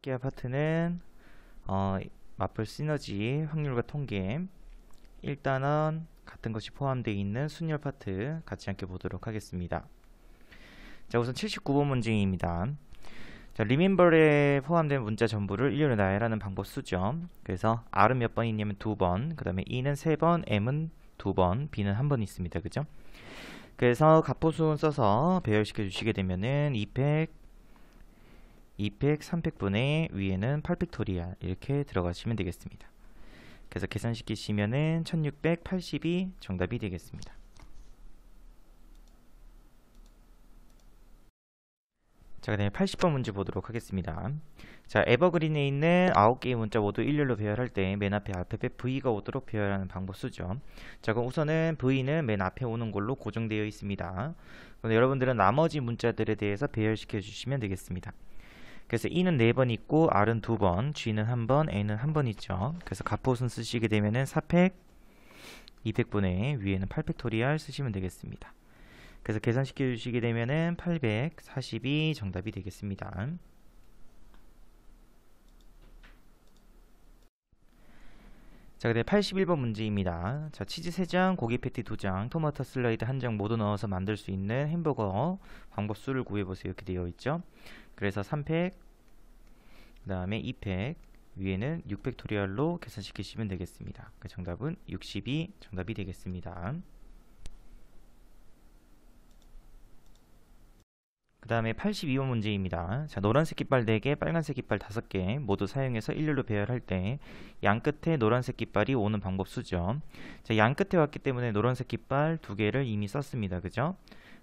함께할 파트는 마플 시너지 확률과 통계 1단원 같은 것이 포함되어 있는 순열 파트 같이 함께 보도록 하겠습니다. 자, 우선 79번 문제입니다. 자, 리멤버에 포함된 문자 전부를 일렬로 나열하는 방법 수죠. 그래서 R은 몇 번 있냐면 2번, 그 다음에 E는 3번, M은 2번, B는 1번 있습니다. 그죠? 그래서 가포수는 써서 배열시켜 주시게 되면은 200, 300분의 위에는 8팩토리얼 이렇게 들어가시면 되겠습니다. 그래서 계산시키시면은 1680이 정답이 되겠습니다. 자, 그 다음에 80번 문제 보도록 하겠습니다. 자, 에버그린에 있는 9개의 문자 모두 일렬로 배열할 때 맨 앞에 알파벳 V가 오도록 배열하는 방법 수죠. 자, 그럼 우선은 V는 맨 앞에 오는 걸로 고정되어 있습니다. 그럼 여러분들은 나머지 문자들에 대해서 배열시켜 주시면 되겠습니다. 그래서 E는 4번 있고 R은 2번, G는 1번, N은 1번 있죠. 그래서 가포순 쓰시게 되면은 4팩, 200분의 위에는 8팩토리얼 쓰시면 되겠습니다. 그래서 계산시켜 주시게 되면은 840이 정답이 되겠습니다. 자, 그다음에 81번 문제입니다. 자, 치즈 3장, 고기 패티 2장, 토마토 슬라이드 1장 모두 넣어서 만들 수 있는 햄버거 방법 수를 구해보세요. 이렇게 되어 있죠. 그래서 3팩, 그 다음에 2팩, 위에는 6팩토리얼로 계산시키시면 되겠습니다. 그 정답은 60이 정답이 되겠습니다. 그 다음에 82번 문제입니다. 자, 노란색 깃발 4개, 빨간색 깃발 5개 모두 사용해서 일렬로 배열할 때 양 끝에 노란색 깃발이 오는 방법 수죠. 자, 양 끝에 왔기 때문에 노란색 깃발 2개를 이미 썼습니다. 그죠?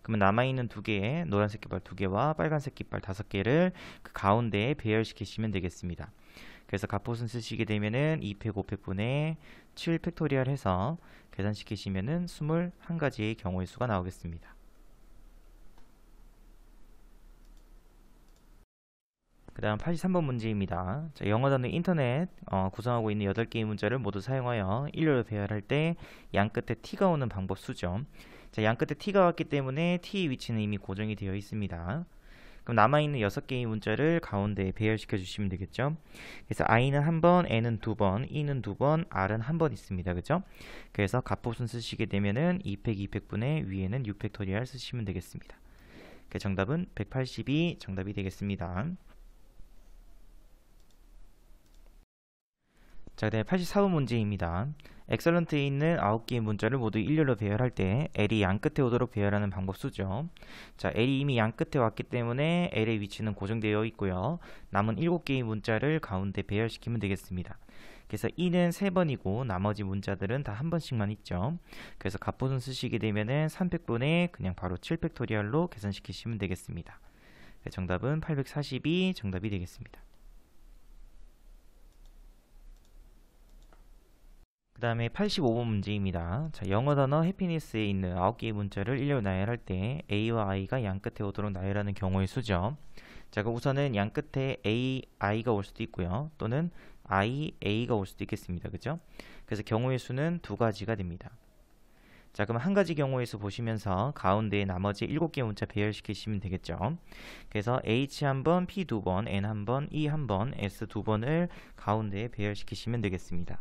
그러면 남아있는 2개의 노란색 깃발 2개와 빨간색 깃발 5개를 그 가운데에 배열시키시면 되겠습니다. 그래서 가포순 쓰시게 되면은 2팩, 5팩분의 7팩토리얼 해서 계산시키시면은 21가지의 경우의 수가 나오겠습니다. 그 다음 83번 문제입니다. 자, 영어 단어 인터넷 구성하고 있는 8개의 문자를 모두 사용하여 일렬로 배열할 때 양 끝에 t가 오는 방법 수죠. 자, 양 끝에 t가 왔기 때문에 t의 위치는 이미 고정이 되어 있습니다. 그럼 남아있는 6개의 문자를 가운데에 배열시켜 주시면 되겠죠. 그래서 i는 1번, n은 2번, e는 2번, r은 1번 있습니다. 그죠? 그래서 가포순 쓰시게 되면은 2팩, 2팩분의 위에는 6팩토리얼 쓰시면 되겠습니다. 그 정답은 180이 정답이 되겠습니다. 자, 그다음에 84번 문제입니다. 엑설런트에 있는 9개의 문자를 모두 일렬로 배열할 때 L이 양 끝에 오도록 배열하는 방법 수죠. 자, L이 이미 양 끝에 왔기 때문에 L의 위치는 고정되어 있고요. 남은 7개의 문자를 가운데 배열시키면 되겠습니다. 그래서 E는 3번이고 나머지 문자들은 다 한 번씩만 있죠. 그래서 가포순 쓰시게 되면은 300분의 그냥 바로 7팩토리얼로 계산시키시면 되겠습니다. 정답은 840이 정답이 되겠습니다. 그 다음에 85번 문제입니다. 자, 영어 단어 해피니스에 있는 9개의 문자를 일렬로 나열할 때 A와 I가 양 끝에 오도록 나열하는 경우의 수죠. 자, 그럼 우선은 양 끝에 A, I가 올 수도 있고요. 또는 I, A가 올 수도 있겠습니다. 그죠? 그래서 경우의 수는 2가지가 됩니다. 자, 그럼 한 가지 경우의 수 보시면서 가운데에 나머지 7개의 문자 배열시키시면 되겠죠. 그래서 H 한번, P 2번, N 한번, E 한번, S 2번을 가운데에 배열시키시면 되겠습니다.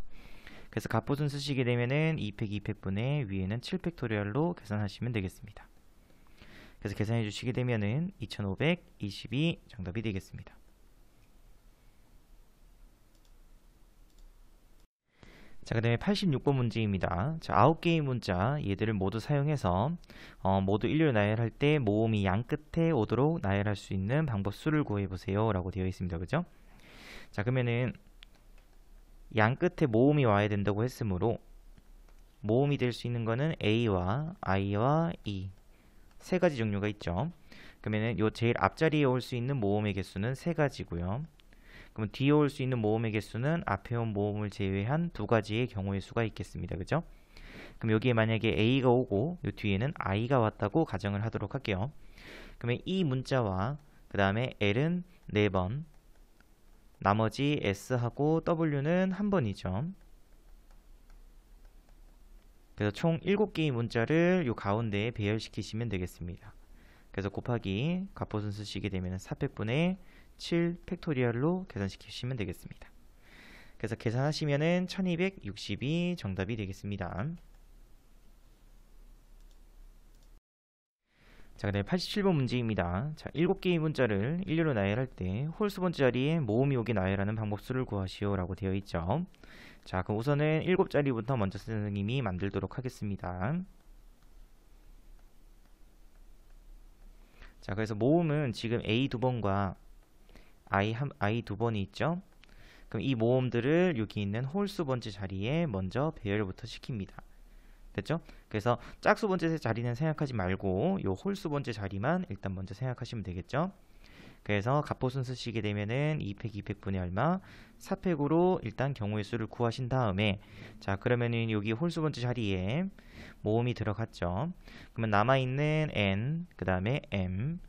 그래서 가포순 쓰시게 되면은 2팩, 2팩분의 위에는 7팩토리얼로 계산하시면 되겠습니다. 그래서 계산해 주시게 되면은 2520이 정답이 되겠습니다. 자, 그 다음에 86번 문제입니다. 자, 9개의 문자 얘들을 모두 사용해서 모두 일렬로 나열할 때 모음이 양 끝에 오도록 나열할 수 있는 방법 수를 구해보세요 라고 되어 있습니다. 그죠? 자, 그러면은 양 끝에 모음이 와야 된다고 했으므로 모음이 될 수 있는 거는 A와 I와 E 세 가지 종류가 있죠. 그러면은 요 제일 앞자리에 올 수 있는 모음의 개수는 3가지고요. 그러면 뒤에 올 수 있는 모음의 개수는 앞에 온 모음을 제외한 2가지의 경우의 수가 있겠습니다. 그죠? 그럼 여기에 만약에 A가 오고 요 뒤에는 I가 왔다고 가정을 하도록 할게요. 그러면 이 문자와 그 다음에 L은 4번, 나머지 S하고 W는 1번이죠. 그래서 총 7개의 문자를 요 가운데에 배열시키시면 되겠습니다. 그래서 곱하기 가포순 쓰시게 되면 400분의 7 팩토리얼로 계산시키시면 되겠습니다. 그래서 계산하시면은 1260이 정답이 되겠습니다. 자, 그다음에 87번 문제입니다. 자, 7개의 문자를 일렬로 나열할 때 홀수 번째 자리에 모음이 오게 나열하는 방법수를 구하시오 라고 되어 있죠. 자, 그럼 우선은 7자리부터 먼저 선생님이 만들도록 하겠습니다. 자, 그래서 모음은 지금 A 두 번과 I 두 번이 있죠. 그럼 이 모음들을 여기 있는 홀수 번째 자리에 먼저 배열부터 시킵니다. 됐죠? 그래서 짝수 번째 자리는 생각하지 말고 요 홀수 번째 자리만 일단 먼저 생각하시면 되겠죠? 그래서 갑보순 쓰시게 되면은 2팩 2팩분의 얼마? 4팩으로 일단 경우의 수를 구하신 다음에 자, 그러면은 여기 홀수 번째 자리에 모음이 들어갔죠. 그러면 남아있는 n, 그 다음에 m,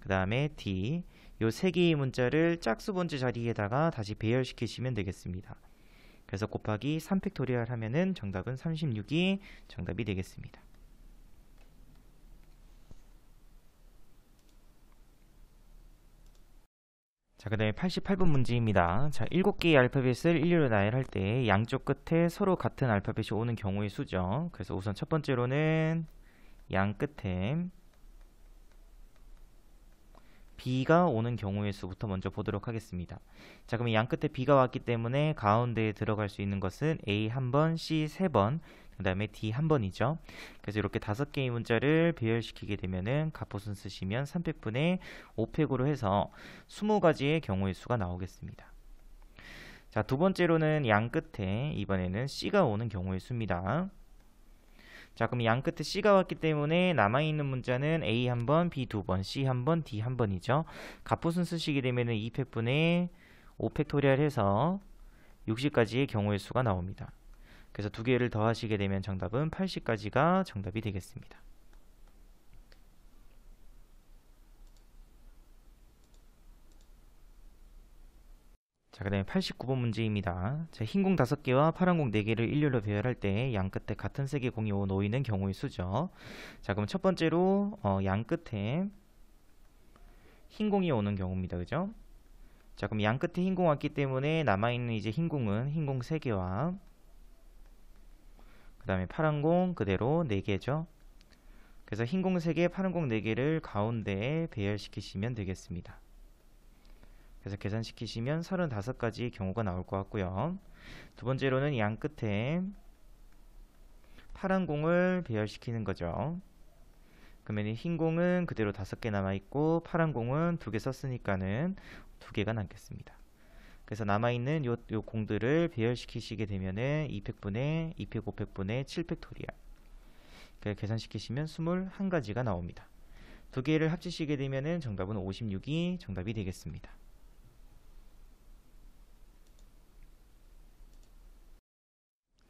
그 다음에 d 요 세 개의 문자를 짝수 번째 자리에다가 다시 배열시키시면 되겠습니다. 그래서 곱하기 3팩토리얼 하면은 정답은 36이 정답이 되겠습니다. 자, 그 다음에 88번 문제입니다. 자, 7개의 알파벳을 일렬로 나열할 때 양쪽 끝에 서로 같은 알파벳이 오는 경우의 수죠. 그래서 우선 첫 번째로는 양 끝에 B가 오는 경우의 수부터 먼저 보도록 하겠습니다. 자, 그러면 양 끝에 B가 왔기 때문에 가운데에 들어갈 수 있는 것은 A 한 번, C 세 번, 그 다음에 D 한 번이죠. 그래서 이렇게 5개의 문자를 배열시키게 되면은 갑보순 쓰시면 3팩분의 5팩으로 해서 20가지의 경우의 수가 나오겠습니다. 자, 두 번째로는 양 끝에 이번에는 C가 오는 경우의 수입니다. 자, 그럼 양 끝에 C가 왔기 때문에 남아있는 문자는 A 한 번, B 두 번, C 한 번, D 한 번이죠. 갑보순 쓰시게 되면은 2팩분의 5팩토리얼 해서 60가지의 경우의 수가 나옵니다. 그래서 두 개를 더하시게 되면 정답은 80가지가 정답이 되겠습니다. 자, 그 다음에 89번 문제입니다. 자, 흰 공 5개와 파란 공 4개를 일렬로 배열할 때 양 끝에 같은 색의 공이 놓이는 경우의 수죠. 자, 그럼 첫 번째로 양 끝에 흰 공이 오는 경우입니다. 그죠? 자, 그럼 양 끝에 흰 공 왔기 때문에 남아있는 이제 흰 공은 흰 공 3개와 그 다음에 파란 공 그대로 4개죠. 그래서 흰 공 3개, 파란 공 4개를 가운데에 배열시키시면 되겠습니다. 그래서 계산시키시면 35가지의 경우가 나올 것 같고요. 두 번째로는 양 끝에 파란 공을 배열시키는 거죠. 그러면 흰 공은 그대로 5개 남아있고 파란 공은 2개 썼으니까는 2개가 남겠습니다. 그래서 남아있는 요 공들을 배열시키시게 되면은 2팩분의 2팩 5팩분의 7팩토리얼 계산시키시면 21가지가 나옵니다. 2개를 합치시게 되면은 정답은 56이 정답이 되겠습니다.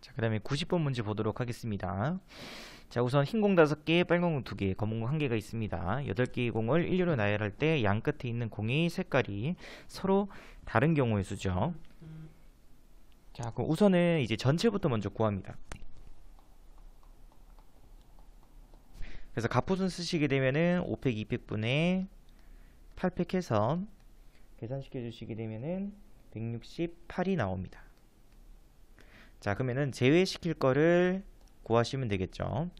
자, 그 다음에 90번 문제 보도록 하겠습니다. 자, 우선 흰 공 5개, 빨간 공 2개, 검은 공 1개가 있습니다. 8개의 공을 일렬로 나열할 때 양 끝에 있는 공의 색깔이 서로 다른 경우의 수죠. 자, 그럼 우선은 이제 전체부터 먼저 구합니다. 그래서 갑보순 쓰시게 되면은 5팩 2팩분의 8팩 해서 계산시켜 주시게 되면은 168이 나옵니다. 자, 그러면은 제외시킬 거를 구하시면 되겠죠.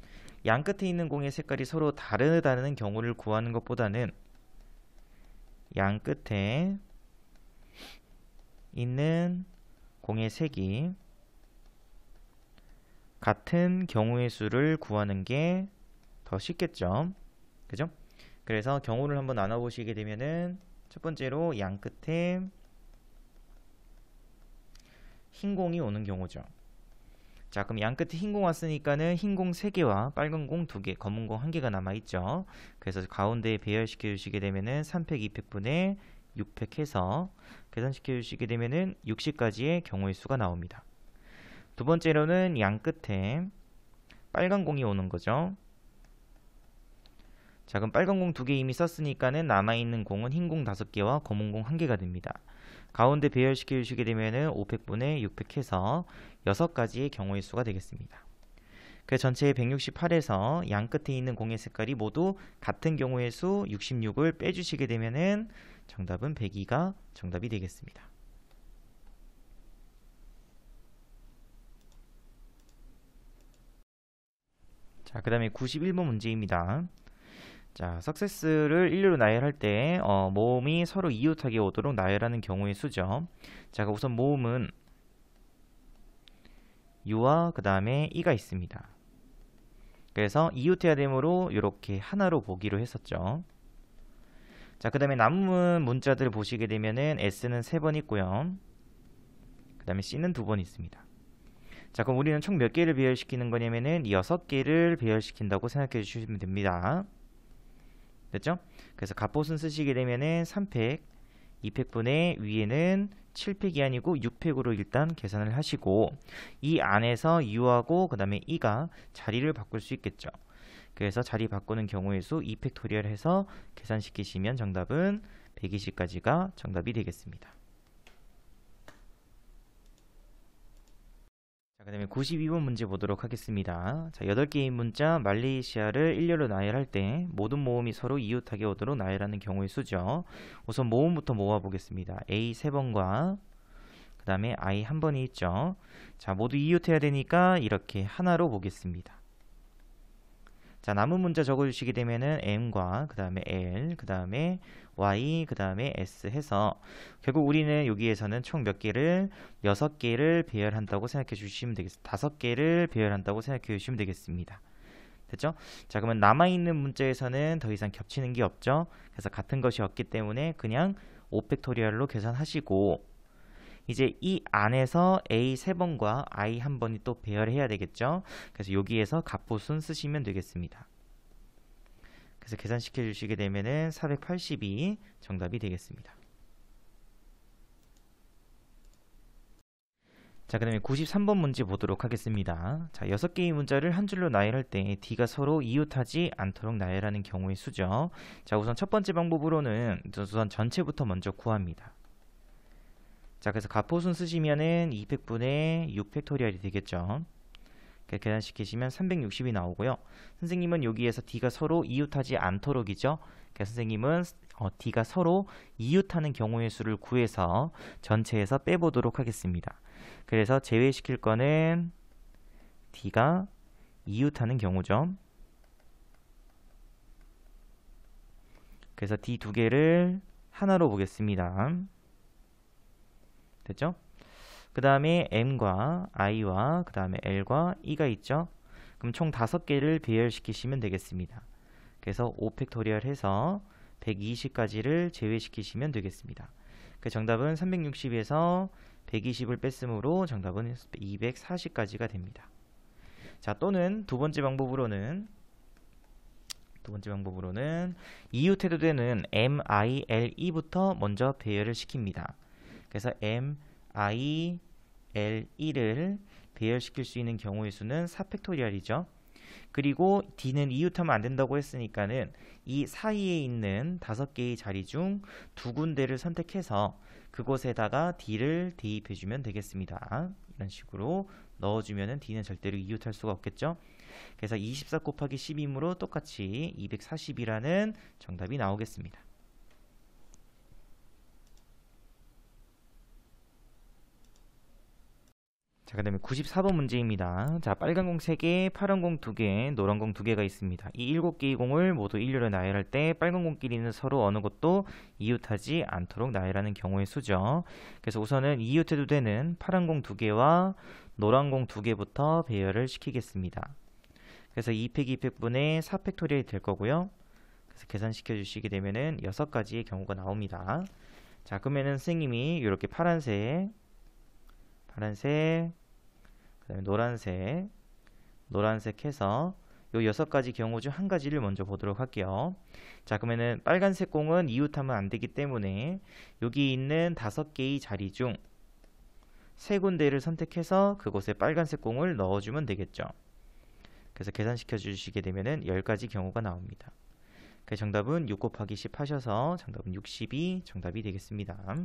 양 끝에 있는 공의 색깔이 서로 다르다는 경우를 구하는 것보다는 양 끝에 있는 공의 색이 같은 경우의 수를 구하는 게 더 쉽겠죠. 그죠? 그래서 경우를 한번 나눠보시게 되면은 첫 번째로 양 끝에 흰 공이 오는 경우죠. 자, 그럼 양 끝에 흰 공 왔으니까는 흰 공 3개와 빨간 공 2개, 검은 공 1개가 남아있죠. 그래서 가운데에 배열시켜 주시게 되면은 3팩 2팩분의 6팩 해서 계산시켜 주시게 되면은 60가지의 경우의 수가 나옵니다. 두 번째로는 양 끝에 빨간 공이 오는 거죠. 자, 그럼 빨간 공 2개 이미 썼으니까는 남아있는 공은 흰 공 5개와 검은 공 1개가 됩니다. 가운데 배열시켜 주시게 되면은 5팩분의 6팩 해서 6가지의 경우의 수가 되겠습니다. 그 전체 168에서 양 끝에 있는 공의 색깔이 모두 같은 경우의 수 66을 빼주시게 되면은 정답은 102가 정답이 되겠습니다. 자, 그 다음에 91번 문제입니다. 자, 석세스를 일렬로 나열할 때 모음이 서로 이웃하게 오도록 나열하는 경우의 수죠. 자, 우선 모음은 U와 그 다음에 E가 있습니다. 그래서 이웃해야 되므로 이렇게 하나로 보기로 했었죠. 자, 그 다음에 남은 문자들 보시게 되면은 S는 3번 있고요. 그 다음에 C는 2번 있습니다. 자, 그럼 우리는 총 몇 개를 배열시키는 거냐면은 6개를 배열시킨다고 생각해 주시면 됩니다. 됐죠? 그래서 갑봇은 쓰시게 되면은 3팩, 2팩분의 위에는 7팩이 아니고 6팩으로 일단 계산을 하시고 이 안에서 U하고 그 다음에 E가 자리를 바꿀 수 있겠죠. 그래서 자리 바꾸는 경우의 수 2팩토리얼 해서 계산시키시면 정답은 120까지가 정답이 되겠습니다. 자, 그 다음에 92번 문제 보도록 하겠습니다. 자, 8개의 문자 말레이시아를 일렬로 나열할 때 모든 모음이 서로 이웃하게 오도록 나열하는 경우의 수죠. 우선 모음부터 모아보겠습니다. A 3번과 그 다음에 I 1번이 있죠. 자, 모두 이웃해야 되니까 이렇게 하나로 보겠습니다. 자, 남은 문자 적어주시게 되면은 M과 그 다음에 L, 그 다음에 Y, 그 다음에 S 해서 결국 우리는 여기에서는 총 몇 개를 6개를 배열한다고 생각해 주시면 되겠습니다. 5개를 배열한다고 생각해 주시면 되겠습니다. 됐죠? 자, 그러면 남아있는 문자에서는 더 이상 겹치는 게 없죠. 그래서 같은 것이 없기 때문에 그냥 5팩토리얼로 계산하시고 이제 이 안에서 A 3번과 I 1번이 또 배열해야 되겠죠. 그래서 여기에서 갑봇은 쓰시면 되겠습니다. 그래서 계산시켜 주시게 되면은 482 정답이 되겠습니다. 자, 그 다음에 93번 문제 보도록 하겠습니다. 자, 6개의 문자를 한 줄로 나열할 때 D가 서로 이웃하지 않도록 나열하는 경우의 수죠. 자, 우선 첫 번째 방법으로는 우선 전체부터 먼저 구합니다. 자, 그래서 갑봇은 쓰시면은 200분의 6팩토리얼이 되겠죠. 계산시키시면 360이 나오고요. 선생님은 여기에서 D가 서로 이웃하지 않도록이죠. 그래서 선생님은 D가 서로 이웃하는 경우의 수를 구해서 전체에서 빼보도록 하겠습니다. 그래서 제외시킬 거는 D가 이웃하는 경우죠. 그래서 D 2개를 하나로 보겠습니다. 됐죠? 그 다음에 M과 I와 그 다음에 L과 E가 있죠? 그럼 총 5개를 배열시키시면 되겠습니다. 그래서 5팩토리얼 해서 120까지를 제외시키시면 되겠습니다. 그 정답은 360에서 120을 뺐으므로 정답은 240까지가 됩니다. 자, 또는 두 번째 방법으로는 이웃해도 되는 M, I, L, E부터 먼저 배열을 시킵니다. 그래서 M, I, L, E를 배열시킬 수 있는 경우의 수는 4팩토리얼이죠. 그리고 D는 이웃하면 안 된다고 했으니까는 이 사이에 있는 5개의 자리 중 2군데를 선택해서 그곳에다가 D를 대입해주면 되겠습니다. 이런 식으로 넣어주면은 D는 절대로 이웃할 수가 없겠죠. 그래서 24 곱하기 10이므로 똑같이 240이라는 정답이 나오겠습니다. 자, 그 다음에 94번 문제입니다. 자, 빨간 공 3개, 파란 공 2개, 노란 공 2개가 있습니다. 이 7개의 공을 모두 일렬로 나열할 때 빨간 공끼리는 서로 어느 것도 이웃하지 않도록 나열하는 경우의 수죠. 그래서 우선은 이웃해도 되는 파란 공 2개와 노란 공 2개부터 배열을 시키겠습니다. 그래서 2팩 2팩분의 4팩토리얼이 될 거고요. 그래서 계산시켜 주시게 되면은 6가지의 경우가 나옵니다. 자, 그러면은 선생님이 이렇게 파란색, 그 다음에 노란색 해서 요 6가지 경우 중 한 가지를 먼저 보도록 할게요. 자, 그러면은 빨간색 공은 이웃하면 안 되기 때문에 여기 있는 5개의 자리 중 3군데를 선택해서 그곳에 빨간색 공을 넣어주면 되겠죠. 그래서 계산시켜 주시게 되면은 10가지 경우가 나옵니다. 그 정답은 6 곱하기 10 하셔서 정답은 60이 정답이 되겠습니다.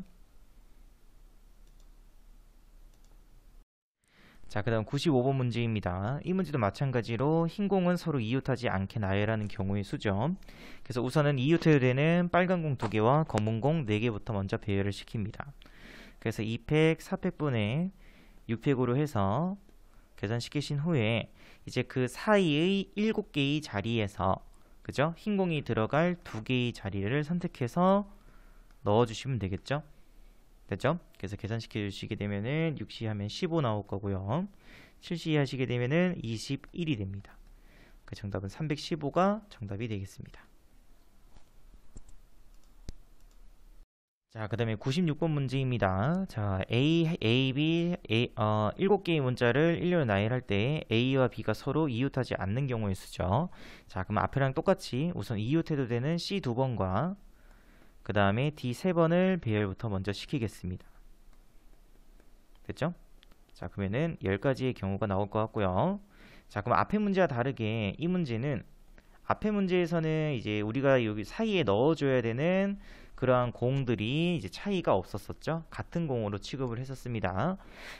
자, 그 다음 95번 문제입니다. 이 문제도 마찬가지로 흰 공은 서로 이웃하지 않게 나열하는 경우의 수죠. 그래서 우선은 이웃해도 되는 빨간 공 2개와 검은 공 4개부터 먼저 배열을 시킵니다. 그래서 2팩, 4팩분의 6팩으로 해서 계산시키신 후에 이제 그 사이의 7개의 자리에서 그죠? 흰 공이 들어갈 2개의 자리를 선택해서 넣어주시면 되겠죠? 됐죠? 그래서 계산시켜 주시게 되면은 6시 하면 15 나올 거고요. 7시 하시게 되면은 21이 됩니다. 그 정답은 315가 정답이 되겠습니다. 자, 그 다음에 96번 문제입니다. 자, A, B, 7개의 문자를 일렬로 나열할 때 A와 B가 서로 이웃하지 않는 경우의 수죠. 자, 그럼 앞에랑 똑같이 우선 이웃해도 되는 C 2번과 그 다음에 D 3번을 배열부터 먼저 시키겠습니다. 됐죠? 자, 그러면은 10가지의 경우가 나올 것 같고요. 자, 그럼 앞에 문제와 다르게 이 문제는 앞에 문제에서는 이제 우리가 여기 사이에 넣어줘야 되는 그러한 공들이 이제 차이가 없었었죠. 같은 공으로 취급을 했었습니다.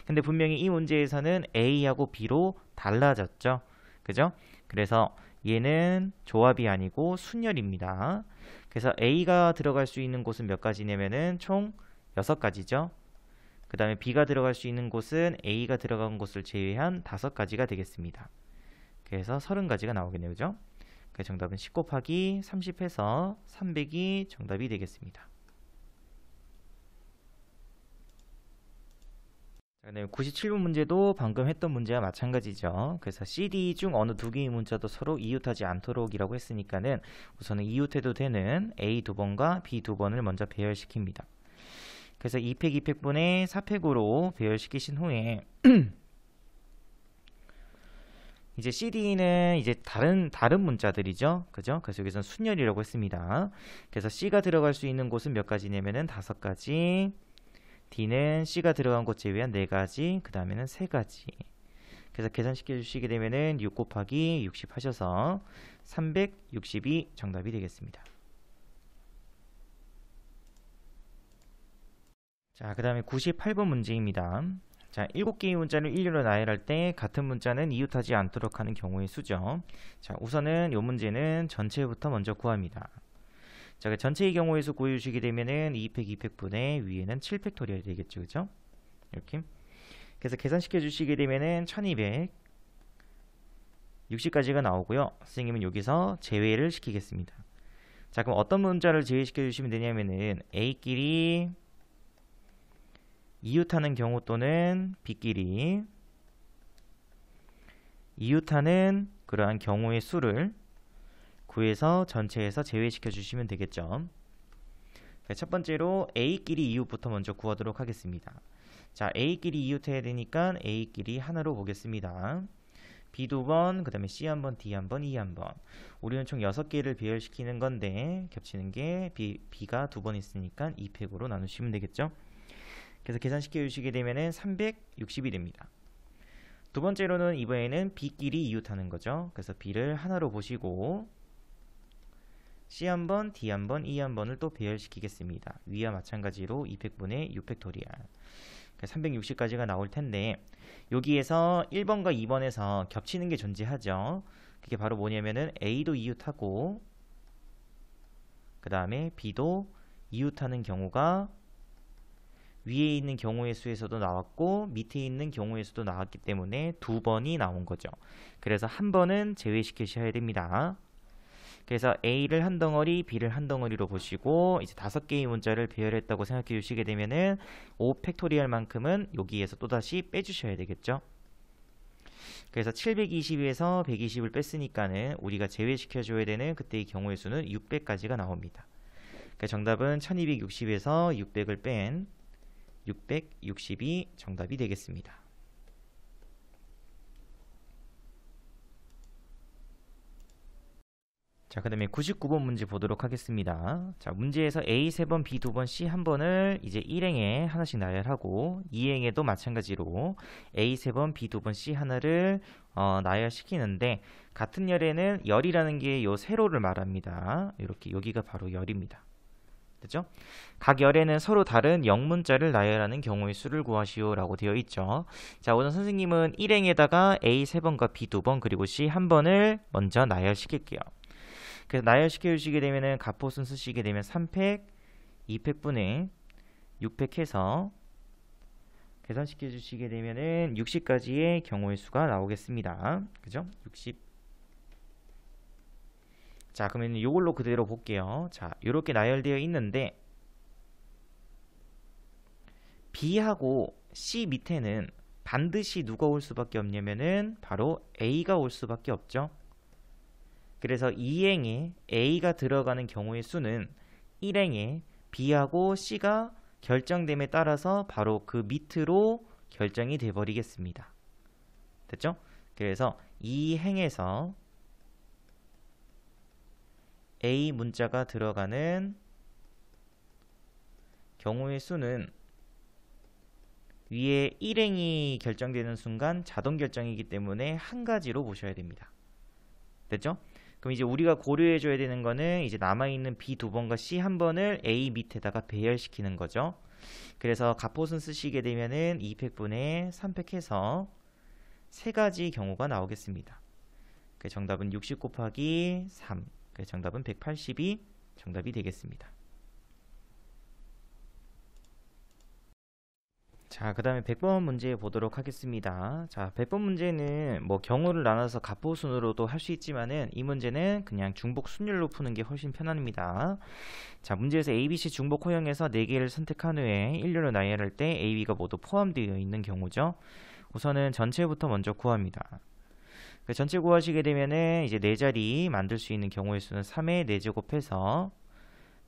근데 분명히 이 문제에서는 A하고 B로 달라졌죠. 그죠? 그래서 얘는 조합이 아니고 순열입니다. 그래서 A가 들어갈 수 있는 곳은 몇 가지냐면은 총 6가지죠. 그 다음에 B가 들어갈 수 있는 곳은 A가 들어간 곳을 제외한 5가지가 되겠습니다. 그래서 30가지가 나오겠네요. 그죠? 그 정답은 10 곱하기 30 해서 300이 정답이 되겠습니다. 그 다음에 97번 문제도 방금 했던 문제와 마찬가지죠. 그래서 CD 중 어느 2개의 문자도 서로 이웃하지 않도록 이라고 했으니까는 우선은 이웃해도 되는 A 2번과 B 2번을 먼저 배열시킵니다. 그래서 2팩 2팩분의 4팩으로 배열시키신 후에 이제 CD는 이제 다른 문자들이죠. 그죠? 그래서 여기서는 순열이라고 했습니다. 그래서 C가 들어갈 수 있는 곳은 몇 가지냐면은 5가지. D는 C가 들어간 곳 제외한 4가지. 그 다음에는 3가지. 그래서 계산시켜 주시게 되면은 6 곱하기 60 하셔서 360이 정답이 되겠습니다. 자, 그 다음에 98번 문제입니다. 자, 7개의 문자를 일렬로 나열할 때 같은 문자는 이웃하지 않도록 하는 경우의 수죠. 자, 우선은 이 문제는 전체부터 먼저 구합니다. 자, 전체의 경우의 수 구해주시게 되면은 2팩 2팩분의 위에는 7팩토리얼이 되겠죠. 그죠? 이렇게. 그래서 계산시켜 주시게 되면은 1260까지가 나오고요. 선생님은 여기서 제외를 시키겠습니다. 자, 그럼 어떤 문자를 제외시켜 주시면 되냐면은 A끼리 이웃하는 경우 또는 B끼리 이웃하는 그러한 경우의 수를 구해서 전체에서 제외시켜 주시면 되겠죠. 첫 번째로 A끼리 이웃부터 먼저 구하도록 하겠습니다. 자, A끼리 이웃해야 되니까 A끼리 하나로 보겠습니다. B 2번, 그 다음에 C 1번, D 1번, E 1번. 우리는 총 6개를 배열시키는 건데 겹치는 게 B가 2번 있으니까 2팩으로 나누시면 되겠죠. 그래서 계산시켜 주시게 되면은 360이 됩니다. 두 번째로는 이번에는 B끼리 이웃하는 거죠. 그래서 B를 하나로 보시고 C 1번, D 1번, E 1번을 또 배열시키겠습니다. 위와 마찬가지로 2팩분의 6팩토리얼. 360까지가 나올 텐데 여기에서 1번과 2번에서 겹치는 게 존재하죠. 그게 바로 뭐냐면은 A도 이웃하고 그 다음에 B도 이웃하는 경우가 위에 있는 경우의 수에서도 나왔고 밑에 있는 경우의 수도 나왔기 때문에 2번이 나온 거죠. 그래서 한 번은 제외시키셔야 됩니다. 그래서 A를 한 덩어리, B를 한 덩어리로 보시고 이제 5개의 문자를 배열했다고 생각해 주시게 되면은 5팩토리얼만큼은 여기에서 또다시 빼주셔야 되겠죠. 그래서 720에서 120을 뺐으니까는 우리가 제외시켜 줘야 되는 그때의 경우의 수는 600까지가 나옵니다. 그러니까 정답은 1260에서 600을 뺀 660이 정답이 되겠습니다. 자, 그 다음에 99번 문제 보도록 하겠습니다. 자, 문제에서 A 3번, B 2번, C 1번을 이제 1행에 하나씩 나열하고 2행에도 마찬가지로 A 3번, B 2번, C 하나를 나열시키는데 같은 열에는 열이라는 게 요 세로를 말합니다. 이렇게 여기가 바로 열입니다. 됐죠? 각 열에는 서로 다른 영문자를 나열하는 경우의 수를 구하시오 라고 되어 있죠. 자, 우선 선생님은 1행에다가 A 3번과 B 2번 그리고 C 1번을 먼저 나열시킬게요. 그래서 나열시켜 주시게 되면은 가포순 쓰시게 되면 3팩, 2팩분의 6팩 해서 계산시켜 주시게 되면은 60까지의 경우의 수가 나오겠습니다. 그죠? 60. 자, 그러면 이걸로 그대로 볼게요. 자, 이렇게 나열되어 있는데 B하고 C 밑에는 반드시 누가 올 수밖에 없냐면은 바로 A가 올 수밖에 없죠. 그래서 2행에 A가 들어가는 경우의 수는 1행에 B하고 C가 결정됨에 따라서 바로 그 밑으로 결정이 돼 버리겠습니다. 됐죠? 그래서 이 행에서 A 문자가 들어가는 경우의 수는 위에 1행이 결정되는 순간 자동 결정이기 때문에 한 가지로 보셔야 됩니다. 됐죠? 그럼 이제 우리가 고려해 줘야 되는 거는 이제 남아있는 B 2번과 C 1번을 A 밑에다가 배열시키는 거죠. 그래서 가포순 쓰시게 되면은 2팩분의 3팩 해서 세 가지 경우가 나오겠습니다. 그 정답은 60 곱하기 3. 그 정답은 180이 정답이 되겠습니다. 자, 그 다음에 100번 문제 보도록 하겠습니다. 자, 100번 문제는 뭐 경우를 나눠서 가포순으로도 할 수 있지만은 이 문제는 그냥 중복 순율로 푸는 게 훨씬 편합니다. 자, 문제에서 ABC 중복 호형에서 4개를 선택한 후에 일렬로 나열할 때 A, B가 모두 포함되어 있는 경우죠. 우선은 전체부터 먼저 구합니다. 그 전체 구하시게 되면은 이제 4자리 만들 수 있는 경우의 수는 3의 4제곱해서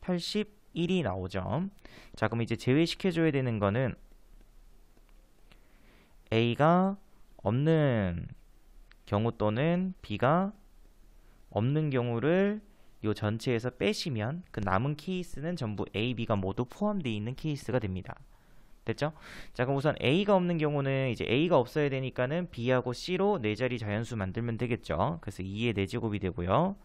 81이 나오죠. 자, 그럼 이제 제외시켜줘야 되는 거는 A가 없는 경우 또는 B가 없는 경우를 이 전체에서 빼시면 그 남은 케이스는 전부 A, B가 모두 포함되어 있는 케이스가 됩니다. 됐죠? 자, 그럼 우선 A가 없는 경우는 이제 A가 없어야 되니까는 B하고 C로 4자리 자연수 만들면 되겠죠. 그래서 2의 4제곱이 되고요.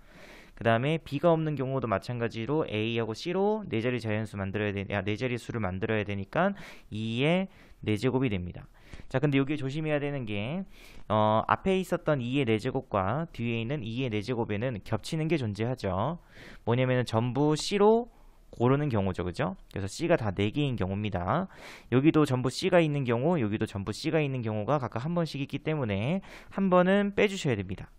그 다음에 B가 없는 경우도 마찬가지로 A하고 C로 4자리 자연수 만들어야 되, 4자리 수를 만들어야 되니까 2의 4제곱이 됩니다. 자, 근데 여기 조심해야 되는 게 앞에 있었던 2의 4제곱과 뒤에 있는 2의 4제곱에는 겹치는 게 존재하죠. 뭐냐면은 전부 C로 고르는 경우죠. 그죠? 그래서 C가 다 4개인 경우입니다. 여기도 전부 C가 있는 경우, 여기도 전부 C가 있는 경우가 각각 한 번씩 있기 때문에 한 번은 빼주셔야 됩니다.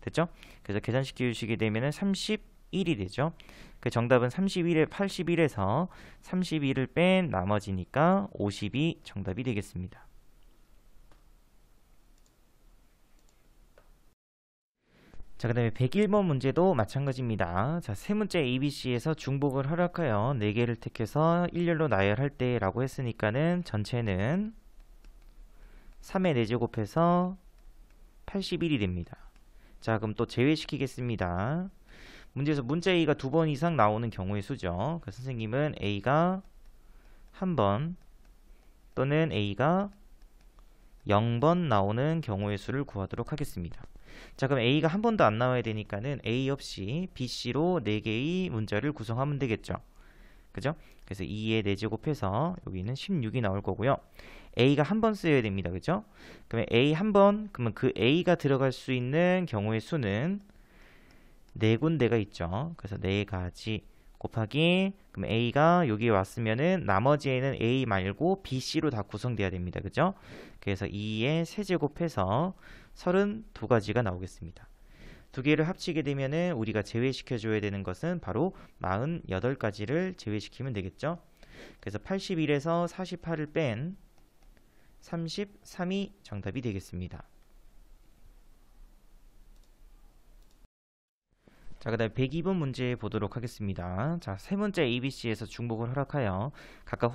됐죠? 그래서 계산시켜 주시게 되면은 31이 되죠. 그 정답은 31에 81에서 31을 뺀 나머지니까 50이 정답이 되겠습니다. 자, 그 다음에 101번 문제도 마찬가지입니다. 자, 세 문자 ABC에서 중복을 허락하여 4개를 택해서 일렬로 나열할 때 라고 했으니까는 전체는 3의 4제곱해서 81이 됩니다. 자, 그럼 또 제외시키겠습니다. 문제에서 문자 A가 2번 이상 나오는 경우의 수죠. 그래서 선생님은 A가 1번 또는 A가 0번 나오는 경우의 수를 구하도록 하겠습니다. 자, 그럼 A가 한 번도 안 나와야 되니까는 A 없이 BC로 4개의 문자를 구성하면 되겠죠. 그죠? 그래서 2의 4제곱해서 여기는 16이 나올 거고요. A가 한 번 쓰여야 됩니다. 그죠? 그러면 A 한 번, 그러면 그 A가 들어갈 수 있는 경우의 수는 4군데가 있죠. 그래서 4가지 곱하기, 그럼 A가 여기에 왔으면은 나머지에는 A 말고 B, C로 다 구성돼야 됩니다. 그죠? 그래서 2의 세제곱해서 32가지가 나오겠습니다. 두 개를 합치게 되면은 우리가 제외시켜 줘야 되는 것은 바로 48가지를 제외시키면 되겠죠. 그래서 81에서 48을 뺀 33이 정답이 되겠습니다. 자, 그 다음에 102번 문제 보도록 하겠습니다. 자, 세 문자 ABC에서 중복을 허락하여 각각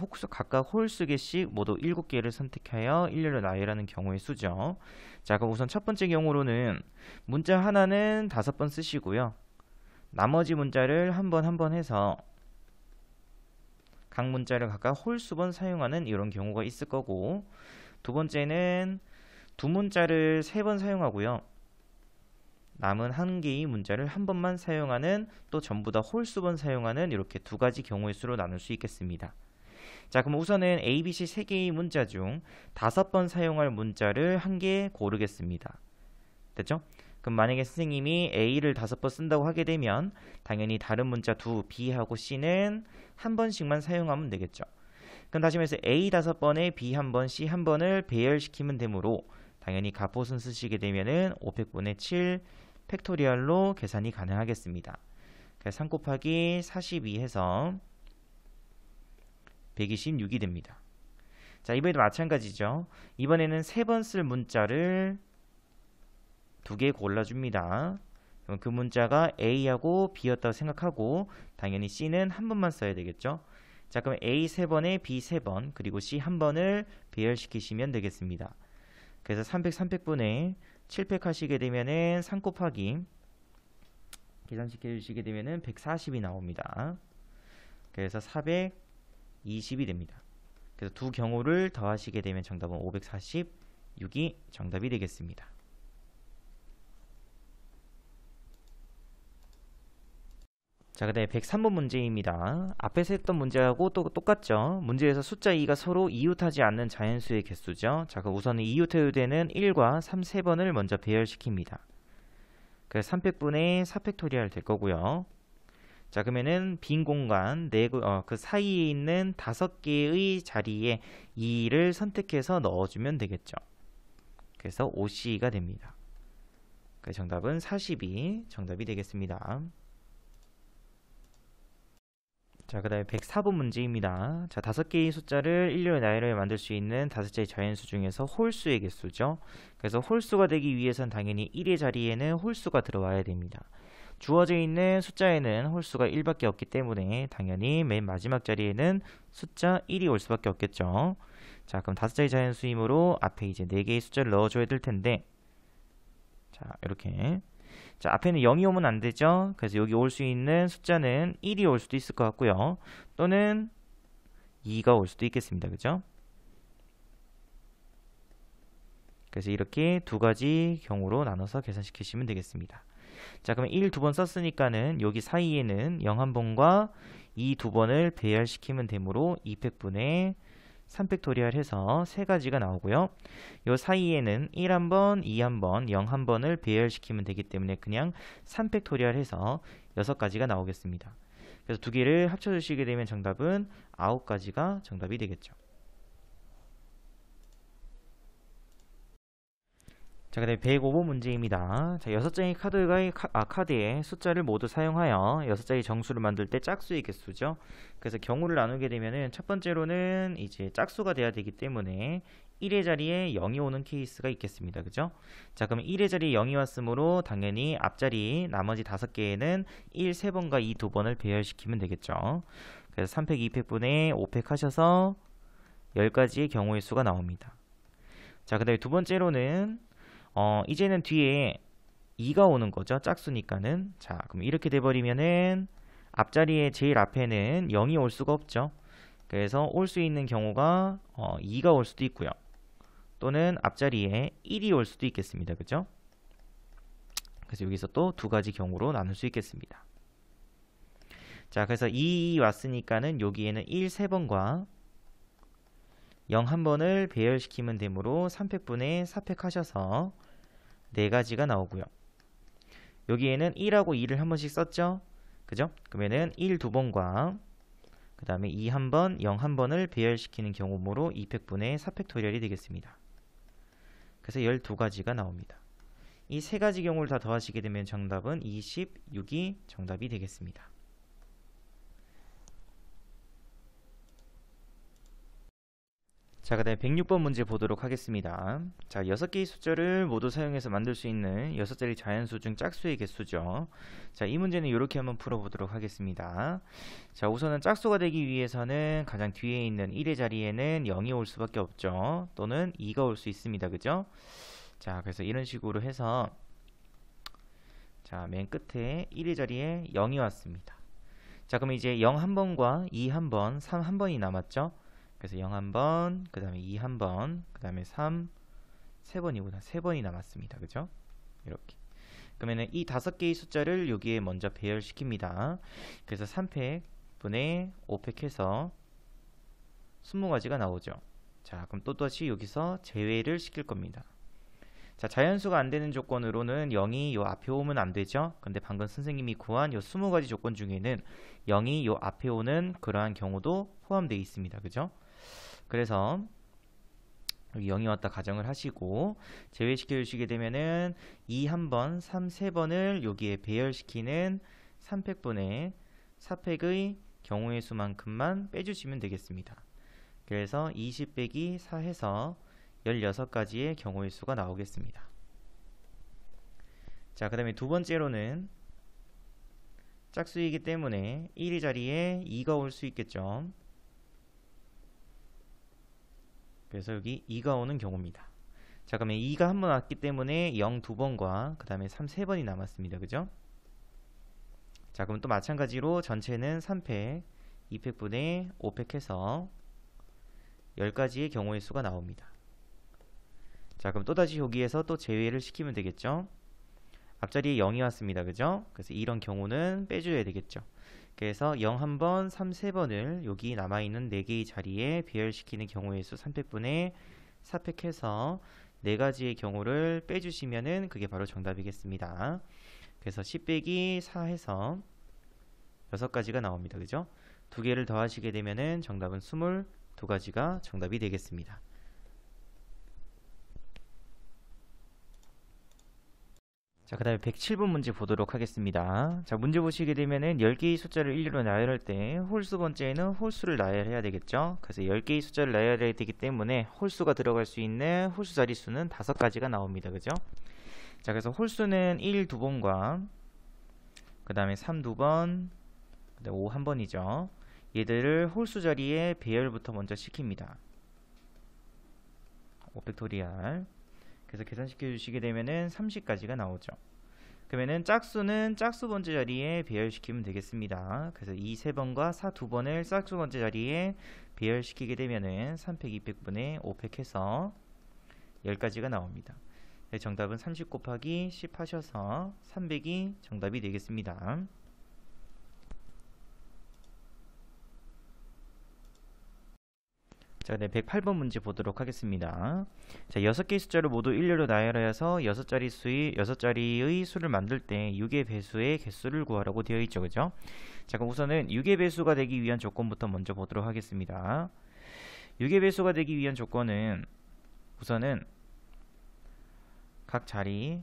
홀수 개씩 모두 7개를 선택하여 일렬로 나열하는 경우의 수죠. 자, 그럼 우선 첫 번째 경우로는 문자 하나는 5번 쓰시고요. 나머지 문자를 한 번 해서 각 문자를 각각 홀수번 사용하는 이런 경우가 있을 거고, 두 번째는 두 문자를 3번 사용하고요. 남은 한 개의 문자를 한 번만 사용하는, 또 전부 다 홀수번 사용하는, 이렇게 두 가지 경우의 수로 나눌 수 있겠습니다. 자, 그럼 우선은 A, B, C 세 개의 문자 중 5번 사용할 문자를 한 개 고르겠습니다. 됐죠? 그럼 만약에 선생님이 A를 5번 쓴다고 하게 되면 당연히 다른 문자 B하고 C는 한 번씩만 사용하면 되겠죠. 그럼 다시 말해서 A 5번에 B 1번, C 1번을 배열시키면 되므로 당연히 가포슨 쓰시게 되면은 500분의 7 팩토리얼로 계산이 가능하겠습니다. 그래서 3 곱하기 42 해서 126이 됩니다. 자, 이번에도 마찬가지죠. 이번에는 3번 쓸 문자를 2개 골라줍니다. 그럼 그 문자가 A하고 B였다고 생각하고 당연히 C는 한 번만 써야 되겠죠. 자, 그럼 A 3번에 B 3번 그리고 C 1번을 배열시키시면 되겠습니다. 그래서 300분의 7팩 하시게 되면은 3 곱하기 계산시켜 주시게 되면은 140이 나옵니다. 그래서 420이 됩니다. 그래서 두 경우를 더하시게 되면 정답은 546이 정답이 되겠습니다. 자, 그 다음에 103번 문제입니다. 앞에서 했던 문제하고 또 똑같죠. 문제에서 숫자 2가 서로 이웃하지 않는 자연수의 개수죠. 자, 그럼 우선은 이웃해야 되는 1과 3, 3번을 먼저 배열시킵니다. 그래서 300분의 4팩토리얼 될 거고요. 자, 그러면은 빈 공간 그 사이에 있는 5개의 자리에 2를 선택해서 넣어주면 되겠죠. 그래서 OC가 됩니다. 그래서 정답은 42 정답이 되겠습니다. 자, 그 다음에 104번 문제입니다. 자, 5개의 숫자를 일렬 나열을 만들 수 있는 5자의 자연수 중에서 홀수의 개수죠. 그래서 홀수가 되기 위해선 당연히 1의 자리에는 홀수가 들어와야 됩니다. 주어져 있는 숫자에는 홀수가 1밖에 없기 때문에 당연히 맨 마지막 자리에는 숫자 1이 올 수밖에 없겠죠. 자, 그럼 5자의 자연수이므로 앞에 이제 4개의 숫자를 넣어줘야 될 텐데, 자, 이렇게. 자, 앞에는 0이 오면 안 되죠. 그래서 여기 올 수 있는 숫자는 1이 올 수도 있을 것 같고요. 또는 2가 올 수도 있겠습니다. 그죠? 그래서 이렇게 두 가지 경우로 나눠서 계산시키시면 되겠습니다. 자, 그러면 1 2번 썼으니까는 여기 사이에는 0 1번과 2 2번을 배열시키면 되므로 2팩분의 3팩토리얼 해서 세 가지가 나오고요. 요 사이에는 1 1번, 2 1번, 0 1번을 배열시키면 되기 때문에 그냥 3팩토리얼 해서 6가지가 나오겠습니다. 그래서 두 개를 합쳐주시게 되면 정답은 9가지가 정답이 되겠죠. 자, 그 다음에 105번 문제입니다. 자, 6장의 카드에 숫자를 모두 사용하여 6장의 정수를 만들 때 짝수의 개수죠. 그래서 경우를 나누게 되면은 첫 번째로는 이제 짝수가 돼야 되기 때문에 1의 자리에 0이 오는 케이스가 있겠습니다. 그죠? 자, 그럼 1의 자리에 0이 왔으므로 당연히 앞자리 나머지 5개에는 1 3번과 2 2번을 배열시키면 되겠죠. 그래서 3팩, 2팩분의 5팩 하셔서 10가지의 경우의 수가 나옵니다. 자, 그 다음에 두 번째로는 이제는 뒤에 2가 오는 거죠. 짝수니까는. 자, 그럼 이렇게 돼버리면은 앞자리에 제일 앞에는 0이 올 수가 없죠. 그래서 올 수 있는 경우가 2가 올 수도 있고요. 또는 앞자리에 1이 올 수도 있겠습니다. 그죠? 그래서 여기서 또 두 가지 경우로 나눌 수 있겠습니다. 자, 그래서 2 왔으니까는 여기에는 1 3번과 0 1번을 배열시키면 되므로 3팩분의 4팩 하셔서 4가지가 나오고요. 여기에는 1하고 2를 한 번씩 썼죠? 그죠? 그러면은 1 2번과 그 다음에 2 1번, 0 1번을 배열시키는 경우므로 2팩분의 4팩토리얼이 되겠습니다. 그래서 12가지가 나옵니다. 이 세 가지 경우를 다 더하시게 되면 정답은 26이 정답이 되겠습니다. 자, 그 다음에 106번 문제 보도록 하겠습니다. 자, 6개의 숫자를 모두 사용해서 만들 수 있는 6자리 자연수 중 짝수의 개수죠. 자, 이 문제는 이렇게 한번 풀어보도록 하겠습니다. 자, 우선은 짝수가 되기 위해서는 가장 뒤에 있는 1의 자리에는 0이 올 수밖에 없죠. 또는 2가 올 수 있습니다. 그죠? 자, 그래서 이런 식으로 해서 자, 맨 끝에 1의 자리에 0이 왔습니다. 자, 그럼 이제 0 1번과 2 1번, 3 1번이 남았죠? 그래서 0 1번, 그 다음에 2 1번, 그 다음에 3, 3번이구나. 3번이 남았습니다. 그죠? 이렇게. 그러면은 이 5개의 숫자를 여기에 먼저 배열시킵니다. 그래서 3팩분의 5팩 해서 20가지가 나오죠. 자, 그럼 또다시 여기서 제외를 시킬 겁니다. 자, 자연수가 안 되는 조건으로는 0이 요 앞에 오면 안 되죠. 근데 방금 선생님이 구한 요 20가지 조건 중에는 0이 요 앞에 오는 그러한 경우도 포함되어 있습니다. 그죠? 그래서 여기 0이 왔다 가정을 하시고 제외시켜 주시게 되면은 2 1번, 3 3번을 여기에 배열시키는 3팩분의 4팩의 경우의 수만큼만 빼주시면 되겠습니다. 그래서 20 빼기 4 해서 16가지의 경우의 수가 나오겠습니다. 자, 그 다음에 두 번째로는 짝수이기 때문에 1의 자리에 2가 올 수 있겠죠. 그래서 여기 2가 오는 경우입니다. 자, 그러면 2가 한 번 왔기 때문에 0 2번과 그 다음에 3 3번이 남았습니다. 그죠? 자, 그럼 또 마찬가지로 전체는 3팩, 2팩분의 5팩 해서 10가지의 경우의 수가 나옵니다. 자, 그럼 또다시 여기에서 또 제외를 시키면 되겠죠? 앞자리에 0이 왔습니다. 그죠? 그래서 이런 경우는 빼줘야 되겠죠. 그래서 0 1번, 3 3번을 여기 남아있는 4개의 자리에 배열시키는 경우의 수 3팩분의 4팩 해서 4가지의 경우를 빼주시면은 그게 바로 정답이겠습니다. 그래서 10 빼기 4 해서 6가지가 나옵니다. 그죠? 2개를 더하시게 되면은 정답은 22가지가 정답이 되겠습니다. 자, 그 다음에 107번 문제 보도록 하겠습니다. 자, 문제 보시게 되면은 10개의 숫자를 일렬로 나열할 때 홀수 번째에는 홀수를 나열해야 되겠죠. 그래서 10개의 숫자를 나열해야 되기 때문에 홀수가 들어갈 수 있는 홀수 자릿수는 5가지가 나옵니다. 그죠? 자, 그래서 홀수는 1 2번과 그 다음에 3 2번, 그 다음에 5 1번이죠. 얘들을 홀수 자리에 배열부터 먼저 시킵니다. 5팩토리얼. 그래서 계산시켜 주시게 되면은 30가지가 나오죠. 그러면은 짝수는 짝수 번째 자리에 배열시키면 되겠습니다. 그래서 2 3번과 4 2번을 짝수 번째 자리에 배열시키게 되면은 3팩 2팩분의 5팩 해서 10가지가 나옵니다. 정답은 30 곱하기 10 하셔서 300이 정답이 되겠습니다. 자, 네, 108번 문제 보도록 하겠습니다. 자, 6개의 숫자를 모두 일렬로 나열하여서 6자리의 수를 만들 때 6의 배수의 개수를 구하라고 되어 있죠. 그죠? 자, 그럼 우선은 6의 배수가 되기 위한 조건부터 먼저 보도록 하겠습니다. 6의 배수가 되기 위한 조건은 우선은 각 자리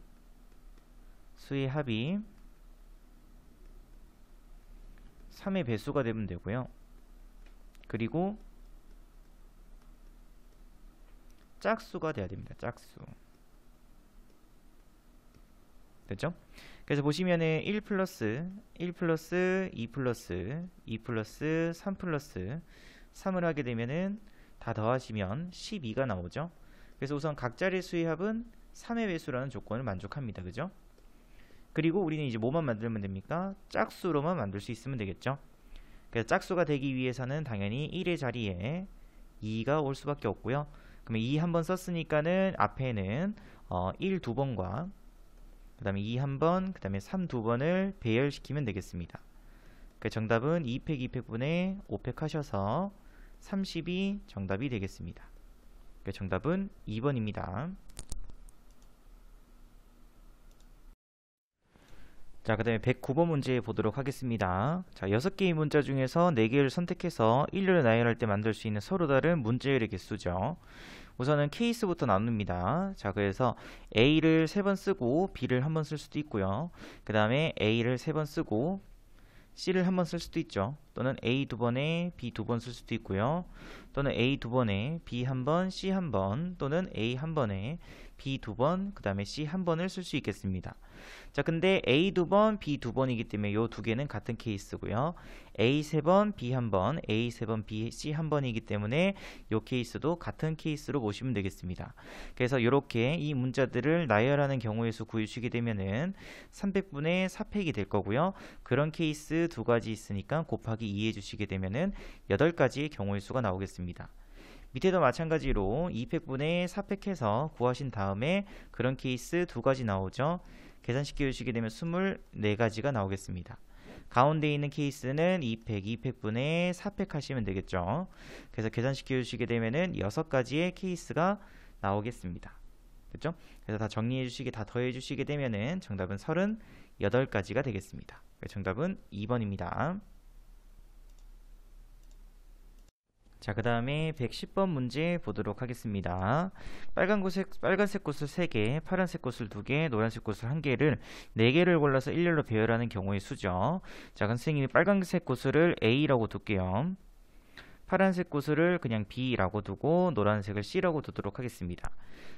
수의 합이 3의 배수가 되면 되고요. 그리고 짝수가 돼야 됩니다. 짝수. 됐죠? 그래서 보시면은 1 플러스 1 플러스 2 플러스 2 플러스 3 플러스 3을 하게 되면은 다 더하시면 12가 나오죠. 그래서 우선 각 자리 수의 합은 3의 배수라는 조건을 만족합니다. 그죠? 그리고 우리는 이제 뭐만 만들면 됩니까? 짝수로만 만들 수 있으면 되겠죠. 그래서 짝수가 되기 위해서는 당연히 1의 자리에 2가 올 수밖에 없고요. 그러면 2 한 번 썼으니까는 앞에는 1 2번과 그 다음에 2 1번, 그 다음에 3 2번을 배열시키면 되겠습니다. 그 정답은 2팩 2팩분의 5팩 하셔서 30이 정답이 되겠습니다. 그 정답은 2번입니다. 자, 그 다음에 109번 문제 보도록 하겠습니다. 자, 6개의 문자 중에서 4개를 선택해서 일렬로 나열할 때 만들 수 있는 서로 다른 문자열의 개수죠. 우선은 케이스부터 나눕니다. 자, 그래서 A를 3번 쓰고 B를 한 번 쓸 수도 있고요. 그 다음에 A를 3번 쓰고 C를 한 번 쓸 수도 있죠. 또는 A 2번에 B 2번 쓸 수도 있고요. 또는 A 2번에 B 1번, C 1번, 또는 A 1번에 B 2번, 그 다음에 C 1번을 쓸 수 있겠습니다. 자, 근데 A 2번, B 2번이기 때문에 요 두 개는 같은 케이스고요. A 3번, B 1번, A 3번, B, C 1번이기 때문에 요 케이스도 같은 케이스로 보시면 되겠습니다. 그래서 이렇게 이 문자들을 나열하는 경우의 수 구해주시게 되면은 300분의 4팩이 될 거고요. 그런 케이스 두 가지 있으니까 곱하기 2 해주시게 되면은 8가지의 경우의 수가 나오겠습니다. 밑에도 마찬가지로 2팩분의 4팩 해서 구하신 다음에 그런 케이스 두 가지 나오죠. 계산시켜 주시게 되면 24가지가 나오겠습니다. 가운데 있는 케이스는 2팩분의 4팩 하시면 되겠죠. 그래서 계산시켜 주시게 되면은 6가지의 케이스가 나오겠습니다. 그렇죠? 그래서 다 정리해 주시게, 다 더해 주시게 되면은 정답은 38가지가 되겠습니다. 정답은 2번입니다. 자, 그 다음에 110번 문제 보도록 하겠습니다. 빨간색 꽃을 3개, 파란색 꽃을 2개, 노란색 꽃을 1개를 4개를 골라서 일렬로 배열하는 경우의 수죠. 자, 그럼 선생님이 빨간색 꽃을 A라고 둘게요. 파란색 꽃을 그냥 B라고 두고 노란색을 C라고 두도록 하겠습니다.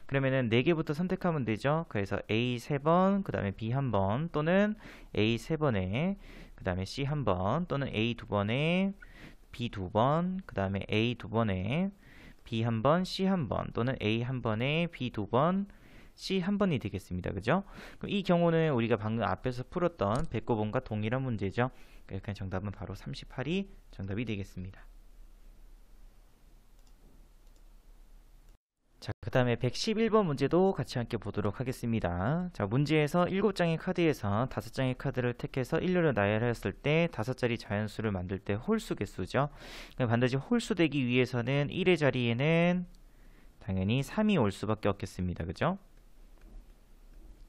그러면은 4개부터 선택하면 되죠. 그래서 A 3번, 그 다음에 B 1번, 또는 A 3번에, 그 다음에 C 1번, 또는 A 2번에, B 2번, 그 다음에 A 2번에 B 1번, C 1번, 또는 A 1번에 B 2번, C 1번이 되겠습니다. 그죠? 그럼 이 경우는 우리가 방금 앞에서 풀었던 백고본과 동일한 문제죠. 그러니까 정답은 바로 38이 정답이 되겠습니다. 자, 그 다음에 111번 문제도 같이 함께 보도록 하겠습니다. 자, 문제에서 7장의 카드에서 5장의 카드를 택해서 일렬로 나열하였을 때 5자리 자연수를 만들 때 홀수 개수죠. 그럼 반드시 홀수 되기 위해서는 1의 자리에는 당연히 3이 올 수밖에 없겠습니다. 그죠?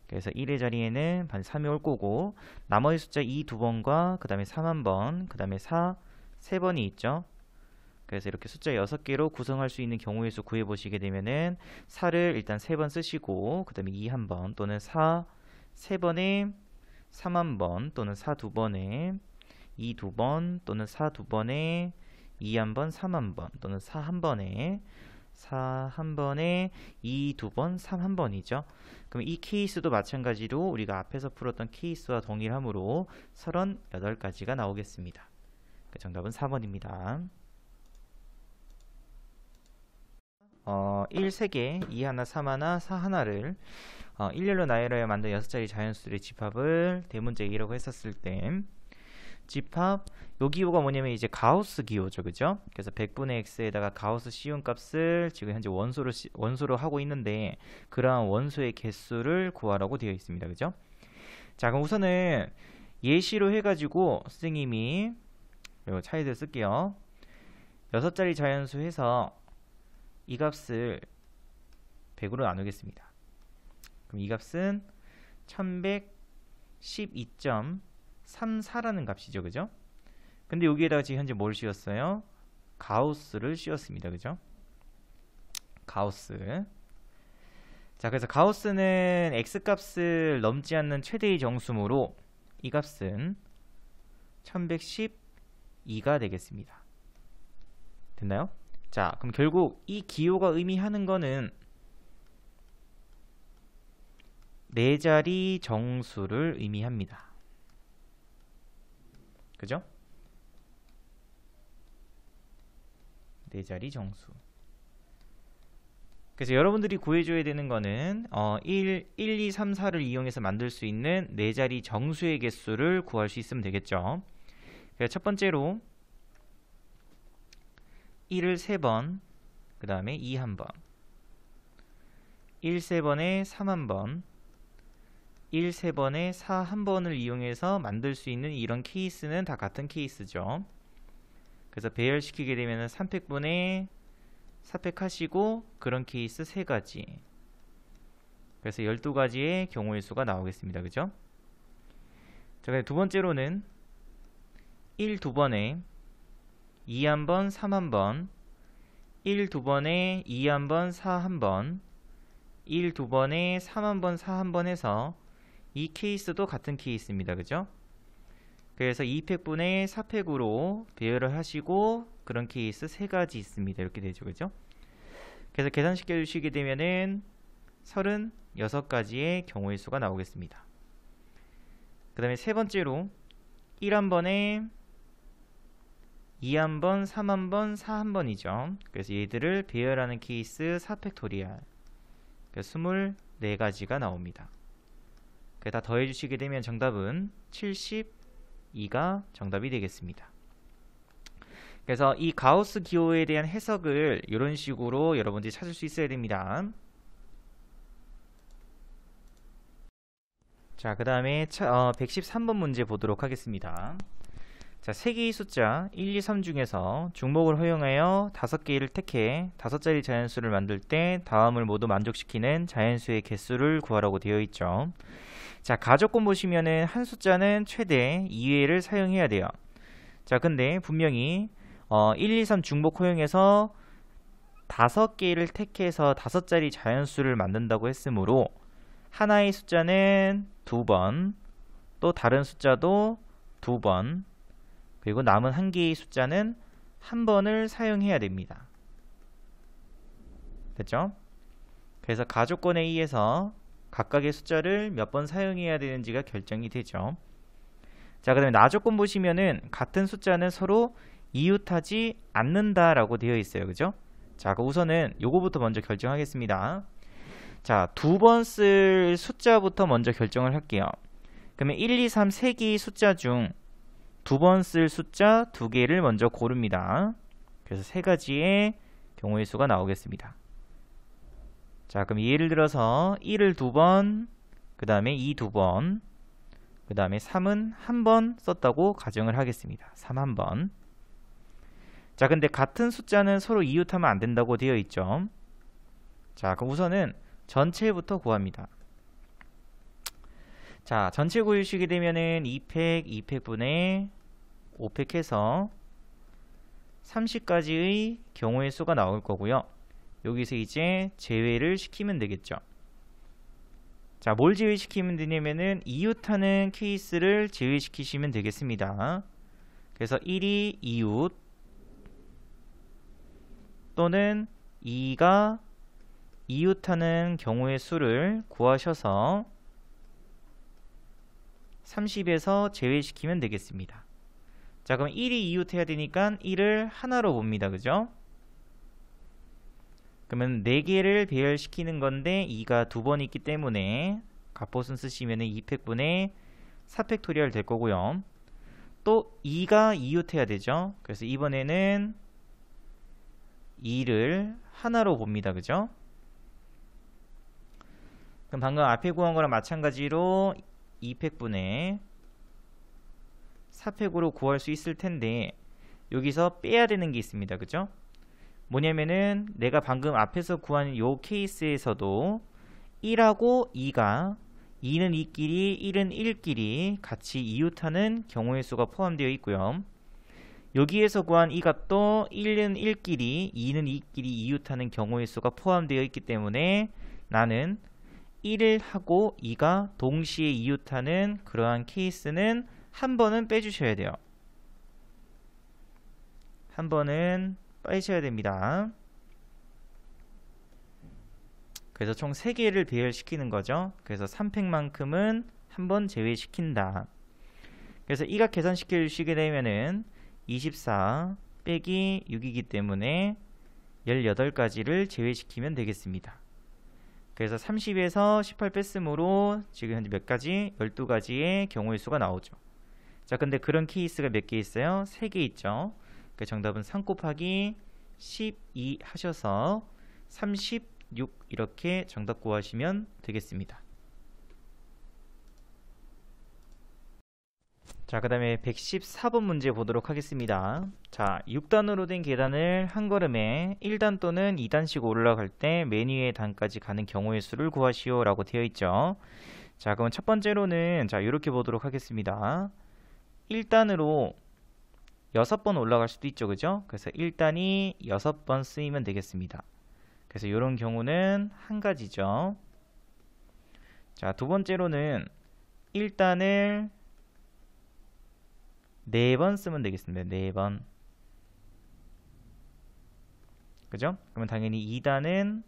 그래서 1의 자리에는 반드시 3이 올 거고, 나머지 숫자 2 2번과 그 다음에 3 1번, 그 다음에 4 3번이 있죠. 그래서 이렇게 숫자 6개로 구성할 수 있는 경우의 수 구해보시게 되면은 4를 일단 3번 쓰시고, 그 다음에 2 1번 또는 4 3번에 3 1번 또는 4 2번에 2 2번 또는 4 2번에 2 1번 3 1번 또는 4 1번에 4 1번에 2 2번 3 1번이죠. 그럼 이 케이스도 마찬가지로 우리가 앞에서 풀었던 케이스와 동일하므로 38가지가 나오겠습니다. 정답은 4번입니다. 1 3개, 2 1, 3 1, 4 1를 일렬로 나열하여 만든 6자리 자연수들의 집합을 대문제 A라고 했었을 때 집합, 요 기호가 뭐냐면 이제 가우스 기호죠. 그죠? 그래서 100분의 x에다가 가우스 시온 값을 지금 현재 원소로 하고 있는데 그러한 원소의 개수를 구하라고 되어 있습니다. 그죠? 자, 그럼 우선은 예시로 해가지고 선생님이 요 차이들 쓸게요. 6자리 자연수 해서 이 값을 100으로 나누겠습니다. 그럼 이 값은 1112.34라는 값이죠. 그죠? 근데 여기에다가 지금 현재 뭘 씌웠어요? 가우스를 씌웠습니다. 그죠? 가우스. 자, 그래서 가우스는 x값을 넘지 않는 최대의 정수므로 이 값은 1112가 되겠습니다. 됐나요? 자, 그럼 결국 이 기호가 의미하는 거는 4자리 정수를 의미합니다. 그죠? 4자리 정수. 그래서 여러분들이 구해줘야 되는 거는 1, 2, 3, 4를 이용해서 만들 수 있는 4자리 정수의 개수를 구할 수 있으면 되겠죠. 그래서 첫 번째로 1을 3번, 그 다음에 2 1번, 1 3번에 3 1번, 1 3번에 4 1번을 이용해서 만들 수 있는 이런 케이스는 다 같은 케이스죠. 그래서 배열시키게 되면 3팩분의 4팩 하시고 그런 케이스 3가지. 그래서 12가지의 경우의 수가 나오겠습니다. 그죠? 자, 두 번째로는 1 2번에 2 1번, 3 1번, 1 2번에 2 1번, 4 1번, 1 2번에 3 1번, 4 1번 해서 이 케이스도 같은 케이스입니다. 그죠? 그래서 2팩분의 4팩으로 배열을 하시고 그런 케이스 3가지 있습니다. 이렇게 되죠. 그죠? 그래서 계산시켜 주시게 되면은 36가지의 경우의 수가 나오겠습니다. 그 다음에 세 번째로 1 1번에 2 1번, 3 1번, 4 1번이죠. 그래서 얘들을 배열하는 케이스 4팩토리얼. 그래서 24가지가 나옵니다. 다 더해주시게 되면 정답은 72가 정답이 되겠습니다. 그래서 이 가우스 기호에 대한 해석을 이런 식으로 여러분들이 찾을 수 있어야 됩니다. 자, 그 다음에 113번 문제 보도록 하겠습니다. 자, 3개의 숫자 1, 2, 3 중에서 중복을 허용하여 5개를 택해 5자리 자연수를 만들 때 다음을 모두 만족시키는 자연수의 개수를 구하라고 되어 있죠. 자, 가조건 보시면은 한 숫자는 최대 2회를 사용해야 돼요. 자, 근데 분명히 1, 2, 3 중복 허용해서 5개를 택해서 5자리 자연수를 만든다고 했으므로 하나의 숫자는 2번, 또 다른 숫자도 2번, 그리고 남은 한 개의 숫자는 한 번을 사용해야 됩니다. 됐죠? 그래서 가조건에 의해서 각각의 숫자를 몇 번 사용해야 되는지가 결정이 되죠. 자, 그 다음에 나조건 보시면은 같은 숫자는 서로 이웃하지 않는다라고 되어 있어요. 그죠? 자, 그 우선은 요거부터 먼저 결정하겠습니다. 자, 2번 쓸 숫자부터 먼저 결정을 할게요. 그러면 1, 2, 3, 3개의 숫자 중 2번 쓸 숫자 2개를 먼저 고릅니다. 그래서 3가지의 경우의 수가 나오겠습니다. 자, 그럼 예를 들어서 1을 2번, 그 다음에 2 2번, 그 다음에 3은 1번 썼다고 가정을 하겠습니다. 3 1번. 자, 근데 같은 숫자는 서로 이웃하면 안 된다고 되어 있죠. 자, 그럼 우선은 전체부터 구합니다. 자, 전체 구해주시게 되면은 2팩, 2팩분의 5팩 해서 30가지의 경우의 수가 나올 거고요. 여기서 이제 제외를 시키면 되겠죠. 자, 뭘 제외시키면 되냐면은 이웃하는 케이스를 제외시키시면 되겠습니다. 그래서 1이 이웃 또는 2가 이웃하는 경우의 수를 구하셔서 30에서 제외시키면 되겠습니다. 자, 그럼 1이 이웃해야 되니까 1을 하나로 봅니다. 그죠? 그러면 4개를 배열시키는 건데 2가 2번 있기 때문에 갑옷은 쓰시면 2팩분의 4팩토리얼 될 거고요. 또 2가 이웃해야 되죠. 그래서 이번에는 2를 하나로 봅니다. 그죠? 그럼 방금 앞에 구한 거랑 마찬가지로 2팩분의 4팩으로 구할 수 있을 텐데 여기서 빼야 되는 게 있습니다. 그죠? 뭐냐면은 내가 방금 앞에서 구한 요 케이스에서도 1하고 2가 2는 2끼리 1은 1끼리 같이 이웃하는 경우의 수가 포함되어 있고요. 여기에서 구한 이 값도 1은 1끼리 2는 2끼리 이웃하는 경우의 수가 포함되어 있기 때문에 나는 1을 하고 2가 동시에 이웃하는 그러한 케이스는 한 번은 빼주셔야 돼요. 한 번은 빼셔야 됩니다. 그래서 총 3개를 배열시키는 거죠. 그래서 3팩만큼은 한 번 제외시킨다. 그래서 이가 계산시켜 주시게 되면은 24 빼기 6이기 때문에 18가지를 제외시키면 되겠습니다. 그래서 30에서 18 뺐으므로 지금 현재 몇 가지? 12가지의 경우의 수가 나오죠. 자, 근데 그런 케이스가 몇 개 있어요? 3개 있죠. 그 정답은 3 곱하기 12 하셔서 36 이렇게 정답 구하시면 되겠습니다. 자, 그 다음에 114번 문제 보도록 하겠습니다. 자, 6단으로 된 계단을 한 걸음에 1단 또는 2단씩 올라갈 때 맨 위의 단까지 가는 경우의 수를 구하시오 라고 되어 있죠. 자, 그럼 첫 번째로는 자, 이렇게 보도록 하겠습니다. 1단으로 6번 올라갈 수도 있죠. 그죠? 그래서 1단이 6번 쓰이면 되겠습니다. 그래서 이런 경우는 한 가지죠. 자, 두 번째로는 1단을 4번 쓰면 되겠습니다. 4번. 그죠? 그러면 당연히 2단은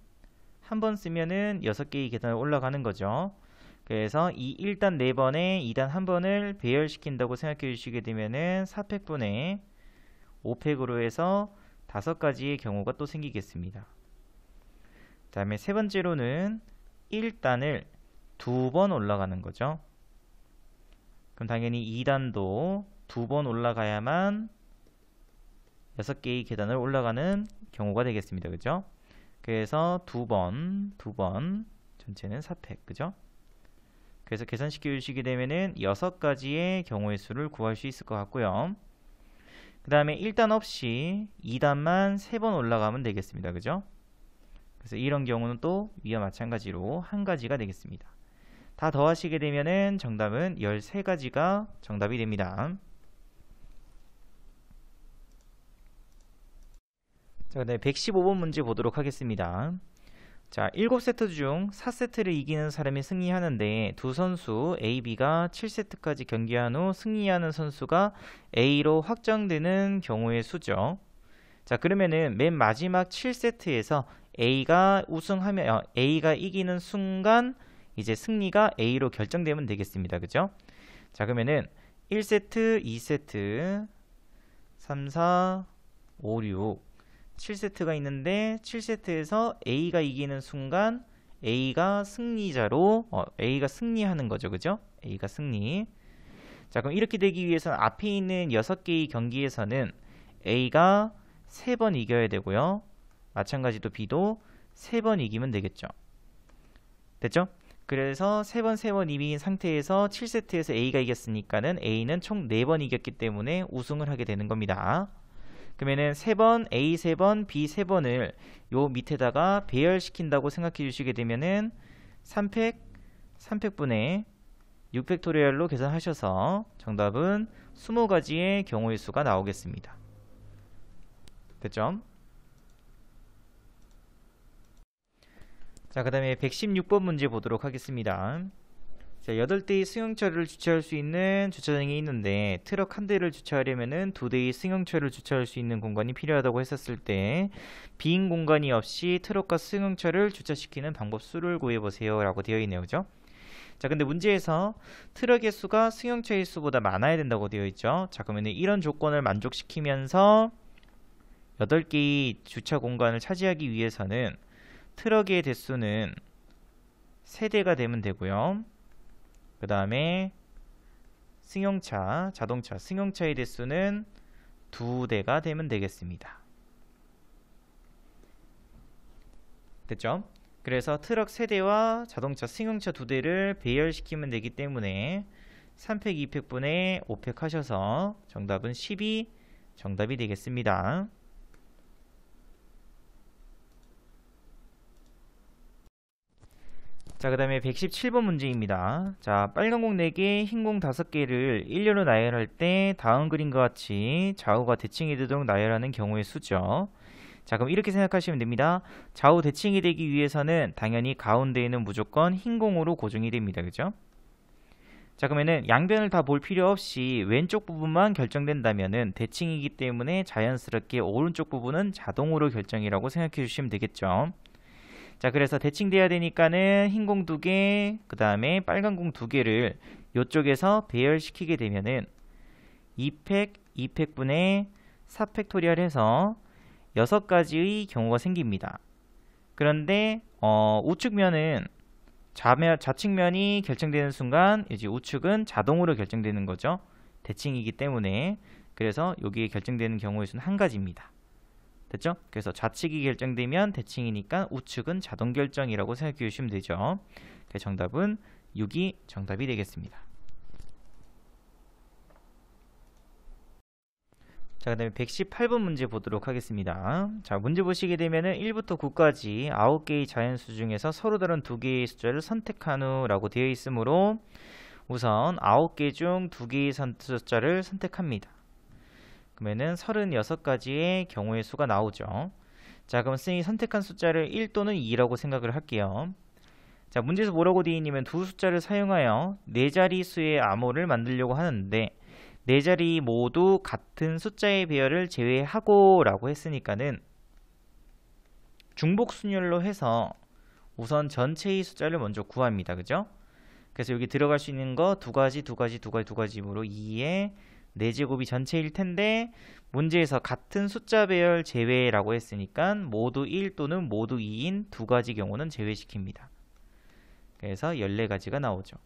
한 번 쓰면은 6개의 계단을 올라가는 거죠. 그래서 이 1단 4번에 2단 한 번을 배열시킨다고 생각해 주시게 되면은 4팩분의 5팩으로 해서 5가지의 경우가 또 생기겠습니다. 그 다음에 세 번째로는 1단을 2번 올라가는 거죠. 그럼 당연히 2단도 2번 올라가야만 6개의 계단을 올라가는 경우가 되겠습니다. 그죠? 그래서 두 번 전체는 4팩. 그죠? 그래서 계산시켜 주시게 되면은 6가지의 경우의 수를 구할 수 있을 것 같고요. 그 다음에 1단 없이 2단만 3번 올라가면 되겠습니다. 그죠? 그래서 이런 경우는 또 위와 마찬가지로 한 가지가 되겠습니다. 다 더하시게 되면은 정답은 13가지가 정답이 됩니다. 자, 그다음에 115번 문제 보도록 하겠습니다. 자, 7세트 중 4세트를 이기는 사람이 승리하는데 두 선수 A, B가 7세트까지 경기한 후 승리하는 선수가 A로 확정되는 경우의 수죠. 자, 그러면은 맨 마지막 7세트에서 A가 A가 이기는 순간 이제 승리가 A로 결정되면 되겠습니다. 그죠? 자, 그러면은 1세트, 2세트, 3, 4, 5, 6 7세트가 있는데 7세트에서 A가 이기는 순간 A가 승리자로 A가 승리하는 거죠. 그죠? A가 승리. 자, 그럼 이렇게 되기 위해서는 앞에 있는 6개의 경기에서는 A가 3번 이겨야 되고요. 마찬가지로 B도 3번 이기면 되겠죠. 됐죠? 그래서 3번 이긴 상태에서 7세트에서 A가 이겼으니까는 A는 총 4번 이겼기 때문에 우승을 하게 되는 겁니다. 그러면은 3번, A 3번, B 3번을 요 밑에다가 배열시킨다고 생각해 주시게 되면은 3팩분의 6팩토리얼로 계산하셔서 정답은 20가지의 경우의 수가 나오겠습니다. 됐죠? 자, 그 다음에 116번 문제 보도록 하겠습니다. 자, 8대의 승용차를 주차할 수 있는 주차장이 있는데 트럭 한 대를 주차하려면은 2대의 승용차를 주차할 수 있는 공간이 필요하다고 했었을 때 빈 공간이 없이 트럭과 승용차를 주차시키는 방법 수를 구해보세요 라고 되어 있네요. 그죠? 자, 근데 문제에서 트럭의 수가 승용차의 수보다 많아야 된다고 되어 있죠. 자, 그러면 이런 조건을 만족시키면서 8개의 주차 공간을 차지하기 위해서는 트럭의 대수는 3대가 되면 되고요. 그 다음에 자동차, 승용차의 대수는 2대가 되면 되겠습니다. 됐죠? 그래서 트럭 3대와 자동차, 승용차 2대를 배열시키면 되기 때문에 3팩, 2팩분의 5팩 하셔서 정답은 10이 정답이 되겠습니다. 자, 그 다음에 117번 문제입니다. 자, 빨간 공 4개, 흰 공 5개를 일렬로 나열할 때 다음 그림과 같이 좌우가 대칭이 되도록 나열하는 경우의 수죠. 자, 그럼 이렇게 생각하시면 됩니다. 좌우 대칭이 되기 위해서는 당연히 가운데에는 무조건 흰 공으로 고정이 됩니다. 그죠? 자, 그러면은 양변을 다 볼 필요 없이 왼쪽 부분만 결정된다면은 대칭이기 때문에 자연스럽게 오른쪽 부분은 자동으로 결정이라고 생각해 주시면 되겠죠. 자, 그래서 대칭돼야 되니까는 흰 공 2개, 그 다음에 빨간 공 2개를 이쪽에서 배열시키게 되면은 2팩, 2팩분의 4팩토리얼 해서 6가지의 경우가 생깁니다. 그런데 우측면은 좌측면이 결정되는 순간 이제 우측은 자동으로 결정되는 거죠. 대칭이기 때문에. 그래서 여기에 결정되는 경우의 수는 한 가지입니다. 됐죠? 그래서 좌측이 결정되면 대칭이니까 우측은 자동 결정이라고 생각해 주시면 되죠. 그래서 정답은 6이 정답이 되겠습니다. 자, 그 다음에 118번 문제 보도록 하겠습니다. 자, 문제 보시게 되면은 1부터 9까지 9개의 자연수 중에서 서로 다른 2개의 숫자를 선택한 후 라고 되어 있으므로 우선 9개 중 2개의 숫자를 선택합니다. 그러면은 36가지의 경우의 수가 나오죠. 자, 그럼 쌤이 선택한 숫자를 1 또는 2라고 생각을 할게요. 자, 문제에서 뭐라고 되어 있냐면 두 숫자를 사용하여 4자릿수의 암호를 만들려고 하는데 4자리 모두 같은 숫자의 배열을 제외하고 라고 했으니까는 중복순열로 해서 우선 전체의 숫자를 먼저 구합니다. 그죠? 그래서 여기 들어갈 수 있는 거 2가지로 2에 4제곱이 전체일 텐데 문제에서 같은 숫자 배열 제외라고 했으니까 모두 1 또는 모두 2인 2가지 경우는 제외시킵니다. 그래서 14가지가 나오죠.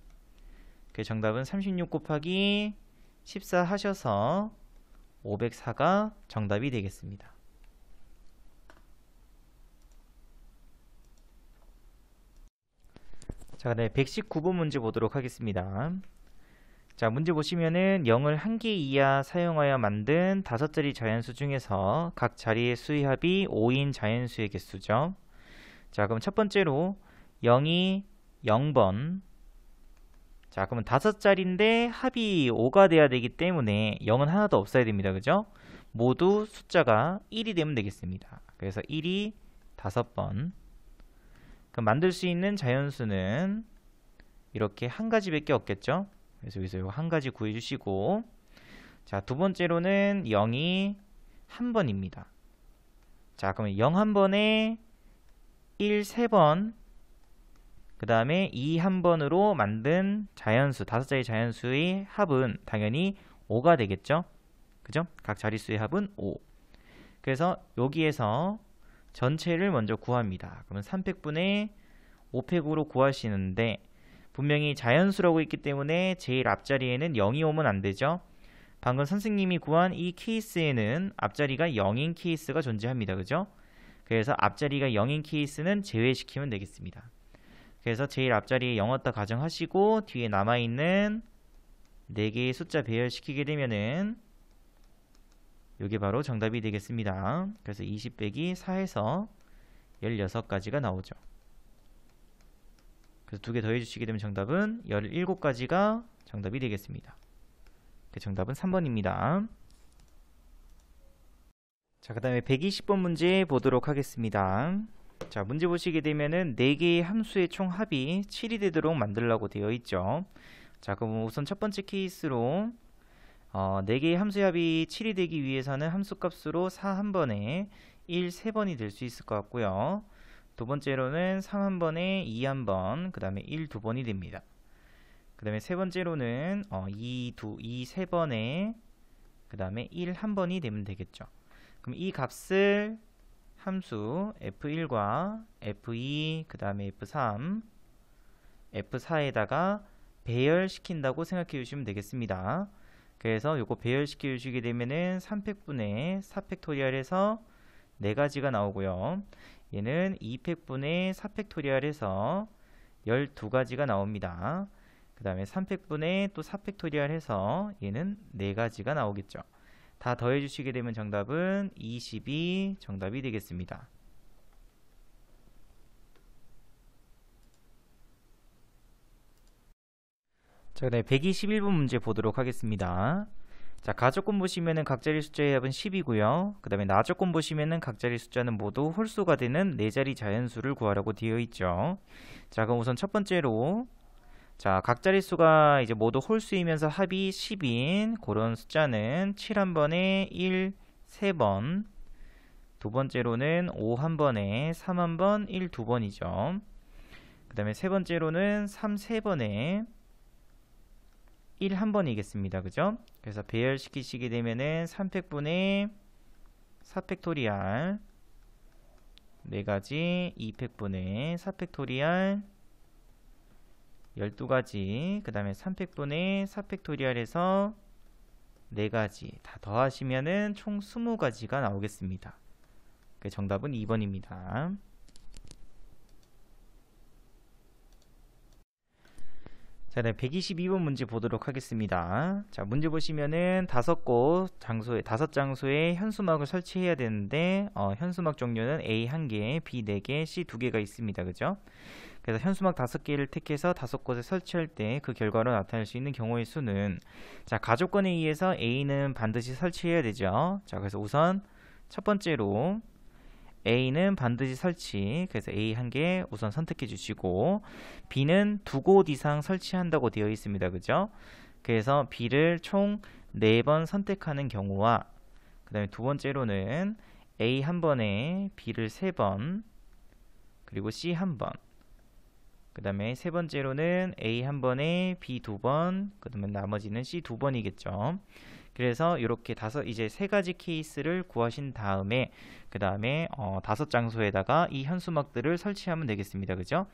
그 정답은 36 곱하기 14 하셔서 504가 정답이 되겠습니다. 자, 네, 119번 문제 보도록 하겠습니다. 자, 문제 보시면은 0을 한 개 이하 사용하여 만든 5자리 자연수 중에서 각 자리의 수의 합이 5인 자연수의 개수죠. 자, 그럼 첫 번째로 0이 0번. 자, 그러면 5자리인데 합이 5가 돼야 되기 때문에 0은 하나도 없어야 됩니다. 그죠? 모두 숫자가 1이 되면 되겠습니다. 그래서 1이 5번. 그럼 만들 수 있는 자연수는 이렇게 한 가지밖에 없겠죠? 그래서 여기서 이거 한 가지 구해주시고, 자, 두 번째로는 0이 한 번입니다. 자, 그러면 0 한 번에 1 3번, 그 다음에 2 한 번으로 만든 자연수, 5자리 자연수의 합은 당연히 5가 되겠죠? 그죠? 각 자릿수의 합은 5. 그래서 여기에서 전체를 먼저 구합니다. 그러면 300분의 5팩으로 구하시는데, 분명히 자연수라고 있기 때문에 제일 앞자리에는 0이 오면 안 되죠. 방금 선생님이 구한 이 케이스에는 앞자리가 0인 케이스가 존재합니다. 그죠? 그래서 앞자리가 0인 케이스는 제외시키면 되겠습니다. 그래서 제일 앞자리에 0왔다 가정하시고 뒤에 남아있는 4개의 숫자 배열시키게 되면은 이게 바로 정답이 되겠습니다. 그래서 20 빼기 4에서 16가지가 나오죠. 그래서 2개 더해주시게 되면 정답은 17가지가 정답이 되겠습니다. 그 정답은 3번입니다. 자, 그 다음에 120번 문제 보도록 하겠습니다. 자, 문제 보시게 되면은 4개의 함수의 총 합이 7이 되도록 만들라고 되어 있죠. 자, 그럼 우선 첫 번째 케이스로 4개의 함수의 합이 7이 되기 위해서는 함수값으로 4 한 번에 1 3번이 될 수 있을 것 같고요. 두 번째로는 3 한 번에 2 한 번, 그 다음에 1 2번이 됩니다. 그 다음에 세 번째로는 2 3번에 그 다음에 1 한 번이 되면 되겠죠. 그럼 이 값을 함수 f1과 f2, 그 다음에 f3, f4에다가 배열시킨다고 생각해 주시면 되겠습니다. 그래서 요거 배열시켜 주시게 되면은 3팩분의 4팩토리얼에서 4가지가 나오고요. 얘는 2팩분의 4팩토리얼에서 12가지가 나옵니다. 그 다음에 3팩분의 또 4팩토리얼해서 얘는 4가지가 나오겠죠. 다 더해 주시게 되면 정답은 20이 정답이 되겠습니다. 자, 그다음에 121번 문제 보도록 하겠습니다. 자, 가조건 보시면은 각자리 숫자의 합은 10이고요. 그 다음에 나조건 보시면은 각자리 숫자는 모두 홀수가 되는 4자리 자연수를 구하라고 되어 있죠. 자, 그럼 우선 첫 번째로 자, 각자리 수가 이제 모두 홀수이면서 합이 10인 그런 숫자는 7 한 번에 1 3번, 두 번째로는 5 한 번에 3 한 번, 1 2번이죠. 그 다음에 세 번째로는 3 3번에 1 한 번이겠습니다. 그죠? 그래서 배열시키시게 되면은 3팩분의 4팩토리얼 4가지, 2팩분의 4팩토리얼 12가지, 그 다음에 3팩분의 4팩토리얼에서 4가지 다 더하시면은 총 20가지가 나오겠습니다. 그 정답은 2번입니다. 자, 네, 122번 문제 보도록 하겠습니다. 자, 문제 보시면은 5장소에 현수막을 설치해야 되는데 현수막 종류는 A 1개, B 4개, C 2개가 있습니다. 그죠? 그래서 현수막 5개를 택해서 5곳에 설치할 때 그 결과로 나타날 수 있는 경우의 수는 자, 가조건에 의해서 A는 반드시 설치해야 되죠. 자, 그래서 우선 첫 번째로 A는 반드시 설치, 그래서 A 1개 우선 선택해 주시고 B는 2곳 이상 설치한다고 되어 있습니다. 그죠? 그래서 B를 총 4번 선택하는 경우와 그 다음에 두 번째로는 A 한 번에 B를 3번, 그리고 C 한 번, 그 다음에 세 번째로는 A 한 번에 B 두 번, 그 다음에 나머지는 C 두 번이겠죠. 그래서 이렇게 이제 세 가지 케이스를 구하신 다음에 그 다음에 다섯 장소에다가 이 현수막들을 설치하면 되겠습니다. 그죠?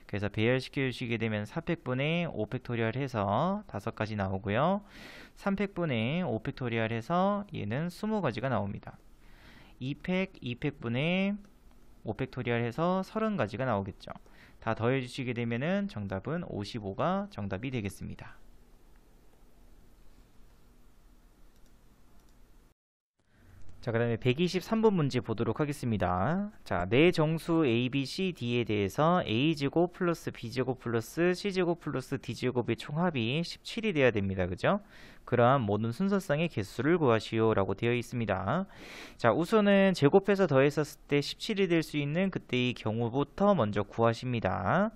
그래서 배열시켜 주시게 되면 4팩분의 5팩토리얼 해서 5가지 나오고요. 3팩분의 5팩토리얼 해서 얘는 20가지가 나옵니다. 2팩분의 5팩토리얼 해서 30가지가 나오겠죠. 다 더해주시게 되면은 정답은 55가 정답이 되겠습니다. 자, 그 다음에 123번 문제 보도록 하겠습니다. 자, 네 정수 A, B, C, D에 대해서 A제곱 플러스 B제곱 플러스 C제곱 플러스 D제곱의 총합이 17이 돼야 됩니다. 그죠? 그러한 모든 순서상의 개수를 구하시오 라고 되어 있습니다. 자, 우선은 제곱해서 더했었을 때 17이 될 수 있는 그때의 경우부터 먼저 구하십니다.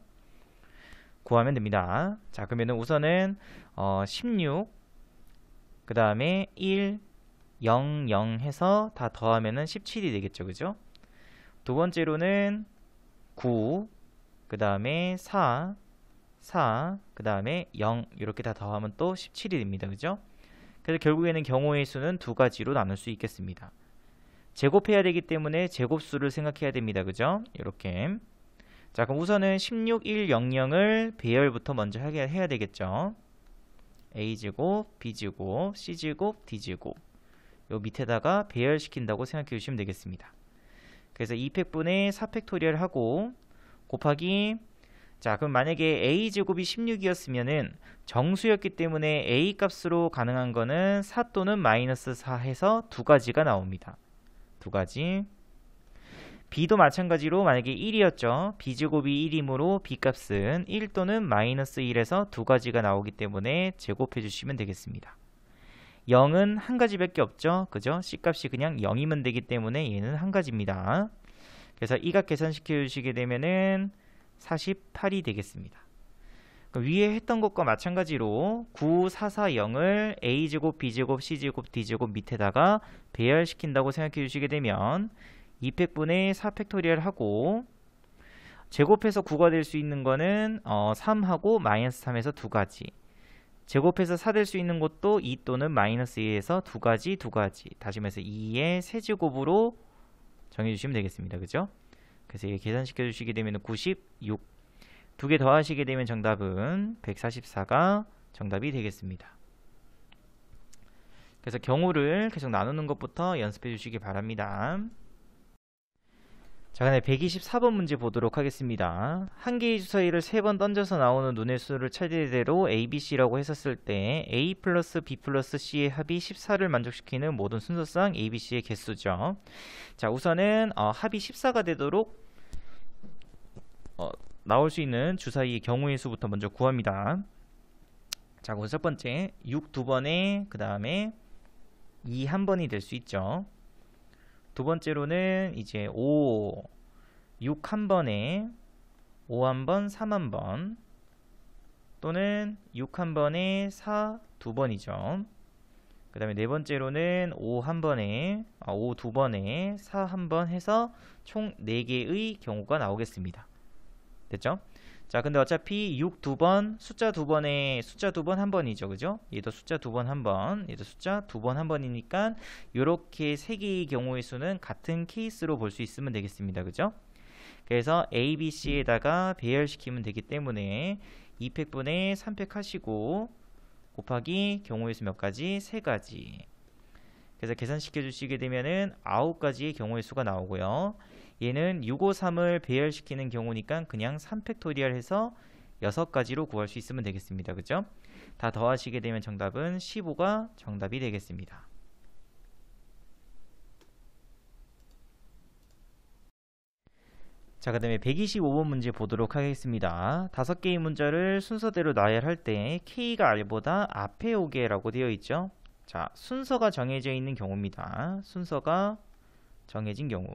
구하면 됩니다. 자, 그러면 우선은 16, 그 다음에 1, 0, 0 해서 다 더하면은 17이 되겠죠. 그죠? 두 번째로는 9, 그 다음에 4, 그 다음에 0 이렇게 다 더하면 또 17이 됩니다. 그죠? 그래서 결국에는 경우의 수는 두 가지로 나눌 수 있겠습니다. 제곱해야 되기 때문에 제곱수를 생각해야 됩니다. 그죠? 이렇게. 자, 그럼 우선은 16, 1, 0, 0을 배열부터 먼저 해야 되겠죠. A제곱, B제곱, C제곱, D제곱. 요 밑에다가 배열시킨다고 생각해 주시면 되겠습니다. 그래서 2팩분의 4팩토리얼 하고 곱하기, 자, 그럼 만약에 A제곱이 16이었으면은 정수였기 때문에 A 값으로 가능한 거는 4 또는 마이너스 4 해서 두 가지가 나옵니다. 두 가지. B도 마찬가지로 만약에 1이었죠. B제곱이 1이므로 B 값은 1 또는 마이너스 1에서 두 가지가 나오기 때문에 제곱해 주시면 되겠습니다. 0은 한 가지밖에 없죠. 그죠? C값이 그냥 0이면 되기 때문에 얘는 한 가지입니다. 그래서 이 값 계산시켜 주시게 되면은 48이 되겠습니다. 위에 했던 것과 마찬가지로 9, 4, 4, 0을 A제곱, B제곱, C제곱, D제곱 밑에다가 배열시킨다고 생각해 주시게 되면 2팩분의 4팩토리얼 하고 제곱해서 9가 될 수 있는 거는 3하고 마이너스 3에서 두 가지, 제곱해서 4 될 수 있는 것도 2 또는 마이너스 2에서 두 가지. 다시 말해서 2의 세제곱으로 정해주시면 되겠습니다. 그죠? 그래서 이게 계산시켜 주시게 되면 96. 두 개 더하시게 되면 정답은 144가 정답이 되겠습니다. 그래서 경우를 계속 나누는 것부터 연습해 주시기 바랍니다. 자, 그다음에 124번 문제 보도록 하겠습니다. 한 개의 주사위를 3번 던져서 나오는 눈의 수를 차례대로 A, B, C라고 했었을 때 A 플러스 B 플러스 C의 합이 14를 만족시키는 모든 순서상 A, B, C의 개수죠. 자, 우선은 합이 14가 되도록 나올 수 있는 주사위의 경우의 수부터 먼저 구합니다. 자, 그럼 첫 번째 6 두 번에 그 다음에 2 한 번이 될 수 있죠. 두 번째로는 이제 5, 6 한 번에 5 한 번, 3 한 번, 또는 6 한 번에 4 두 번이죠. 그 다음에 네 번째로는 5 한 번에 5 두 번에 4 한 번 해서 총 4개의 경우가 나오겠습니다. 됐죠? 자, 근데 어차피 6 두 번, 숫자 두 번에 숫자 두 번 한 번이죠. 그죠? 얘도 숫자 두 번 한 번, 얘도 숫자 두 번 한 번이니까 요렇게 세 개의 경우의 수는 같은 케이스로 볼 수 있으면 되겠습니다. 그죠? 그래서 A, B, C에다가 배열시키면 되기 때문에 2팩분의 3팩 하시고 곱하기 경우의 수 몇 가지? 3가지. 그래서 계산시켜 주시게 되면은 9가지의 경우의 수가 나오고요. 얘는 653을 배열시키는 경우니까 그냥 3팩토리얼 해서 6가지로 구할 수 있으면 되겠습니다. 그죠? 다 더하시게 되면 정답은 15가 정답이 되겠습니다. 자, 그 다음에 125번 문제 보도록 하겠습니다. 5개의 문자를 순서대로 나열할 때 K가 R보다 앞에 오게 라고 되어 있죠. 자, 순서가 정해져 있는 경우입니다. 순서가 정해진 경우.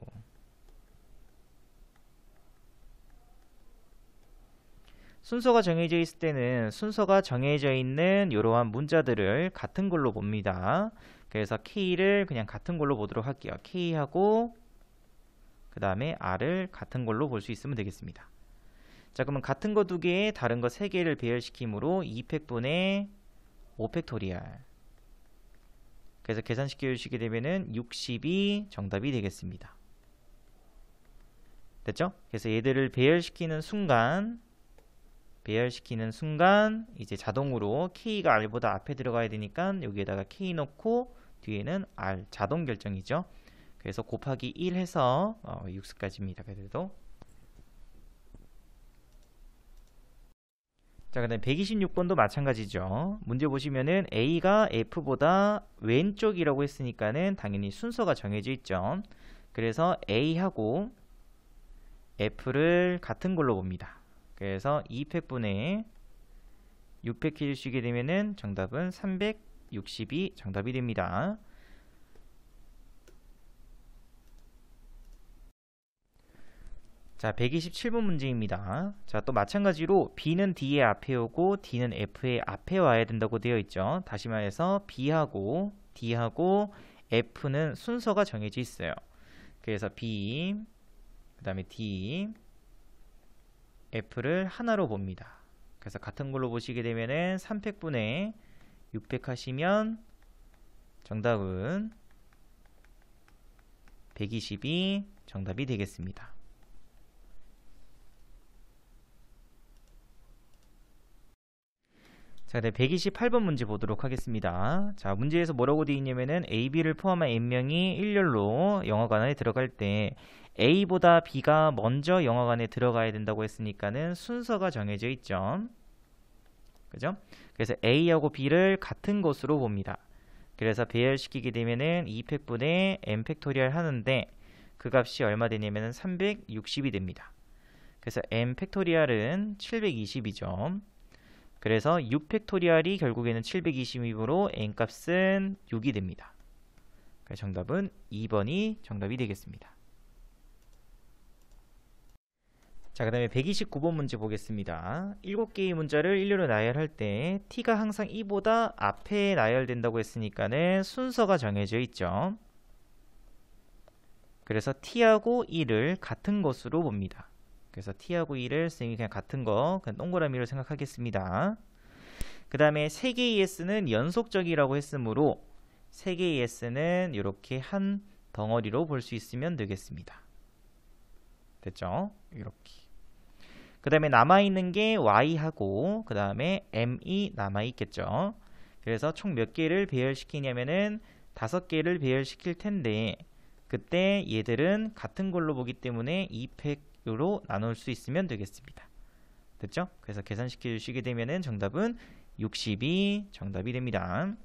순서가 정해져 있을 때는 순서가 정해져 있는 이러한 문자들을 같은 걸로 봅니다. 그래서 K를 그냥 같은 걸로 보도록 할게요. K하고 그 다음에 R을 같은 걸로 볼 수 있으면 되겠습니다. 자, 그러면 같은 거 2개에 다른 거 3개를 배열시키므로 2팩분의 5팩토리얼. 그래서 계산시켜 주시게 되면은 60이 정답이 되겠습니다. 됐죠? 그래서 얘들을 배열시키는 순간 이제 자동으로 K가 R보다 앞에 들어가야 되니까 여기에다가 K 넣고 뒤에는 R 자동 결정이죠. 그래서 곱하기 1 해서 6까지입니다. 그래도 자, 그다음 126번도 마찬가지죠. 문제 보시면은 A가 F보다 왼쪽이라고 했으니까는 당연히 순서가 정해져 있죠. 그래서 A하고 F를 같은 걸로 봅니다. 그래서 2팩분의 6팩 해주시게 되면은 정답은 360이 정답이 됩니다. 자, 127번 문제입니다. 자, 또 마찬가지로 B는 D의 앞에 오고 D는 F의 앞에 와야 된다고 되어 있죠. 다시 말해서 B하고 D하고 F는 순서가 정해져 있어요. 그래서 B, 그 다음에 D, F를 하나로 봅니다. 그래서 같은 걸로 보시게 되면은 3팩분의 6팩 하시면 정답은 120이 정답이 되겠습니다. 자, 네, 128번 문제 보도록 하겠습니다. 자, 문제에서 뭐라고 되어 있냐면은 A, B를 포함한 n명이 일렬로 영화관에 들어갈 때 A보다 B가 먼저 영화관에 들어가야 된다고 했으니까는 순서가 정해져 있죠. 그죠? 그래서 A하고 B를 같은 것으로 봅니다. 그래서 배열시키게 되면은 2팩분의 n 팩토리얼 하는데 그 값이 얼마 되냐면은 360이 됩니다. 그래서 n 팩토리얼은 720이죠. 그래서 6팩토리얼이 결국에는 720이므로 n값은 6이 됩니다. 그래서 정답은 2번이 정답이 되겠습니다. 자, 그 다음에 129번 문제 보겠습니다. 7개의 문자를 일렬로 나열할 때 t가 항상 2보다 앞에 나열된다고 했으니까는 순서가 정해져 있죠. 그래서 t하고 2를 같은 것으로 봅니다. 그래서 t하고 2를 선생님이 그냥 같은 거 그냥 동그라미로 생각하겠습니다. 그 다음에 3개의 s는 연속적이라고 했으므로 3개의 s는 이렇게 한 덩어리로 볼 수 있으면 되겠습니다. 됐죠? 이렇게. 그 다음에 남아있는 게 y하고 그 다음에 m이 남아있겠죠. 그래서 총 몇 개를 배열시키냐면은 5개를 배열시킬 텐데 그때 얘들은 같은 걸로 보기 때문에 2팩으로 나눌 수 있으면 되겠습니다. 됐죠? 그래서 계산시켜 주시게 되면은 정답은 60이 정답이 됩니다.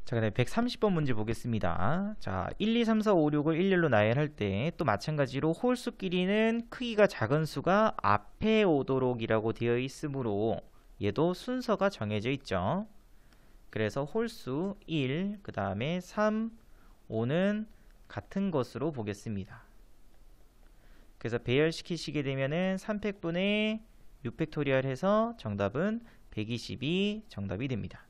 자, 그다음에 130번 문제 보겠습니다. 자, 1, 2, 3, 4, 5, 6을 일렬로 나열할 때 또 마찬가지로 홀수끼리는 크기가 작은 수가 앞에 오도록이라고 되어 있으므로 얘도 순서가 정해져 있죠. 그래서 홀수 1, 그 다음에 3, 5는 같은 것으로 보겠습니다. 그래서 배열시키시게 되면은 3팩분의 6팩토리얼 해서 정답은 120이 정답이 됩니다.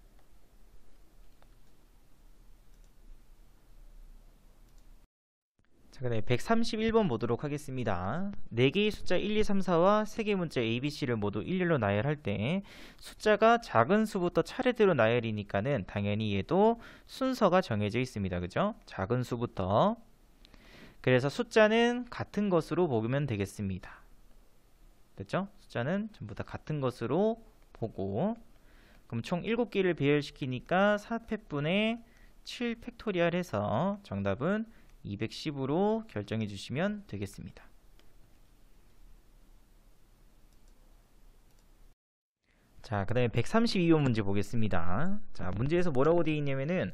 자, 그다음에 131번 보도록 하겠습니다. 4개의 숫자 1, 2, 3, 4와 3개의 문자 A, B, C를 모두 일렬로 나열할 때 숫자가 작은 수부터 차례대로 나열이니까는 당연히 얘도 순서가 정해져 있습니다. 그죠? 작은 수부터. 그래서 숫자는 같은 것으로 보면 되겠습니다. 됐죠? 숫자는 전부 다 같은 것으로 보고 그럼 총 7개를 배열시키니까 4팩분의 7 팩토리얼 해서 정답은 210으로 결정해 주시면 되겠습니다. 자, 그 다음에 132번 문제 보겠습니다. 자, 문제에서 뭐라고 되어 있냐면은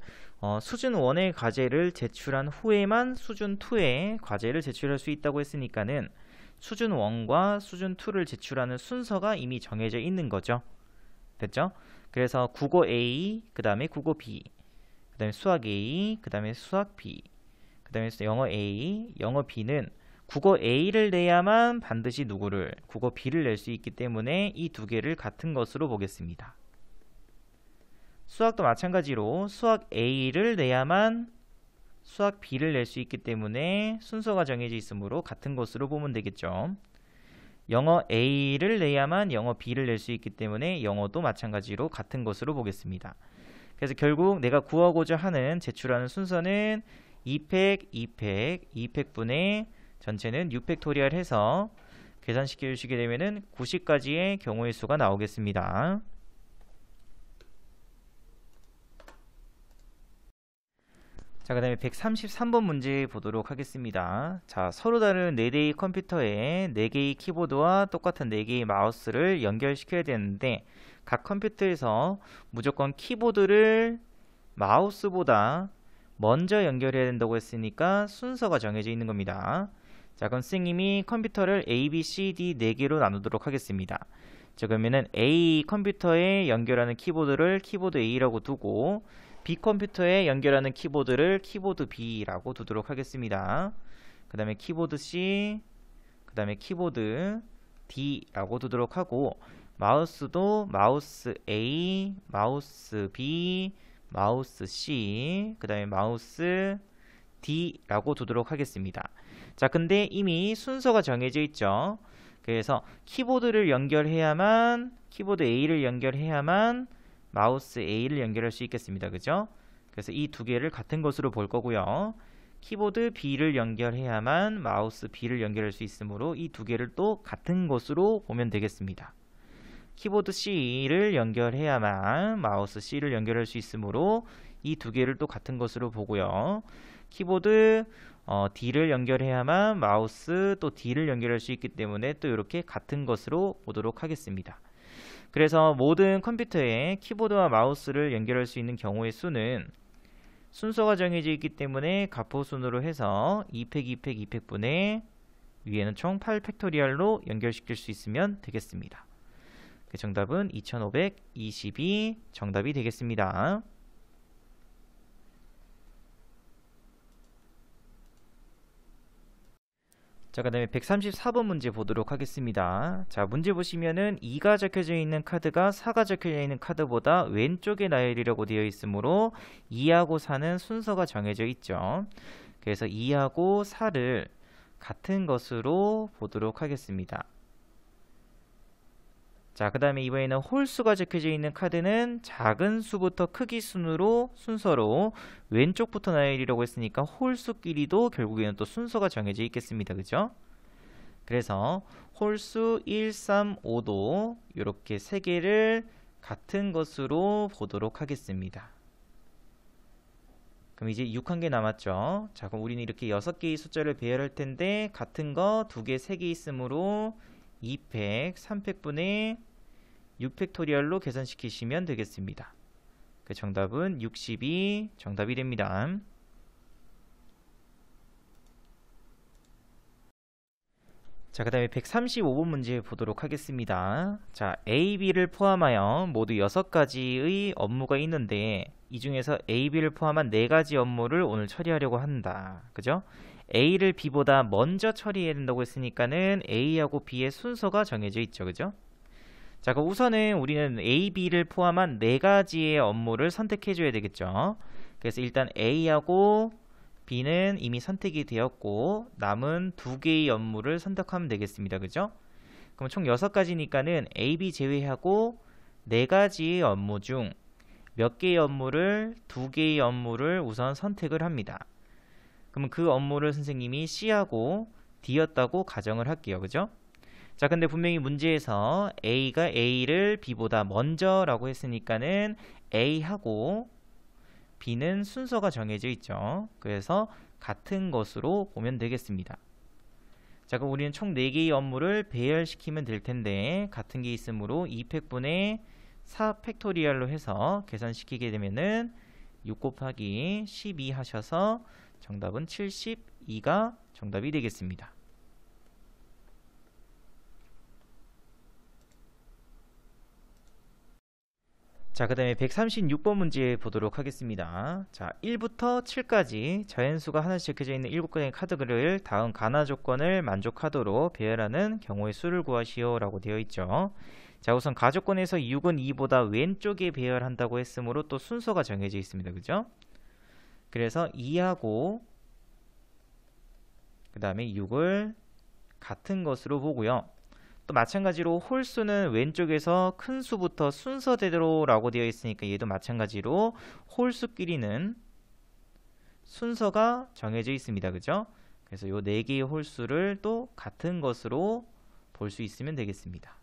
수준 1의 과제를 제출한 후에만 수준 2의 과제를 제출할 수 있다고 했으니까는 수준 1과 수준 2를 제출하는 순서가 이미 정해져 있는 거죠. 됐죠? 그래서 국어 A, 그 다음에 국어 B, 그 다음에 수학 A, 그 다음에 수학 B, 그 다음에 영어 A, 영어 B는 국어 A를 내야만 반드시 누구를 국어 B를 낼 수 있기 때문에 이 두 개를 같은 것으로 보겠습니다. 수학도 마찬가지로 수학 A를 내야만 수학 B를 낼 수 있기 때문에 순서가 정해져 있으므로 같은 것으로 보면 되겠죠. 영어 A를 내야만 영어 B를 낼 수 있기 때문에 영어도 마찬가지로 같은 것으로 보겠습니다. 그래서 결국 내가 구하고자 하는 제출하는 순서는 2팩, 2팩, 2팩분의 전체는 6팩토리얼 해서 계산시켜 주시게 되면은 90가지의 경우의 수가 나오겠습니다. 자, 그 다음에 133번 문제 보도록 하겠습니다. 자, 서로 다른 4대의 컴퓨터에 4개의 키보드와 똑같은 4개의 마우스를 연결시켜야 되는데 각 컴퓨터에서 무조건 키보드를 마우스보다 먼저 연결해야 된다고 했으니까 순서가 정해져 있는 겁니다. 자, 그럼 선생님이 컴퓨터를 A, B, C, D 4개로 나누도록 하겠습니다. 자, 그러면은 A 컴퓨터에 연결하는 키보드를 키보드 A라고 두고 B 컴퓨터에 연결하는 키보드를 키보드 B라고 두도록 하겠습니다. 그 다음에 키보드 C, 그 다음에 키보드 D라고 두도록 하고 마우스도 마우스 A, 마우스 B, 마우스 C, 그 다음에 마우스 D라고 두도록 하겠습니다. 자, 근데 이미 순서가 정해져 있죠. 그래서 키보드를 연결해야만, 키보드 A를 연결해야만 마우스 A를 연결할 수 있겠습니다. 그죠? 그래서 이 두 개를 같은 것으로 볼 거고요. 키보드 B를 연결해야만 마우스 B를 연결할 수 있으므로 이 두 개를 또 같은 것으로 보면 되겠습니다. 키보드 C를 연결해야만 마우스 C를 연결할 수 있으므로 이 두 개를 또 같은 것으로 보고요. 키보드 D를 연결해야만 마우스 또 D를 연결할 수 있기 때문에 또 이렇게 같은 것으로 보도록 하겠습니다. 그래서 모든 컴퓨터에 키보드와 마우스를 연결할 수 있는 경우의 수는 순서가 정해져 있기 때문에 가포순으로 해서 2팩, 2팩, 2팩분의 위에는 총 8팩토리얼로 연결시킬 수 있으면 되겠습니다. 그 정답은 2522 정답이 되겠습니다. 자, 그 다음에 134번 문제 보도록 하겠습니다. 자, 문제 보시면은 2가 적혀져 있는 카드가 4가 적혀져 있는 카드보다 왼쪽에 나열이라고 되어 있으므로 2하고 4는 순서가 정해져 있죠. 그래서 2하고 4를 같은 것으로 보도록 하겠습니다. 자, 그 다음에 이번에는 홀수가 적혀져 있는 카드는 작은 수부터 크기 순으로 순서로 왼쪽부터 나열이라고 했으니까 홀수끼리도 결국에는 또 순서가 정해져 있겠습니다. 그죠? 그래서 홀수 1, 3, 5도 이렇게 세 개를 같은 것으로 보도록 하겠습니다. 그럼 이제 6한 개 남았죠. 자, 그럼 우리는 이렇게 6개의 숫자를 배열할 텐데 같은 거 2개, 3개 있으므로 2팩, 3팩분의 6팩토리얼로 계산시키시면 되겠습니다. 그 정답은 62 정답이 됩니다. 자, 그 다음에 135번 문제 보도록 하겠습니다. 자, A, B를 포함하여 모두 6가지의 업무가 있는데 이 중에서 A, B를 포함한 4가지 업무를 오늘 처리하려고 한다. 그죠? A를 B보다 먼저 처리해야 된다고 했으니까는 A하고 B의 순서가 정해져 있죠. 그죠? 자, 그럼 우선은 우리는 A, B를 포함한 4가지의 업무를 선택해 줘야 되겠죠. 그래서 일단 A하고 B는 이미 선택이 되었고 남은 2개의 업무를 선택하면 되겠습니다. 그죠? 그럼 총 6가지니까는 A, B 제외하고 4가지의 업무 중 몇 개의 업무를 2개의 업무를 우선 선택을 합니다. 그러면 그 업무를 선생님이 C하고 D였다고 가정을 할게요. 그죠? 자, 근데 분명히 문제에서 A가 A를 B보다 먼저 라고 했으니까는 A하고 B는 순서가 정해져 있죠. 그래서 같은 것으로 보면 되겠습니다. 자, 그럼 우리는 총 4개의 업무를 배열시키면 될 텐데 같은 게 있으므로 2팩분의 4팩토리얼로 해서 계산시키게 되면은 6 곱하기 12 하셔서 정답은 72가 정답이 되겠습니다. 자, 그 다음에 136번 문제 보도록 하겠습니다. 자, 1부터 7까지 자연수가 하나씩 적혀져 있는 7개의 카드를 다음 가나 조건을 만족하도록 배열하는 경우의 수를 구하시오 라고 되어 있죠. 자, 우선 가조건에서 6은 2보다 왼쪽에 배열한다고 했으므로 또 순서가 정해져 있습니다. 그죠? 그래서 2하고 그 다음에 6을 같은 것으로 보고요. 또 마찬가지로 홀수는 왼쪽에서 큰 수부터 순서대로 라고 되어 있으니까 얘도 마찬가지로 홀수끼리는 순서가 정해져 있습니다. 그죠? 그래서 요 4개의 홀수를 또 같은 것으로 볼 수 있으면 되겠습니다.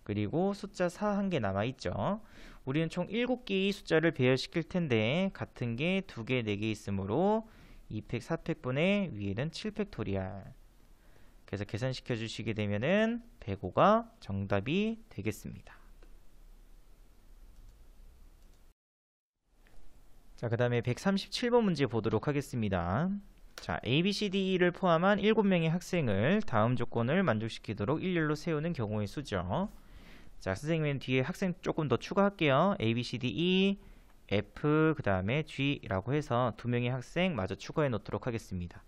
그리고 숫자 4 한 개 남아있죠. 우리는 총 7개의 숫자를 배열시킬 텐데 같은 게 2개, 4개 있으므로 2팩, 4팩분의 위에는 7팩토리알. 그래서 계산시켜 주시게 되면은 105가 정답이 되겠습니다. 자, 그 다음에 137번 문제 보도록 하겠습니다. 자, A, B, C, D를 포함한 7명의 학생을 다음 조건을 만족시키도록 일렬로 세우는 경우의 수죠. 자, 선생님은 뒤에 학생 조금 더 추가할게요. A, B, C, D, E, F, 그 다음에 G라고 해서 2명의 학생 마저 추가해 놓도록 하겠습니다.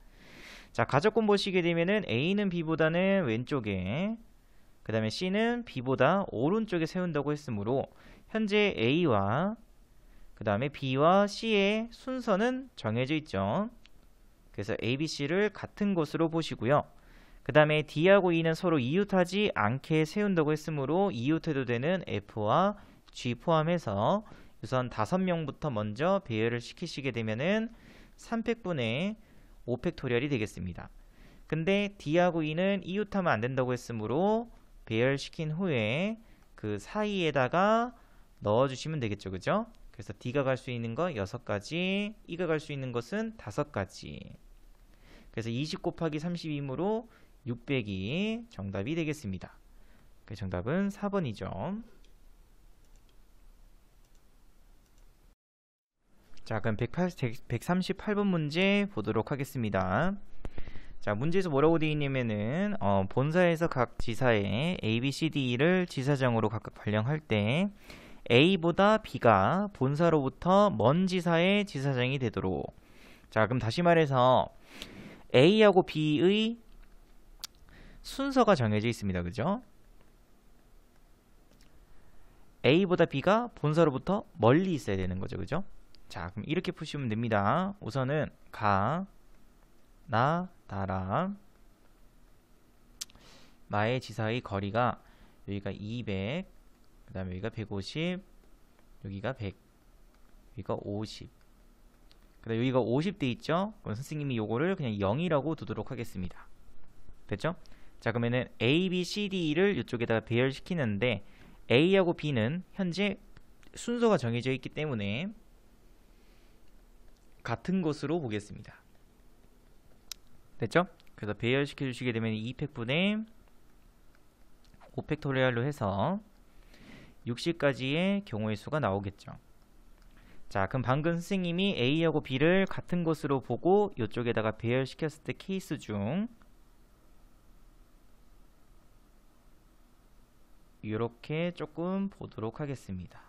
자, 가족권 보시게 되면은 A는 B보다는 왼쪽에, 그 다음에 C는 B보다 오른쪽에 세운다고 했으므로 현재 A와 그 다음에 B와 C의 순서는 정해져 있죠. 그래서 A, B, C를 같은 것으로 보시고요. 그 다음에 D하고 E는 서로 이웃하지 않게 세운다고 했으므로 이웃해도 되는 F와 G 포함해서 우선 5명부터 먼저 배열을 시키시게 되면은 3팩분의 5팩토리얼이 되겠습니다. 근데 D하고 E는 이웃하면 안 된다고 했으므로 배열시킨 후에 그 사이에다가 넣어주시면 되겠죠. 그죠? 그래서 D가 갈 수 있는 거 6가지, E가 갈 수 있는 것은 5가지. 그래서 20 곱하기 32이므로 600이 정답이 되겠습니다. 그 정답은 4번이죠. 자, 그럼 138번 문제 보도록 하겠습니다. 자, 문제에서 뭐라고 되어 있냐면은 본사에서 각 지사에 A, B, C, D를 지사장으로 각각 발령할 때 A보다 B가 본사로부터 먼 지사의 지사장이 되도록. 자, 그럼 다시 말해서 A하고 B의 순서가 정해져 있습니다. 그죠? A보다 B가 본사로부터 멀리 있어야 되는 거죠. 그죠? 자, 그럼 이렇게 푸시면 됩니다. 우선은 가, 나, 나라 나의 지사의 거리가 여기가 200, 그 다음에 여기가 150, 여기가 100, 여기가 50, 그 다음에 여기가 50 돼 있죠? 그럼 선생님이 요거를 그냥 0이라고 두도록 하겠습니다. 됐죠? 자, 그러면은 A, B, C, D를 이쪽에다가 배열시키는데 A하고 B는 현재 순서가 정해져 있기 때문에 같은 것으로 보겠습니다. 됐죠? 그래서 배열시켜 주시게 되면 2팩분의 5팩토리얼로 해서 60가지의 경우의 수가 나오겠죠. 자, 그럼 방금 선생님이 A하고 B를 같은 것으로 보고 이쪽에다가 배열시켰을 때 케이스 중 이렇게 조금 보도록 하겠습니다.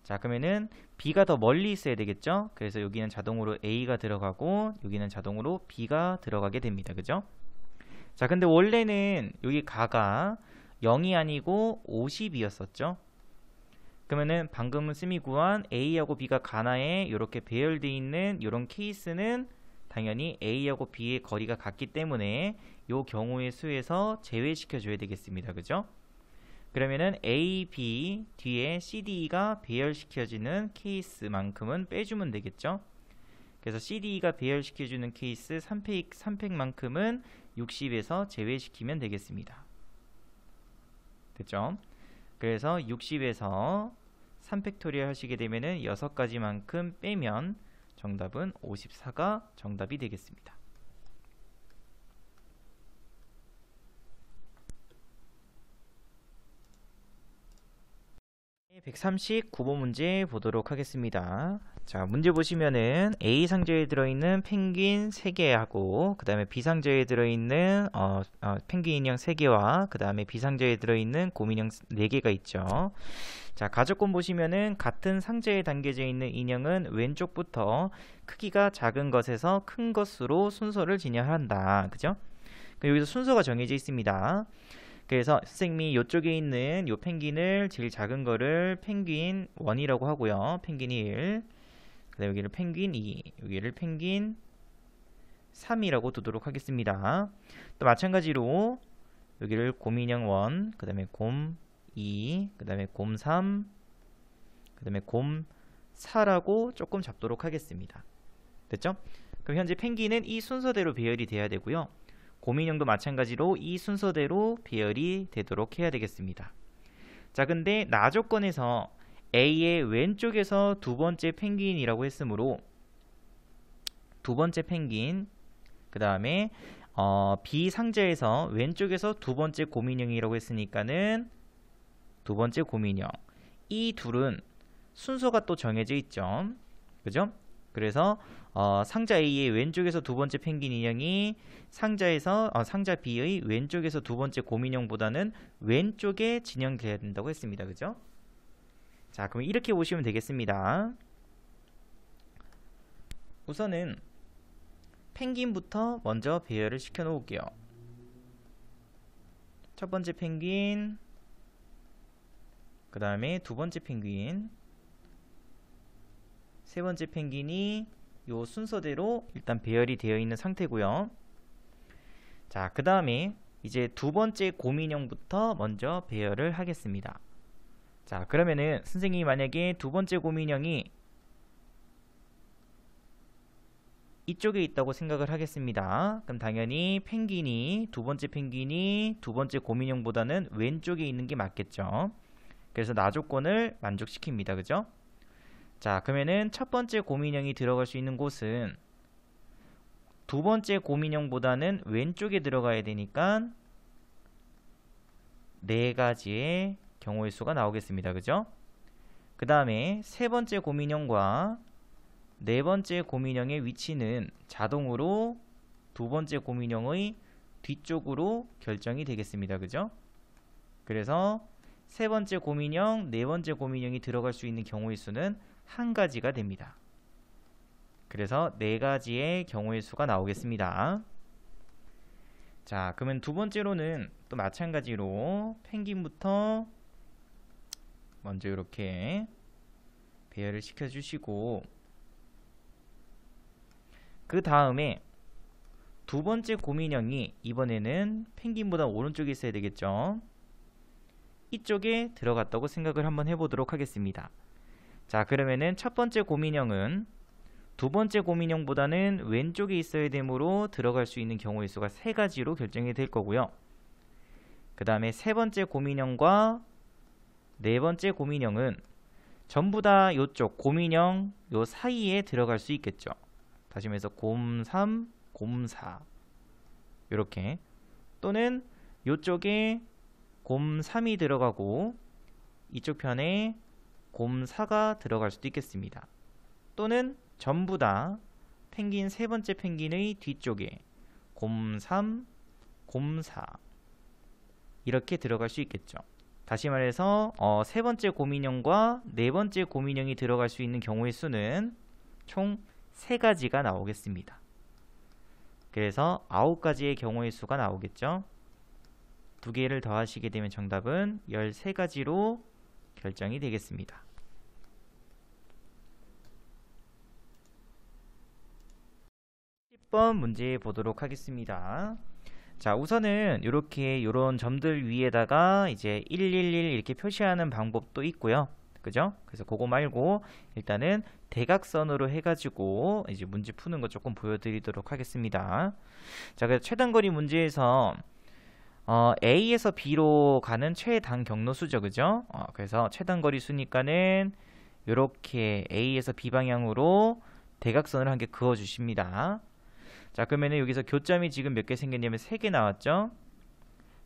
자, 그러면은 B가 더 멀리 있어야 되겠죠? 그래서 여기는 자동으로 A가 들어가고 여기는 자동으로 B가 들어가게 됩니다. 그죠? 자, 근데 원래는 여기 가가 0이 아니고 50이었었죠? 그러면은 방금 쌤이 구한 A하고 B가 가나에 이렇게 배열되어 있는 이런 케이스는 당연히 A하고 B의 거리가 같기 때문에 이 경우의 수에서 제외시켜 줘야 되겠습니다. 그죠? 그러면은 A, B 뒤에 C, D가 배열시켜지는 케이스만큼은 빼주면 되겠죠? 그래서 C, D가 배열시켜주는 케이스 3팩만큼은 60에서 제외시키면 되겠습니다. 됐죠? 그래서 60에서 3팩토리얼 하시게 되면은 6가지만큼 빼면 정답은 54가 정답이 되겠습니다. 139번 문제 보도록 하겠습니다. 자, 문제 보시면은 A 상자에 들어있는 펭귄 3개하고 그 다음에 B 상자에 들어있는 펭귄 인형 3개와 그 다음에 B 상자에 들어있는 곰 인형 4개가 있죠. 자, 가족권 보시면은 같은 상자에 담겨져 있는 인형은 왼쪽부터 크기가 작은 것에서 큰 것으로 순서를 진행한다. 그죠? 여기서 순서가 정해져 있습니다. 그래서 선생님이 이쪽에 있는 이 펭귄을 제일 작은 거를 펭귄 1이라고 하고요. 펭귄 1, 그 다음에 여기를 펭귄 2, 여기를 펭귄 3이라고 두도록 하겠습니다. 또 마찬가지로 여기를 곰인형 1, 그 다음에 곰 2, 그 다음에 곰 3, 그 다음에 곰 4라고 조금 잡도록 하겠습니다. 됐죠? 그럼 현재 펭귄은 이 순서대로 배열이 돼야 되고요. 곰인형도 마찬가지로 이 순서대로 배열이 되도록 해야 되겠습니다. 자, 근데 나 조건에서 A의 왼쪽에서 두 번째 펭귄이라고 했으므로 두 번째 펭귄, 그 다음에 B 상자에서 왼쪽에서 두 번째 곰인형이라고 했으니까는 두 번째 곰인형. 이 둘은 순서가 또 정해져 있죠. 그죠? 그래서 상자 A의 왼쪽에서 두 번째 펭귄 인형이 상자 B의 왼쪽에서 두 번째 곰인형보다는 왼쪽에 진행돼야 된다고 했습니다. 그죠? 자, 그럼 이렇게 보시면 되겠습니다. 우선은 펭귄부터 먼저 배열을 시켜 놓을게요. 첫 번째 펭귄, 그 다음에 두 번째 펭귄, 세 번째 펭귄이 요 순서대로 일단 배열이 되어 있는 상태고요. 자, 그 다음에 이제 두 번째 곰인형부터 먼저 배열을 하겠습니다. 자, 그러면은 선생님이 만약에 두 번째 곰인형이 이쪽에 있다고 생각을 하겠습니다. 그럼 당연히 두 번째 펭귄이 두 번째 곰인형보다는 왼쪽에 있는 게 맞겠죠. 그래서 나 조건을 만족시킵니다. 그죠? 자, 그러면은 첫 번째 곰인형이 들어갈 수 있는 곳은 두 번째 곰인형보다는 왼쪽에 들어가야 되니까 네 가지의 경우의 수가 나오겠습니다. 그죠? 그 다음에 세 번째 곰인형과 네 번째 곰인형의 위치는 자동으로 두 번째 곰인형의 뒤쪽으로 결정이 되겠습니다. 그죠? 그래서 세 번째 곰인형, 네 번째 곰인형이 들어갈 수 있는 경우의 수는 한 가지가 됩니다. 그래서 네 가지의 경우의 수가 나오겠습니다. 자, 그러면 두 번째로는 또 마찬가지로 펭귄부터 먼저 이렇게 배열을 시켜주시고, 그 다음에 두 번째 곰인형이 이번에는 펭귄보다 오른쪽에 있어야 되겠죠. 이쪽에 들어갔다고 생각을 한번 해보도록 하겠습니다. 자, 그러면은 첫 번째 곰인형은 두 번째 곰인형보다는 왼쪽에 있어야 되므로 들어갈 수 있는 경우의 수가 세 가지로 결정이 될 거고요. 그 다음에 세 번째 곰인형과 네 번째 곰인형은 전부 다 이쪽 곰인형 요 사이에 들어갈 수 있겠죠. 다시 말해서 곰 3, 곰 4 이렇게, 또는 이쪽에 곰 3이 들어가고 이쪽 편에 곰 4가 들어갈 수도 있겠습니다. 또는 전부 다 펭귄 세 번째 펭귄의 뒤쪽에 곰 3, 곰 4 이렇게 들어갈 수 있겠죠. 다시 말해서 세 번째 곰인형과 네 번째 곰인형이 들어갈 수 있는 경우의 수는 총 3가지가 나오겠습니다. 그래서 9가지의 경우의 수가 나오겠죠. 2개를 더하시게 되면 정답은 13가지로 결정이 되겠습니다. 10번 문제 보도록 하겠습니다. 자, 우선은 이렇게 요런 점들 위에다가 이제 111 이렇게 표시하는 방법도 있고요. 그죠? 그래서 그거 말고 일단은 대각선으로 해가지고 이제 문제 푸는 거 조금 보여드리도록 하겠습니다. 자, 그래서 최단거리 문제에서 A에서 B로 가는 최단 경로수죠. 그죠? 그래서 최단거리 수니까는 이렇게 A에서 B 방향으로 대각선을 한 개 그어 주십니다. 자, 그러면은 여기서 교점이 지금 몇 개 생겼냐면 3개 나왔죠?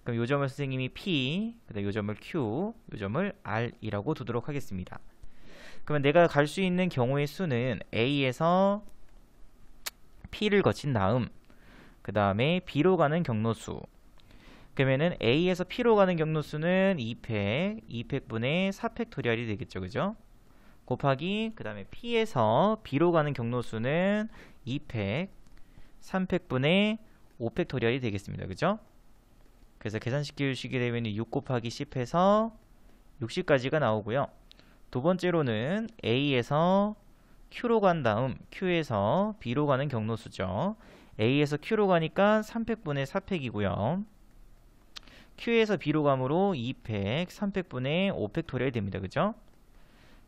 그럼 요 점을 선생님이 P, 그다음 요 점을 Q, 요 점을 R이라고 두도록 하겠습니다. 그러면 내가 갈 수 있는 경우의 수는 A에서 P를 거친 다음 그 다음에 B로 가는 경로수, 그러면은 A에서 P로 가는 경로수는 2팩, 2팩분의 4팩토리얼이 되겠죠. 그죠? 곱하기 그 다음에 P에서 B로 가는 경로수는 2팩, 3팩분의 5팩토리얼이 되겠습니다. 그죠? 그래서 계산시키게 되면 6 곱하기 10해서 60까지가 나오고요. 두 번째로는 A에서 Q로 간 다음 Q에서 B로 가는 경로수죠. A에서 Q로 가니까 3팩분의 4팩이고요. Q에서 B로 가므로 2팩, 3팩분의 5팩토리얼이 됩니다. 그죠?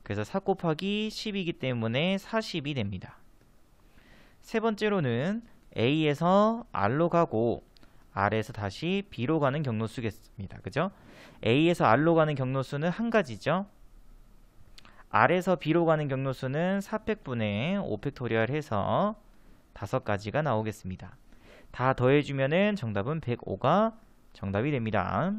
그래서 4 곱하기 10이기 때문에 40이 됩니다. 세 번째로는 A에서 R로 가고 R에서 다시 B로 가는 경로수겠습니다. 그죠? A에서 R로 가는 경로수는 한 가지죠. R에서 B로 가는 경로수는 4팩분의 5팩토리얼 해서 5가지가 나오겠습니다. 다 더해주면은 정답은 105가 정답이 됩니다.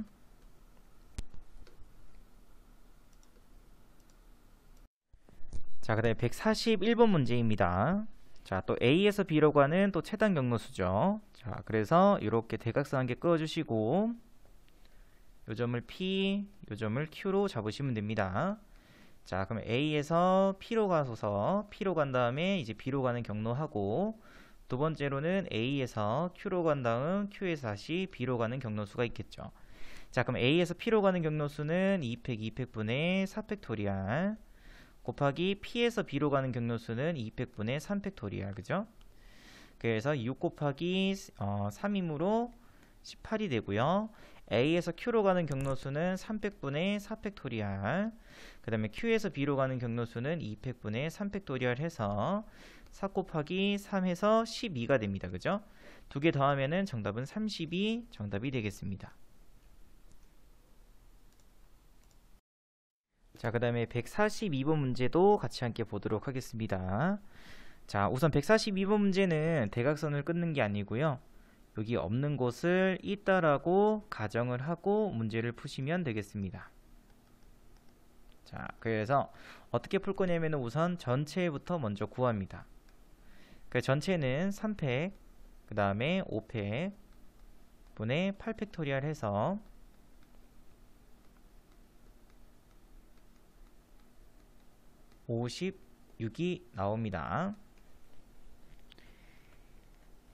자, 그다음에 141번 문제입니다. 자, 또 A에서 B로 가는 또 최단 경로수죠. 자, 그래서 이렇게 대각선 한 개 그어주시고 요 점을 P, 요 점을 Q로 잡으시면 됩니다. 자, 그럼 A에서 P로 가서 P로 간 다음에 이제 B로 가는 경로하고 두 번째로는 A에서 Q로 간 다음 Q에서 다시 B로 가는 경로수가 있겠죠. 자, 그럼 A에서 P로 가는 경로수는 2팩 2팩분의 4팩토리얼 곱하기 P에서 B로 가는 경로수는 2팩분의 3팩토리얼 그죠? 그래서 6 곱하기 3이므로 18이 되고요. A에서 Q로 가는 경로수는 3팩분의 4팩토리얼 그 다음에 Q에서 B로 가는 경로수는 2팩분의 3팩토리얼 해서 4 곱하기 3 해서 12가 됩니다. 그죠? 두 개 더하면은 정답은 30이 정답이 되겠습니다. 자, 그 다음에 142번 문제도 같이 함께 보도록 하겠습니다. 자, 우선 142번 문제는 대각선을 끊는 게 아니고요. 여기 없는 곳을 있다라고 가정을 하고 문제를 푸시면 되겠습니다. 자, 그래서 어떻게 풀 거냐면 우선 전체부터 먼저 구합니다. 그 전체는 3팩, 그 다음에 5팩 분의 8팩토리얼 해서 56이 나옵니다.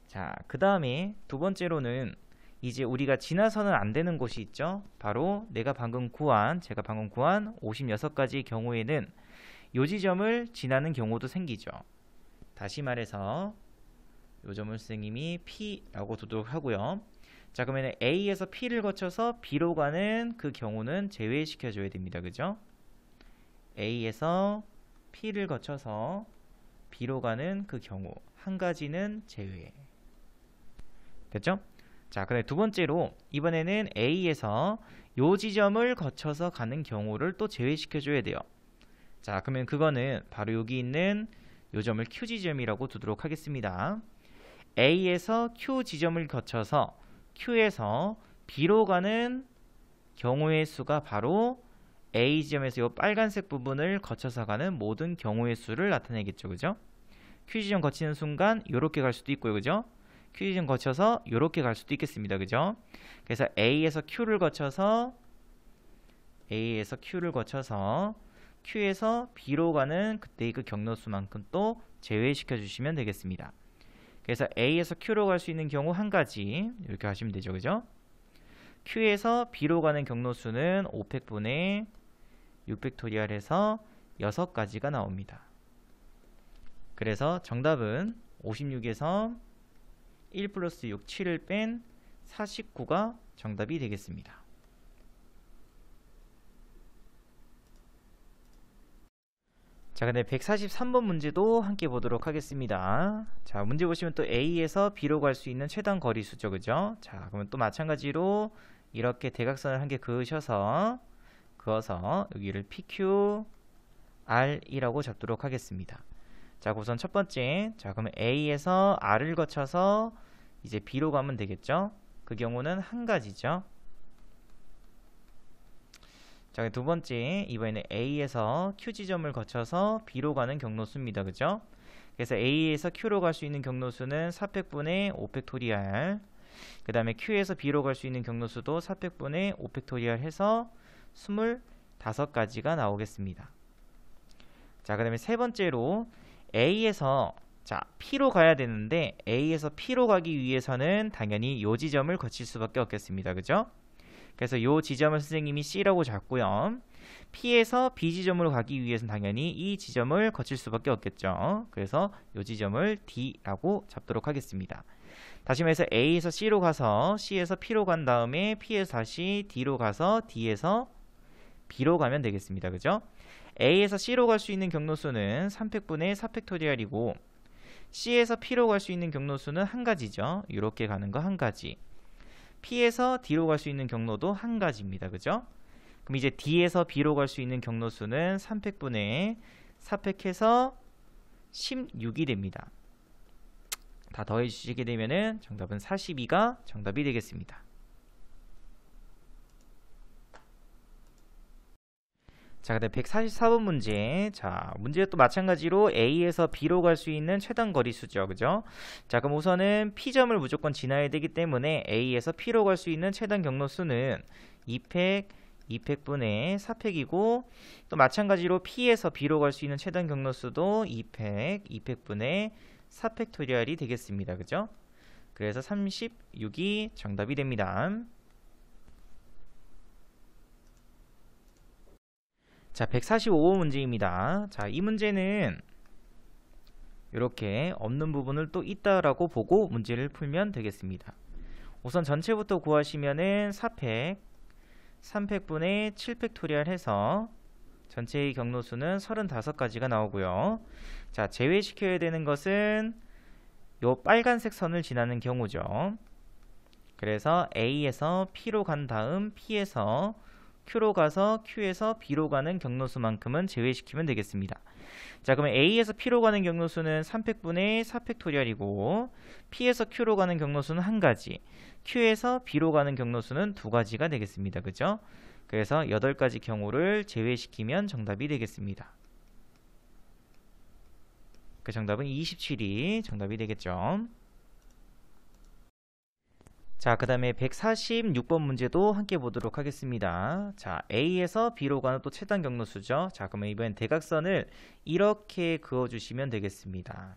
자, 그 다음에 두 번째로는 이제 우리가 지나서는 안 되는 곳이 있죠. 바로 제가 방금 구한 56가지의 경우에는 요 지점을 지나는 경우도 생기죠. 다시 말해서 요 점을 선생님이 P라고 두도록 하고요. 자, 그러면 A에서 P를 거쳐서 B로 가는 그 경우는 제외시켜 줘야 됩니다. 그죠? A에서 P를 거쳐서 B로 가는 그 경우 한 가지는 제외. 됐죠? 자, 그다음에 두 번째로 이번에는 A에서 요 지점을 거쳐서 가는 경우를 또 제외시켜 줘야 돼요. 자, 그러면 그거는 바로 여기 있는 요 점을 Q 지점이라고 두도록 하겠습니다. A에서 Q 지점을 거쳐서 Q에서 B로 가는 경우의 수가 바로 A 지점에서 이 빨간색 부분을 거쳐서 가는 모든 경우의 수를 나타내겠죠. 그죠? Q 지점 거치는 순간 이렇게 갈 수도 있고요. 그죠? Q 지점 거쳐서 이렇게 갈 수도 있겠습니다. 그죠? 그래서 A에서 Q를 거쳐서 Q에서 B로 가는 그때의 그 경로수만큼 또 제외시켜 주시면 되겠습니다. 그래서 A에서 Q로 갈 수 있는 경우 한 가지 이렇게 하시면 되죠. 그죠? Q에서 B로 가는 경로수는 5팩분의 6팩토리얼에서 6가지가 나옵니다. 그래서 정답은 56에서 1 플러스 6, 7을 뺀 49가 정답이 되겠습니다. 자, 근데 143번 문제도 함께 보도록 하겠습니다. 자, 문제 보시면 또 A에서 B로 갈 수 있는 최단 거리수죠. 그죠? 자, 그러면 또 마찬가지로 이렇게 대각선을 한 개 그어서 여기를 PQ, R이라고 잡도록 하겠습니다. 자, 우선 첫 번째. 자, 그러면 A에서 R을 거쳐서 이제 B로 가면 되겠죠? 그 경우는 한 가지죠. 자, 두 번째, 이번에는 A에서 Q 지점을 거쳐서 B로 가는 경로수입니다. 그죠? 그래서 A에서 Q로 갈 수 있는 경로수는 4팩분의 5팩토리얼 그 다음에 Q에서 B로 갈 수 있는 경로수도 4팩분의 5팩토리얼 해서 25가지가 나오겠습니다. 자, 그 다음에 세 번째로 A에서 P로 가야 되는데 A에서 P로 가기 위해서는 당연히 요 지점을 거칠 수밖에 없겠습니다. 그죠? 그래서 요 지점을 선생님이 C라고 잡고요. P에서 B 지점으로 가기 위해서는 당연히 이 지점을 거칠 수밖에 없겠죠. 그래서 이 지점을 D라고 잡도록 하겠습니다. 다시 말해서 A에서 C로 가서 C에서 P로 간 다음에 P에서 다시 D로 가서 D에서 B로 가면 되겠습니다. 그죠? A에서 C로 갈 수 있는 경로수는 3팩분의 4팩토리얼이고 C에서 P로 갈 수 있는 경로수는 한 가지죠. 이렇게 가는 거 한 가지. P에서 D로 갈 수 있는 경로도 한 가지입니다. 그죠? 그럼 이제 D에서 B로 갈 수 있는 경로수는 3팩분의 4팩해서 16이 됩니다. 다 더해 주시게 되면은 정답은 42가 정답이 되겠습니다. 자, 그다음 144번 문제. 자, 문제 또 마찬가지로 A에서 B로 갈 수 있는 최단 거리수죠. 그죠? 자, 그럼 우선은 P점을 무조건 지나야 되기 때문에 A에서 P로 갈 수 있는 최단 경로수는 2팩, 2팩분의 4팩이고 또 마찬가지로 P에서 B로 갈 수 있는 최단 경로수도 2팩, 2팩분의 4팩토리얼이 되겠습니다. 그죠? 그래서 36이 정답이 됩니다. 자, 145번 문제입니다. 자, 이 문제는 이렇게 없는 부분을 또 있다라고 보고 문제를 풀면 되겠습니다. 우선 전체부터 구하시면은 4팩, 3팩분의 7팩토리얼 해서 전체의 경로수는 35가지가 나오고요. 자, 제외시켜야 되는 것은 요 빨간색 선을 지나는 경우죠. 그래서 A에서 P로 간 다음 P에서 Q로 가서 Q에서 B로 가는 경로수만큼은 제외시키면 되겠습니다. 자, 그러면 A에서 P로 가는 경로수는 3팩분의 4팩토리얼이고 P에서 Q로 가는 경로수는 한 가지, Q에서 B로 가는 경로수는 두 가지가 되겠습니다. 그죠? 그래서 8가지 경우를 제외시키면 정답이 되겠습니다. 그 정답은 27이 정답이 되겠죠. 자, 그 다음에 146번 문제도 함께 보도록 하겠습니다. 자, A에서 B로 가는 또 최단 경로수죠. 자, 그러면 이번엔 대각선을 이렇게 그어주시면 되겠습니다.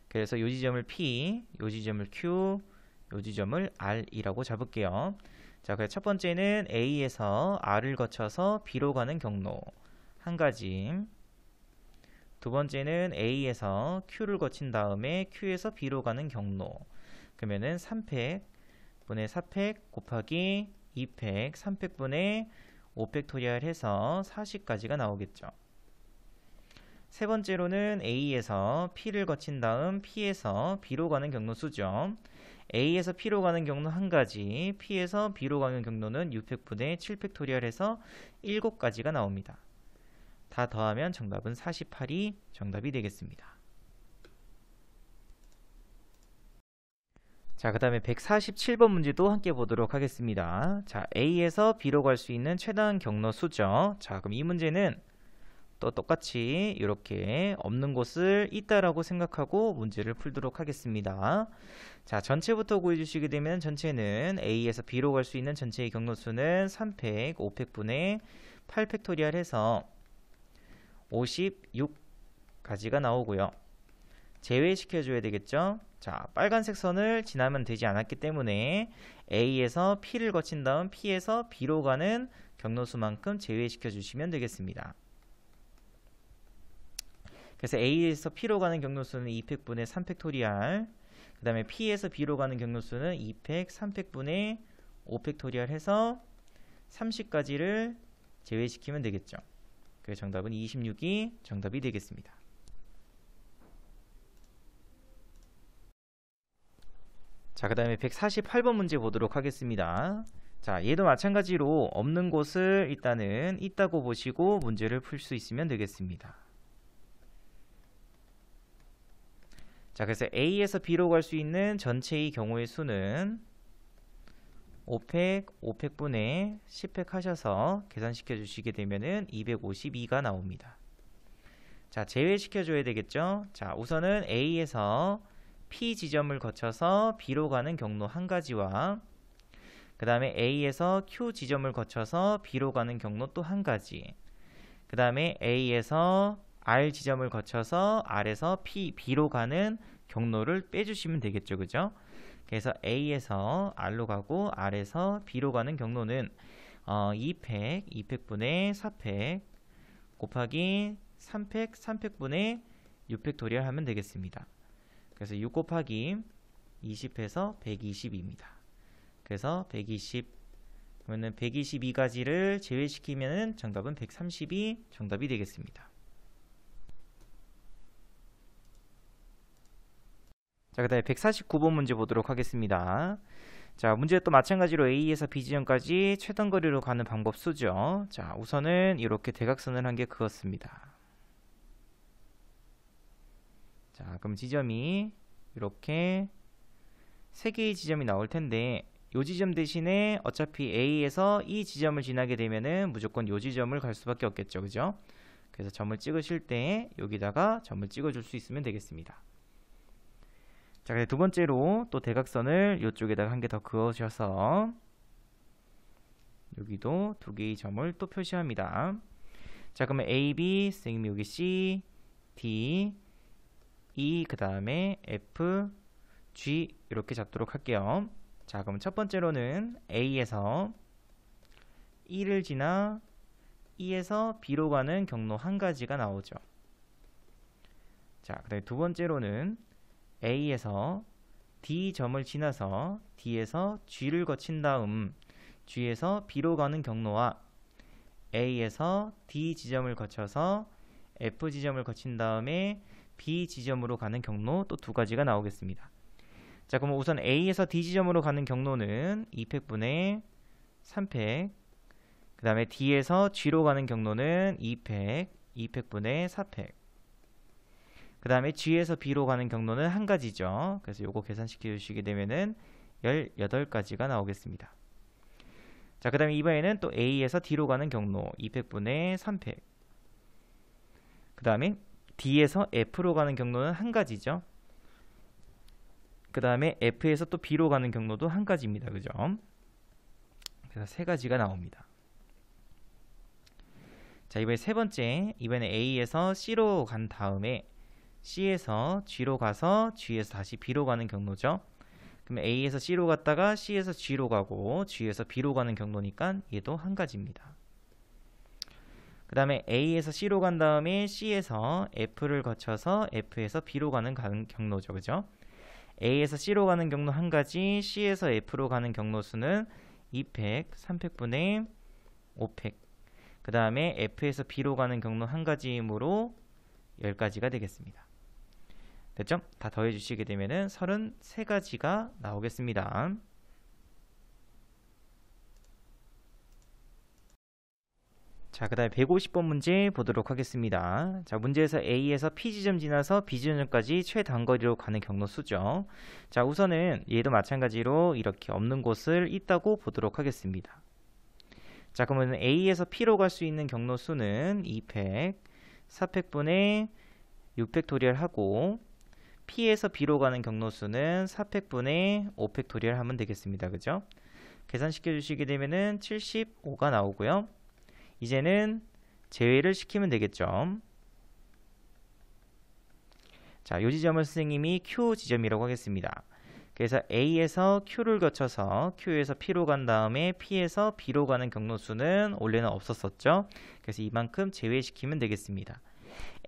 그래서 요 지점을 P, 요 지점을 Q, 요 지점을 R이라고 잡을게요. 자, 그래서 첫 번째는 A에서 R을 거쳐서 B로 가는 경로 한 가지. 두 번째는 A에서 Q를 거친 다음에 Q에서 B로 가는 경로. 그러면은 3팩 분의 4팩 곱하기 2팩 3팩분의 5팩토리얼 해서 40까지가 나오겠죠. 세 번째로는 A에서 P를 거친 다음 P에서 B로 가는 경로수죠. A에서 P로 가는 경로 한 가지, P에서 B로 가는 경로는 6팩분의 7팩토리얼 해서 7가지가 나옵니다. 다 더하면 정답은 48이 정답이 되겠습니다. 자, 그 다음에 147번 문제도 함께 보도록 하겠습니다. 자, A에서 B로 갈 수 있는 최단 경로수죠. 자, 그럼 이 문제는 또 똑같이 이렇게 없는 곳을 있다라고 생각하고 문제를 풀도록 하겠습니다. 자, 전체부터 구해주시게 되면 전체는 A에서 B로 갈 수 있는 전체의 경로수는 3팩, 5팩분의 8팩토리얼 해서 56가지가 나오고요. 제외시켜줘야 되겠죠. 자, 빨간색 선을 지나면 되지 않았기 때문에 A에서 P를 거친 다음 P에서 B로 가는 경로수만큼 제외시켜 주시면 되겠습니다. 그래서 A에서 P로 가는 경로수는 2팩분의 3팩토리얼, 그 다음에 P에서 B로 가는 경로수는 2팩, 3팩분의 5팩토리얼 해서 30가지를 제외시키면 되겠죠. 그래서 정답은 26이 정답이 되겠습니다. 자, 그 다음에 148번 문제 보도록 하겠습니다. 자, 얘도 마찬가지로 없는 곳을 일단은 있다고 보시고 문제를 풀 수 있으면 되겠습니다. 자, 그래서 A에서 B로 갈 수 있는 전체의 경우의 수는 5팩, 5팩분의 10팩 하셔서 계산시켜 주시게 되면은 252가 나옵니다. 자, 제외시켜 줘야 되겠죠. 자, 우선은 A에서 P 지점을 거쳐서 B로 가는 경로 한 가지와 그 다음에 A에서 Q 지점을 거쳐서 B로 가는 경로 또 한 가지, 그 다음에 A에서 R 지점을 거쳐서 R에서 B로 가는 경로를 빼주시면 되겠죠. 그죠? 그래서 A에서 R로 가고 R에서 B로 가는 경로는 2팩분의 4팩 곱하기 3팩분의 6팩 도리하면 되겠습니다. 그래서 6 곱하기 20해서 120입니다. 그래서 120 그러면 122가지를 제외시키면 정답은 130이 정답이 되겠습니다. 자, 그 다음에 149번 문제 보도록 하겠습니다. 자, 문제 또 마찬가지로 A에서 B 지점까지 최단 거리로 가는 방법 수죠. 자, 우선은 이렇게 대각선을 한 게 그었습니다. 자, 그럼 지점이 이렇게 3개의 지점이 나올 텐데 이 지점 대신에 어차피 A에서 이 지점을 지나게 되면은 무조건 이 지점을 갈 수밖에 없겠죠. 그죠? 그래서 점을 찍으실 때 여기다가 점을 찍어줄 수 있으면 되겠습니다. 자, 두 번째로 또 대각선을 이쪽에다가 한 개 더 그어주셔서 여기도 2개의 점을 또 표시합니다. 자, 그러면 A, B, 선생님이 여기 C, D, E, 그 다음에 F, G 이렇게 잡도록 할게요. 자, 그럼 첫 번째로는 A에서 E를 지나 E에서 B로 가는 경로 한 가지가 나오죠. 자, 그 다음에 두 번째로는 A에서 D점을 지나서 D에서 G를 거친 다음 G에서 B로 가는 경로와 A에서 D 지점을 거쳐서 F 지점을 거친 다음에 B 지점으로 가는 경로 또 2가지가 나오겠습니다. 자, 그럼 우선 A에서 D 지점으로 가는 경로는 2팩분의 3팩 그 다음에 D에서 G로 가는 경로는 2팩분의 4팩 그 다음에 G에서 B로 가는 경로는 한 가지죠. 그래서 요거 계산시켜 주시게 되면은 18가지가 나오겠습니다. 자, 그 다음에 이번에는 또 A에서 D로 가는 경로 2팩분의 3팩 그 다음에 D에서 F로 가는 경로는 한 가지죠. 그 다음에 F에서 또 B로 가는 경로도 한 가지입니다. 그죠? 그래서 3가지가 나옵니다. 자, 이번에 세 번째, 이번에 A에서 C로 간 다음에 C에서 G로 가서 G에서 다시 B로 가는 경로죠. 그럼 A에서 C로 갔다가 C에서 G로 가고 G에서 B로 가는 경로니까 얘도 한 가지입니다. 그 다음에 A에서 C로 간 다음에 C에서 F를 거쳐서 F에서 B로 가는 경로죠. 그죠? A에서 C로 가는 경로 한 가지, C에서 F로 가는 경로 수는 2팩, 3팩분의 5팩. 그 다음에 F에서 B로 가는 경로 한 가지이므로 10가지가 되겠습니다. 됐죠? 다 더해주시게 되면은 33가지가 나오겠습니다. 자, 그 다음에 150번 문제 보도록 하겠습니다. 자, 문제에서 A에서 P 지점 지나서 B 지점까지 최단거리로 가는 경로 수죠. 자, 우선은 얘도 마찬가지로 이렇게 없는 곳을 있다고 보도록 하겠습니다. 자, 그러면 A에서 P로 갈 수 있는 경로 수는 2팩, 4팩분의 6팩 도리를 하고 P에서 B로 가는 경로 수는 4팩분의 5팩 도리를 하면 되겠습니다. 그죠? 계산시켜 주시게 되면은 75가 나오고요. 이제는 제외를 시키면 되겠죠. 자, 이 지점을 선생님이 Q 지점이라고 하겠습니다. 그래서 A에서 Q를 거쳐서 Q에서 P로 간 다음에 P에서 B로 가는 경로 수는 원래는 없었었죠. 그래서 이만큼 제외시키면 되겠습니다.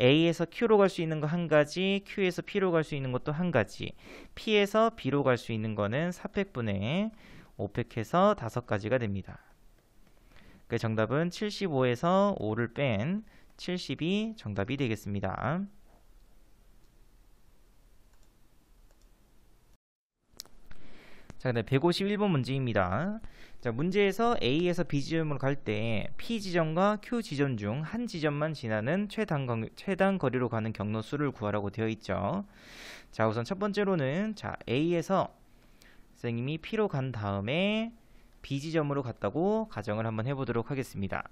A에서 Q로 갈 수 있는 거 한 가지, Q에서 P로 갈 수 있는 것도 한 가지, P에서 B로 갈 수 있는 거는 4팩분의 5팩 해서 5가지가 됩니다. 그 정답은 75에서 5를 뺀 70이 정답이 되겠습니다. 자, 그다음 151번 문제입니다. 자, 문제에서 A에서 B 지점으로 갈 때 P 지점과 Q 지점 중 한 지점만 지나는 최단 거리로 가는 경로 수를 구하라고 되어 있죠. 자, 우선 첫 번째로는 자, A에서 선생님이 P로 간 다음에 B 지점으로 갔다고 가정을 한번 해보도록 하겠습니다.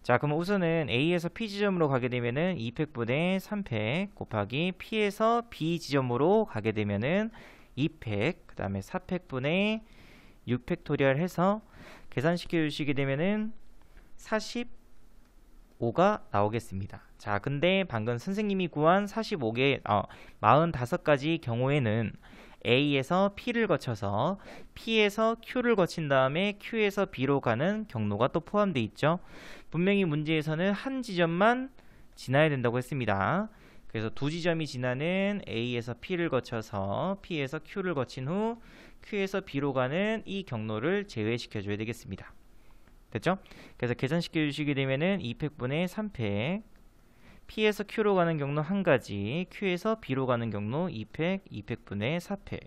자, 그럼 우선은 A에서 P 지점으로 가게 되면은 2팩분의 3팩 곱하기 P에서 B 지점으로 가게 되면은 2팩, 그 다음에 4팩분의 6팩토리얼 해서 계산시켜 주시게 되면은 45가 나오겠습니다. 자, 근데 방금 선생님이 구한 45개, 45가지 경우에는 A에서 P를 거쳐서 P에서 Q를 거친 다음에 Q에서 B로 가는 경로가 또 포함되어 있죠. 분명히 문제에서는 한 지점만 지나야 된다고 했습니다. 그래서 두 지점이 지나는 A에서 P를 거쳐서 P에서 Q를 거친 후 Q에서 B로 가는 이 경로를 제외시켜 줘야 되겠습니다. 됐죠? 그래서 계산시켜 주시게 되면은 2팩분의 3팩, P에서 Q로 가는 경로 한 가지, Q에서 B로 가는 경로 2팩, 2팩분의 4팩.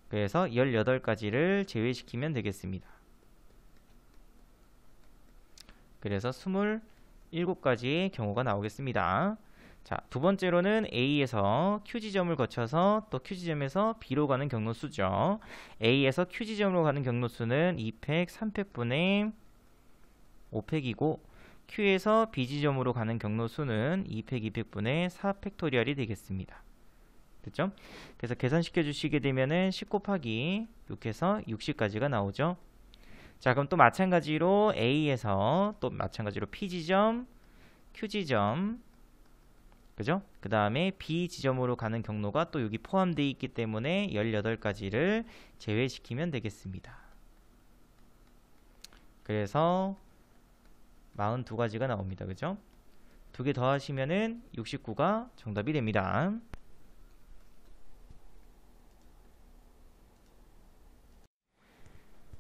그래서 18가지를 제외시키면 되겠습니다. 그래서 27가지의 경우가 나오겠습니다. 자, 두 번째로는 A에서 Q지점을 거쳐서 또 Q지점에서 B로 가는 경로수죠. A에서 Q지점으로 가는 경로수는 2팩, 3팩분의 5팩이고 Q에서 B지점으로 가는 경로수는 2팩, 2팩분의 4팩토리얼이 되겠습니다. 됐죠? 그래서 계산시켜 주시게 되면은 10 곱하기 6해서 60까지가 나오죠. 자, 그럼 또 마찬가지로 A에서 또 마찬가지로 P지점, Q지점, 그죠? 그 다음에 B 지점으로 가는 경로가 또 여기 포함되어 있기 때문에 18가지를 제외시키면 되겠습니다. 그래서 42가지가 나옵니다. 그죠? 두 개 더하시면은 69가 정답이 됩니다.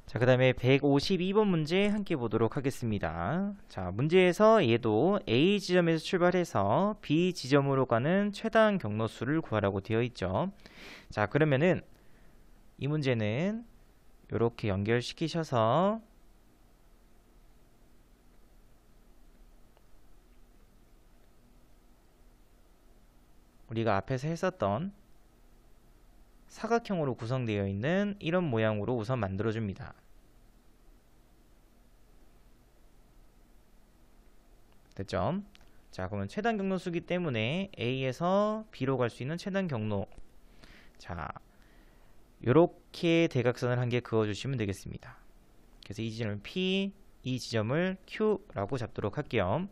자, 그 다음에 152번 문제 함께 보도록 하겠습니다. 자, 문제에서 얘도 A 지점에서 출발해서 B 지점으로 가는 최단 경로수를 구하라고 되어 있죠. 자, 그러면은 이 문제는 이렇게 연결시키셔서 우리가 앞에서 했었던 사각형으로 구성되어 있는 이런 모양으로 우선 만들어줍니다. 됐죠? 자, 그러면 최단 경로수기 때문에 A에서 B로 갈 수 있는 최단 경로. 자, 요렇게 대각선을 한 개 그어주시면 되겠습니다. 그래서 이 지점을 P, 이 지점을 Q라고 잡도록 할게요.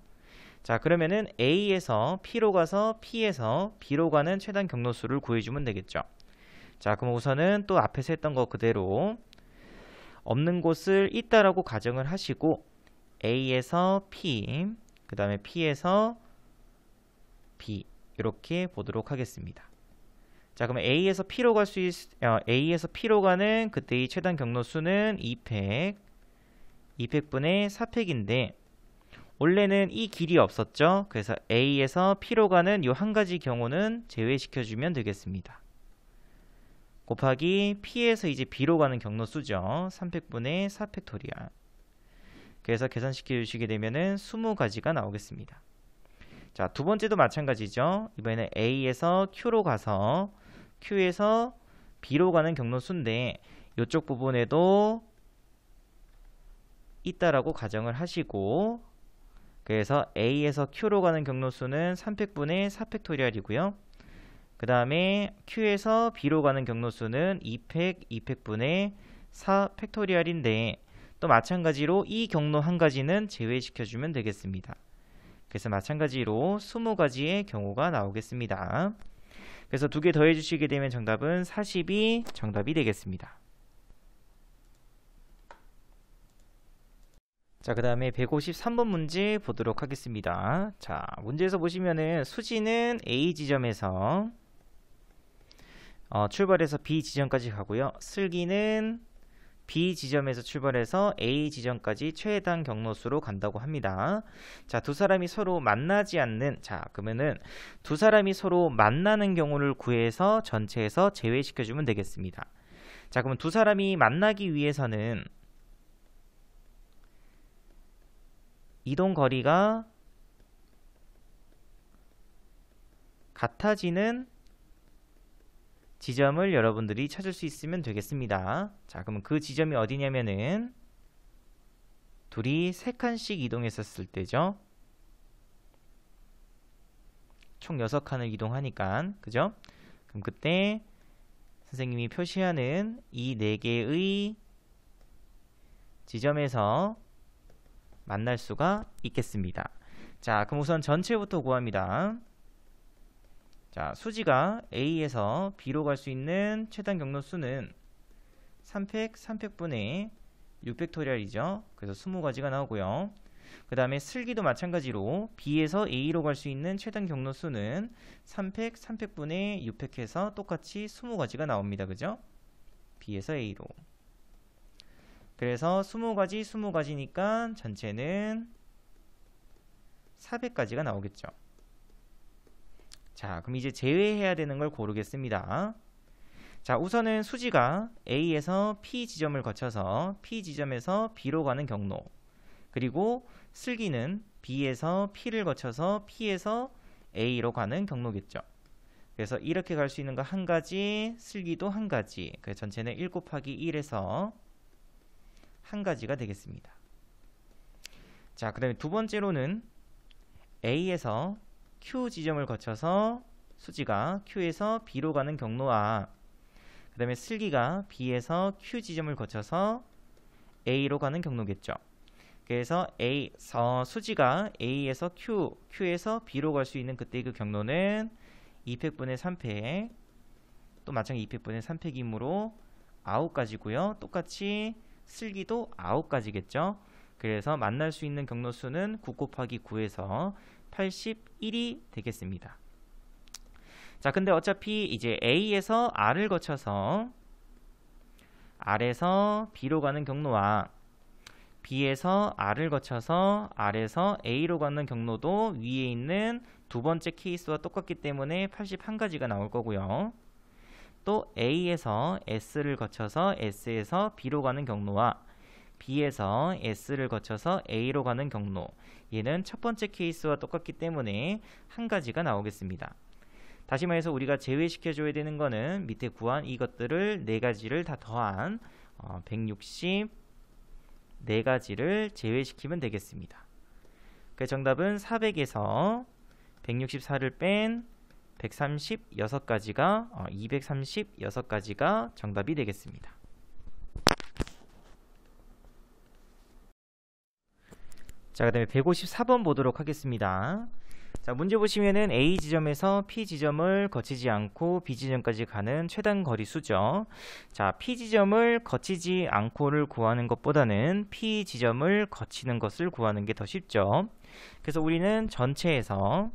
자, 그러면은 A에서 P로 가서 P에서 B로 가는 최단 경로수를 구해주면 되겠죠. 자, 그럼 우선은 또 앞에서 했던 거 그대로 없는 곳을 있다라고 가정을 하시고 A에서 P, 그 다음에 P에서 B 이렇게 보도록 하겠습니다. 자, 그러면 A에서 P로 갈 수 A에서 P로 가는 그때의 최단 경로수는 2팩, 2팩분의 4팩인데 원래는 이 길이 없었죠. 그래서 A에서 P로 가는 이 한 가지 경우는 제외시켜주면 되겠습니다. 곱하기 P에서 이제 B로 가는 경로수죠. 3팩분의 4팩토리얼. 그래서 계산시켜 주시게 되면은 20가지가 나오겠습니다. 자, 두 번째도 마찬가지죠. 이번에는 A에서 Q로 가서 Q에서 B로 가는 경로수인데 이쪽 부분에도 있다라고 가정을 하시고 그래서 A에서 Q로 가는 경로수는 3팩분의 4팩토리얼이고요. 그 다음에 Q에서 B로 가는 경로수는 2팩, 2팩분의 4팩토리얼인데 또 마찬가지로 이 경로 한 가지는 제외시켜주면 되겠습니다. 그래서 마찬가지로 20가지의 경우가 나오겠습니다. 그래서 두 개 더해주시게 되면 정답은 40이 정답이 되겠습니다. 자, 그 다음에 153번 문제 보도록 하겠습니다. 자, 문제에서 보시면은 수지는 A 지점에서 출발해서 B 지점까지 가고요. 슬기는 B 지점에서 출발해서 A 지점까지 최단 경로수로 간다고 합니다. 자, 두 사람이 서로 만나지 않는, 자, 그러면은 두 사람이 서로 만나는 경우를 구해서 전체에서 제외시켜주면 되겠습니다. 자, 그러면 두 사람이 만나기 위해서는 이동 거리가 같아지는 지점을 여러분들이 찾을 수 있으면 되겠습니다. 자, 그러면 그 지점이 어디냐면은 둘이 3칸씩 이동했었을 때죠. 총 6칸을 이동하니까, 그죠? 그럼 그때 선생님이 표시하는 이 4개의 지점에서 만날 수가 있겠습니다. 자, 그럼 우선 전체부터 구합니다. 자, 수지가 A에서 B로 갈 수 있는 최단 경로 수는 3팩, 3팩분의 6팩토리얼이죠. 그래서 20가지가 나오고요. 그 다음에 슬기도 마찬가지로 B에서 A로 갈 수 있는 최단 경로 수는 3팩, 3팩분의 6팩 해서 똑같이 20가지가 나옵니다. 그죠? B에서 A로. 그래서 20가지, 20가지니까 전체는 400가지가 나오겠죠. 자, 그럼 이제 제외해야 되는 걸 고르겠습니다. 자, 우선은 수지가 A에서 P 지점을 거쳐서 P 지점에서 B로 가는 경로, 그리고 슬기는 B에서 P를 거쳐서 P에서 A로 가는 경로겠죠. 그래서 이렇게 갈 수 있는 거 한 가지, 슬기도 한 가지. 그래서 전체는 1 곱하기 1에서 한 가지가 되겠습니다. 자, 그 다음에 두 번째로는 A에서 Q 지점을 거쳐서 수지가 Q에서 B로 가는 경로와 그 다음에 슬기가 B에서 Q 지점을 거쳐서 A로 가는 경로겠죠. 그래서 수지가 A에서 Q, Q에서 B로 갈 수 있는 그때 그 경로는 2팩분의 3팩, 또 마찬가지 2팩분의 3팩이므로 9가지고요. 똑같이 슬기도 9가지겠죠. 그래서 만날 수 있는 경로 수는 9 곱하기 9에서 81이 되겠습니다. 자, 근데 어차피 이제 A에서 R을 거쳐서 R에서 B로 가는 경로와 B에서 R을 거쳐서 R에서 A로 가는 경로도 위에 있는 두 번째 케이스와 똑같기 때문에 81가지가 나올 거고요. 또 A에서 S를 거쳐서 S에서 B로 가는 경로와 B에서 S를 거쳐서 A로 가는 경로, 얘는 첫 번째 케이스와 똑같기 때문에 한 가지가 나오겠습니다. 다시 말해서 우리가 제외시켜줘야 되는 거는 밑에 구한 이것들을 4가지를 다 더한 164가지를 제외시키면 되겠습니다. 그 정답은 400에서 164를 뺀 136가지가 236가지가 정답이 되겠습니다. 자, 그 다음에 154번 보도록 하겠습니다. 자, 문제 보시면은 A 지점에서 P 지점을 거치지 않고 B 지점까지 가는 최단 거리 수죠. 자, P 지점을 거치지 않고를 구하는 것보다는 P 지점을 거치는 것을 구하는 게 더 쉽죠. 그래서 우리는 전체에서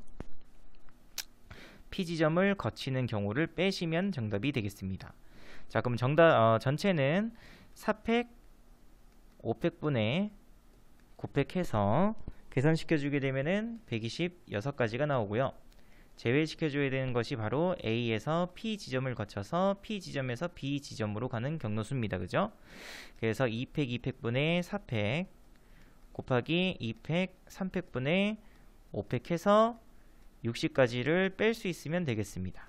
P 지점을 거치는 경우를 빼시면 정답이 되겠습니다. 자, 그럼 전체는 4팩, 5팩분의 9팩 해서 계산시켜주게 되면은 126가지가 나오고요. 제외시켜줘야 되는 것이 바로 A에서 P 지점을 거쳐서 P 지점에서 B 지점으로 가는 경로수입니다. 그죠? 그래서 2팩, 2팩분의 4팩 곱하기 2팩, 3팩분의 5팩 해서 60가지를 뺄 수 있으면 되겠습니다.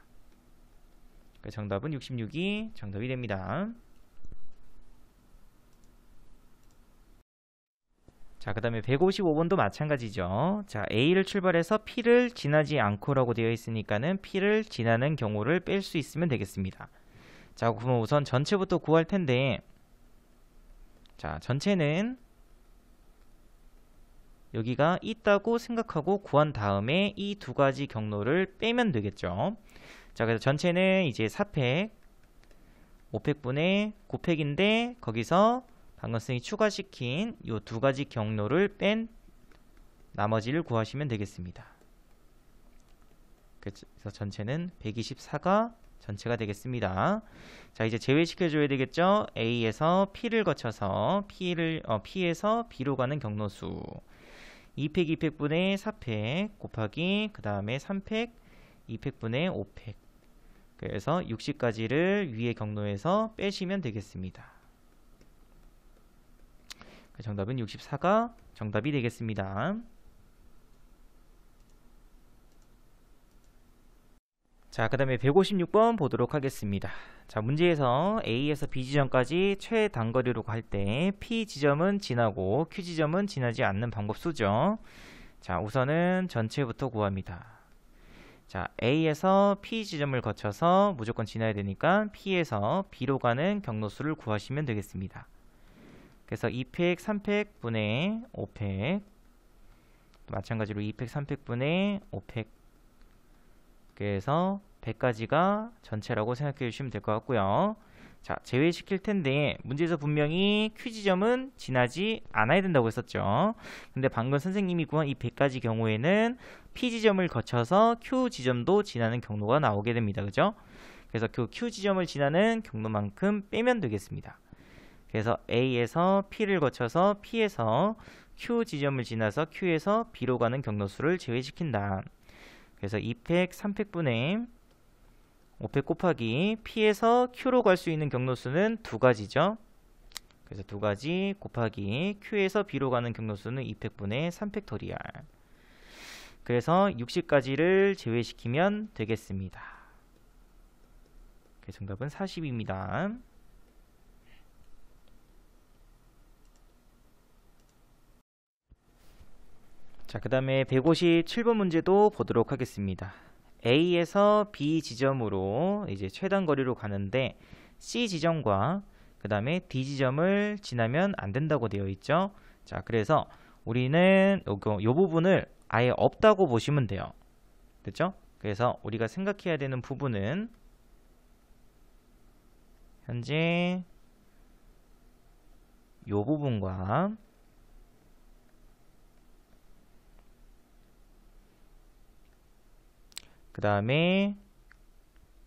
정답은 66이 정답이 됩니다. 자, 그 다음에 155번도 마찬가지죠. 자, A를 출발해서 P를 지나지 않고라고 되어 있으니까는 P를 지나는 경우를 뺄 수 있으면 되겠습니다. 자, 그러면 우선 전체부터 구할 텐데, 자, 전체는 여기가 있다고 생각하고 구한 다음에 이 두 가지 경로를 빼면 되겠죠. 자, 그래서 전체는 이제 4팩, 5팩분의 9팩인데 거기서 방금 선생님이 추가시킨 이 두 가지 경로를 뺀 나머지를 구하시면 되겠습니다. 그래서 전체는 124가 전체가 되겠습니다. 자, 이제 제외시켜줘야 되겠죠. A에서 P를 거쳐서 P에서 B로 가는 경로수 2팩, 2팩분의 4팩 곱하기 그 다음에 3팩, 2팩분의 5팩, 그래서 60가지를 위의 경로에서 빼시면 되겠습니다. 정답은 64가 정답이 되겠습니다. 자, 그 다음에 156번 보도록 하겠습니다. 자, 문제에서 A에서 B 지점까지 최단거리로 갈 때 P 지점은 지나고 Q 지점은 지나지 않는 방법 수죠. 자, 우선은 전체부터 구합니다. 자, A에서 P 지점을 거쳐서 무조건 지나야 되니까 P에서 B로 가는 경로수를 구하시면 되겠습니다. 그래서 2팩, 3팩 분의 5팩, 마찬가지로 2팩, 3팩 분의 5팩 그래서 100까지가 전체라고 생각해 주시면 될 것 같고요. 자, 제외시킬 텐데 문제에서 분명히 Q 지점은 지나지 않아야 된다고 했었죠. 근데 방금 선생님이 구한 이 100가지 경우에는 P 지점을 거쳐서 Q 지점도 지나는 경로가 나오게 됩니다. 그죠? 그래서 그 Q 지점을 지나는 경로만큼 빼면 되겠습니다. 그래서 A에서 P를 거쳐서 P에서 Q 지점을 지나서 Q에서 B로 가는 경로수를 제외시킨다. 그래서 2팩, 3팩분의 5팩 곱하기 P에서 Q로 갈 수 있는 경로수는 두 가지죠. 그래서 두 가지 곱하기 Q에서 B로 가는 경로수는 2팩분의 3팩토리얼. 그래서 60가지를 제외시키면 되겠습니다. 정답은 40입니다. 자, 그 다음에 157번 문제도 보도록 하겠습니다. A에서 B 지점으로 이제 최단 거리로 가는데 C 지점과 그 다음에 D 지점을 지나면 안 된다고 되어 있죠. 자, 그래서 우리는 이 부분을 아예 없다고 보시면 돼요. 됐죠? 그래서 우리가 생각해야 되는 부분은 현재 이 부분과 그 다음에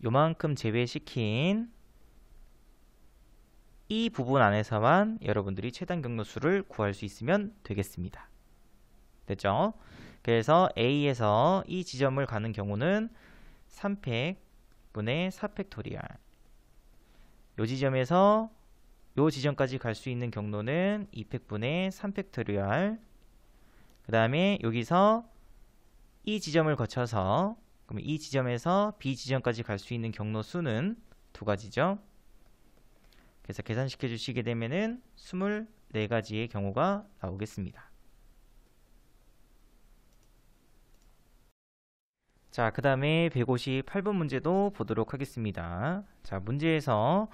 요만큼 제외시킨 이 부분 안에서만 여러분들이 최단 경로수를 구할 수 있으면 되겠습니다. 됐죠? 그래서 A에서 이 지점을 가는 경우는 3팩분의 4팩토리얼. 요 지점에서 요 지점까지 갈 수 있는 경로는 2팩분의 3팩토리얼. 그 다음에 여기서 이 지점을 거쳐서 그럼 이 지점에서 B 지점까지 갈 수 있는 경로 수는 두 가지죠. 그래서 계산시켜 주시게 되면은 24가지의 경우가 나오겠습니다. 자, 그 다음에 158번 문제도 보도록 하겠습니다. 자, 문제에서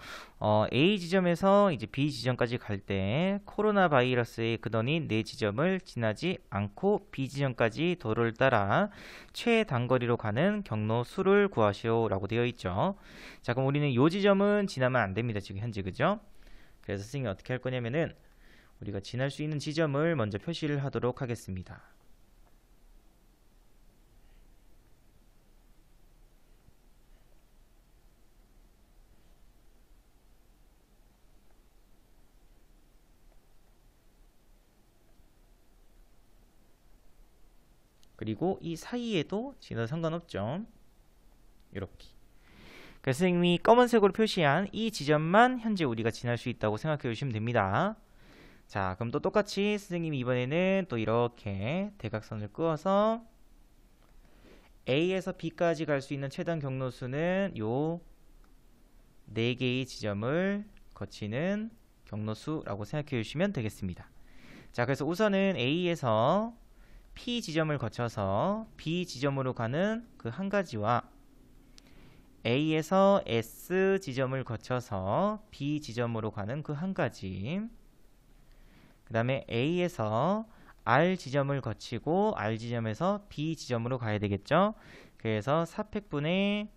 A 지점에서 이제 B 지점까지 갈 때 코로나 바이러스의 근원인 네 지점을 지나지 않고 B 지점까지 도로를 따라 최단거리로 가는 경로 수를 구하시오라고 되어 있죠. 자, 그럼 우리는 이 지점은 지나면 안 됩니다. 지금 현재 그죠? 그래서 선생님이 어떻게 할 거냐면은 우리가 지날 수 있는 지점을 먼저 표시를 하도록 하겠습니다. 그리고 이 사이에도 지나도 상관없죠. 이렇게. 그래서 선생님이 검은색으로 표시한 이 지점만 현재 우리가 지날 수 있다고 생각해 주시면 됩니다. 자, 그럼 또 똑같이 선생님이 이번에는 또 이렇게 대각선을 그어서 A에서 B까지 갈 수 있는 최단 경로수는 요 4개의 지점을 거치는 경로수라고 생각해 주시면 되겠습니다. 자, 그래서 우선은 A에서 P 지점을 거쳐서 B 지점으로 가는 그 한 가지와 A에서 S 지점을 거쳐서 B 지점으로 가는 그 한 가지, 그 다음에 A에서 R 지점을 거치고 R 지점에서 B 지점으로 가야 되겠죠. 그래서 4팩분의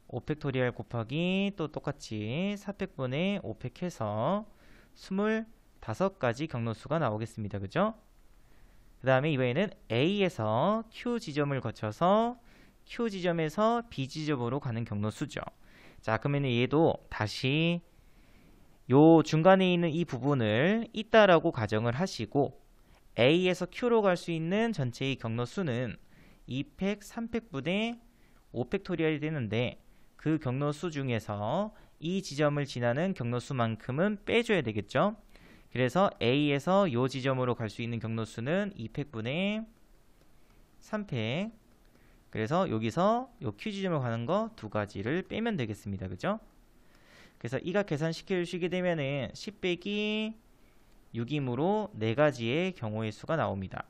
5팩토리얼 곱하기 또 똑같이 4팩분의 5팩 해서 25가지 경로수가 나오겠습니다. 그죠? 그 다음에 이번에는 A에서 Q 지점을 거쳐서 Q 지점에서 B 지점으로 가는 경로수죠. 자, 그러면 얘도 다시 요 중간에 있는 이 부분을 있다라고 가정을 하시고 A에서 Q로 갈 수 있는 전체의 경로수는 2팩, 3팩분의 5팩토리얼이 되는데 그 경로수 중에서 이 지점을 지나는 경로수만큼은 빼줘야 되겠죠. 그래서 A에서 요 지점으로 갈 수 있는 경로수는 2팩분의 3팩. 그래서 여기서 요 Q 지점으로 가는 거 두 가지를 빼면 되겠습니다. 그죠? 그래서 이가 계산시켜 주시게 되면은 10 빼기 6이므로 4가지의 경우의 수가 나옵니다.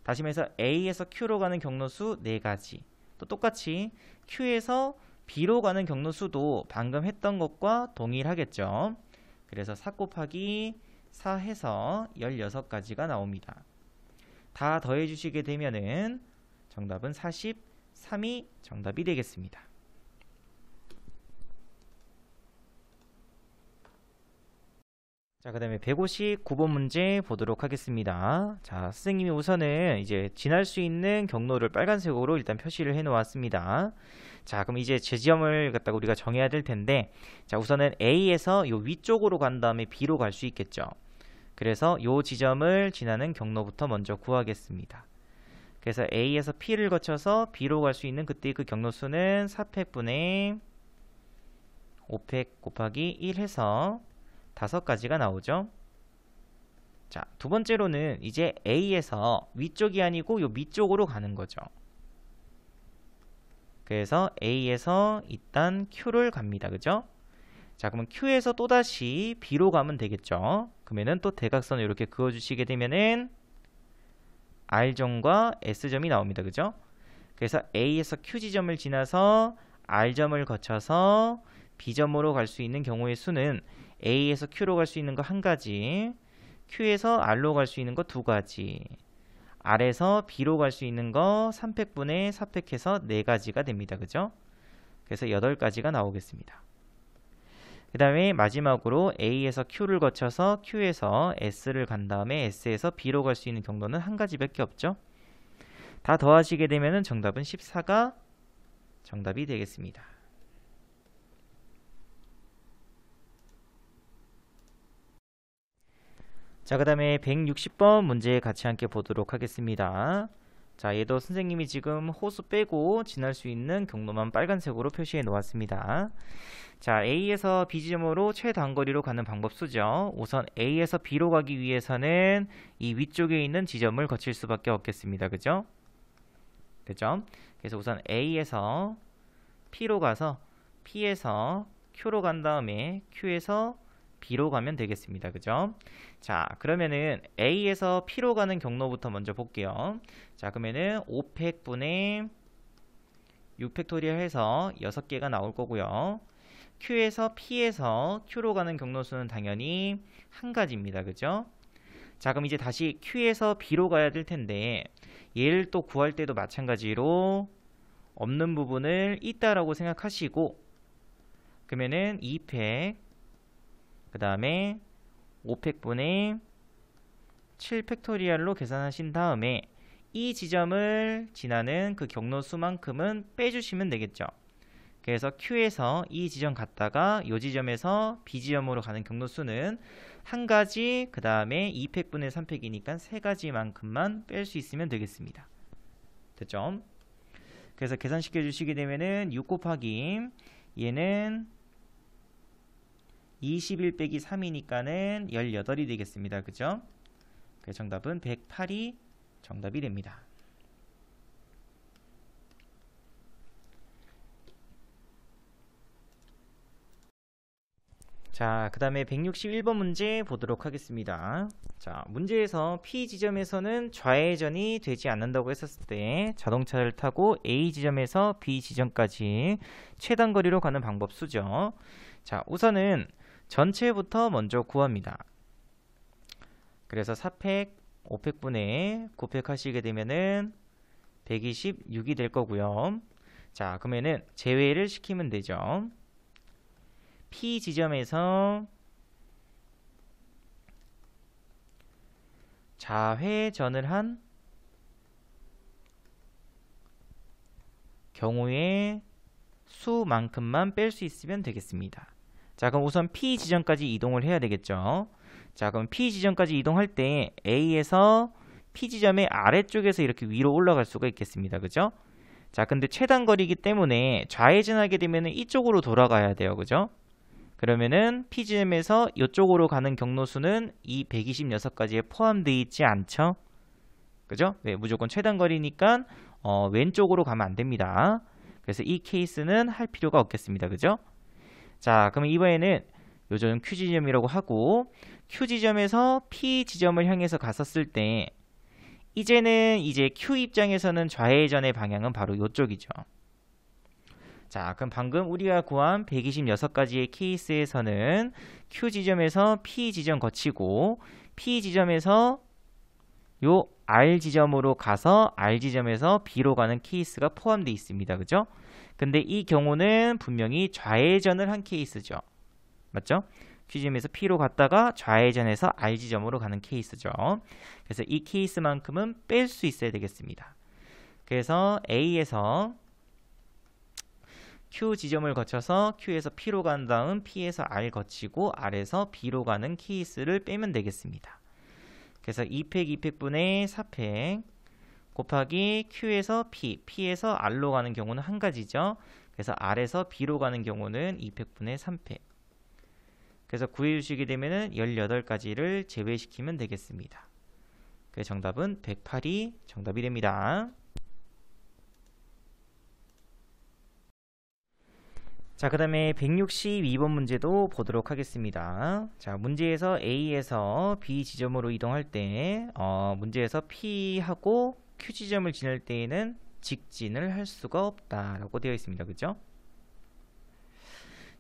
다시 말해서 A에서 Q로 가는 경로수 4가지. 또 똑같이 Q에서 B로 가는 경로수도 방금 했던 것과 동일하겠죠. 그래서 4 곱하기 4 해서 16가지가 나옵니다. 다 더해 주시게 되면은 정답은 44 3이 정답이 되겠습니다. 자, 그 다음에 159번 문제 보도록 하겠습니다. 자, 선생님이 우선은 이제 지날 수 있는 경로를 빨간색으로 일단 표시를 해 놓았습니다. 자, 그럼 이제 지점을 갖다가 우리가 정해야 될 텐데, 자, 우선은 A에서 요 위쪽으로 간 다음에 B로 갈 수 있겠죠. 그래서 요 지점을 지나는 경로부터 먼저 구하겠습니다. 그래서 A에서 P를 거쳐서 B로 갈 수 있는 그때 그 경로 수는 4팩분의 5팩 곱하기 1 해서 5가지가 나오죠. 자, 두 번째로는 이제 A에서 위쪽이 아니고 요 밑쪽으로 가는 거죠. 그래서 A에서 일단 Q를 갑니다. 그죠? 자, 그러면 Q에서 또다시 B로 가면 되겠죠. 그러면은 또 대각선을 이렇게 그어주시게 되면은 R점과 S점이 나옵니다. 그죠? 그래서 A에서 Q 지점을 지나서 R점을 거쳐서 B점으로 갈 수 있는 경우의 수는 A에서 Q로 갈 수 있는 거 1가지, Q에서 R로 갈 수 있는 거 2가지, R에서 B로 갈 수 있는 거 3팩분의 4팩 해서 4가지가 됩니다. 그죠? 그래서 8가지가 나오겠습니다. 그 다음에 마지막으로 A에서 Q를 거쳐서 Q에서 S를 간 다음에 S에서 B로 갈 수 있는 경로는 1가지밖에 없죠. 다 더하시게 되면 정답은 14가 정답이 되겠습니다. 자, 그 다음에 160번 문제 같이 함께 보도록 하겠습니다. 자, 얘도 선생님이 지금 호수 빼고 지날 수 있는 경로만 빨간색으로 표시해 놓았습니다. 자, A에서 B 지점으로 최단거리로 가는 방법 수죠. 우선 A에서 B로 가기 위해서는 이 위쪽에 있는 지점을 거칠 수밖에 없겠습니다. 그죠? 됐죠? 그래서 우선 A에서 P로 가서 P에서 Q로 간 다음에 Q에서 B로 가면 되겠습니다. 그죠? 자, 그러면은 A에서 P로 가는 경로부터 먼저 볼게요. 자, 그러면은 5팩분의 6팩토리얼 해서 6개가 나올 거고요. Q에서 P에서 Q로 가는 경로 수는 당연히 1가지입니다. 그죠? 자, 그럼 이제 다시 Q에서 B로 가야 될 텐데 얘를 또 구할 때도 마찬가지로 없는 부분을 있다라고 생각하시고, 그러면은 2팩 그 다음에 5팩분의 7팩토리얼로 계산하신 다음에 이 지점을 지나는 그 경로 수만큼은 빼주시면 되겠죠. 그래서 Q에서 이 지점 갔다가 이 지점에서 B 지점으로 가는 경로 수는 1가지, 그 다음에 2팩분의 3팩이니까 3가지만큼만 뺄 수 있으면 되겠습니다. 됐죠? 그래서 계산시켜 주시게 되면은 6 곱하기 얘는 21 빼기 3이니까는 18이 되겠습니다. 그죠? 그래서 정답은 108이 정답이 됩니다. 자, 그 다음에 161번 문제 보도록 하겠습니다. 자, 문제에서 P 지점에서는 좌회전이 되지 않는다고 했었을 때 자동차를 타고 A 지점에서 B 지점까지 최단거리로 가는 방법 수죠. 자, 우선은 전체부터 먼저 구합니다. 그래서 4팩, 5팩분의 9팩 하시게 되면은 126이 될 거고요. 자, 그러면은 제외를 시키면 되죠. P 지점에서 좌회전을 한 경우의 수만큼만 뺄 수 있으면 되겠습니다. 자, 그럼 우선 P 지점까지 이동을 해야 되겠죠. 자, 그럼 P 지점까지 이동할 때 A에서 P 지점의 아래쪽에서 이렇게 위로 올라갈 수가 있겠습니다. 그죠? 자, 근데 최단거리이기 때문에 좌회전하게 되면 이쪽으로 돌아가야 돼요. 그죠? 그러면은 P 지점에서 이쪽으로 가는 경로수는 이 126가지에 포함되어 있지 않죠? 그죠? 네, 무조건 최단거리니까 왼쪽으로 가면 안 됩니다. 그래서 이 케이스는 할 필요가 없겠습니다. 그죠? 자, 그러면 이번에는 요즘 Q 지점이라고 하고 Q 지점에서 P 지점을 향해서 갔었을 때 이제는 이제 Q 입장에서는 좌회전의 방향은 바로 이쪽이죠. 자, 그럼 방금 우리가 구한 126가지의 케이스에서는 Q 지점에서 P 지점 거치고 P 지점에서 요 R 지점으로 가서 R 지점에서 B로 가는 케이스가 포함되어 있습니다. 그죠? 근데 이 경우는 분명히 좌회전을 한 케이스죠. 맞죠? Q 지점에서 P로 갔다가 좌회전해서 R 지점으로 가는 케이스죠. 그래서 이 케이스만큼은 뺄 수 있어야 되겠습니다. 그래서 A에서 Q 지점을 거쳐서 Q에서 P로 간 다음 P에서 R 거치고 R에서 B로 가는 케이스를 빼면 되겠습니다. 그래서 2팩 2팩분의 4팩 곱하기 Q에서 P, P에서 R로 가는 경우는 한 가지죠. 그래서 R에서 B로 가는 경우는 2팩분의 3팩. 그래서 구해주시게 되면 18가지를 제외시키면 되겠습니다. 그래서 정답은 108이 정답이 됩니다. 자, 그 다음에 162번 문제도 보도록 하겠습니다. 자, 문제에서 A에서 B 지점으로 이동할 때 문제에서 P하고 Q 지점을 지날 때에는 직진을 할 수가 없다라고 되어 있습니다. 그죠?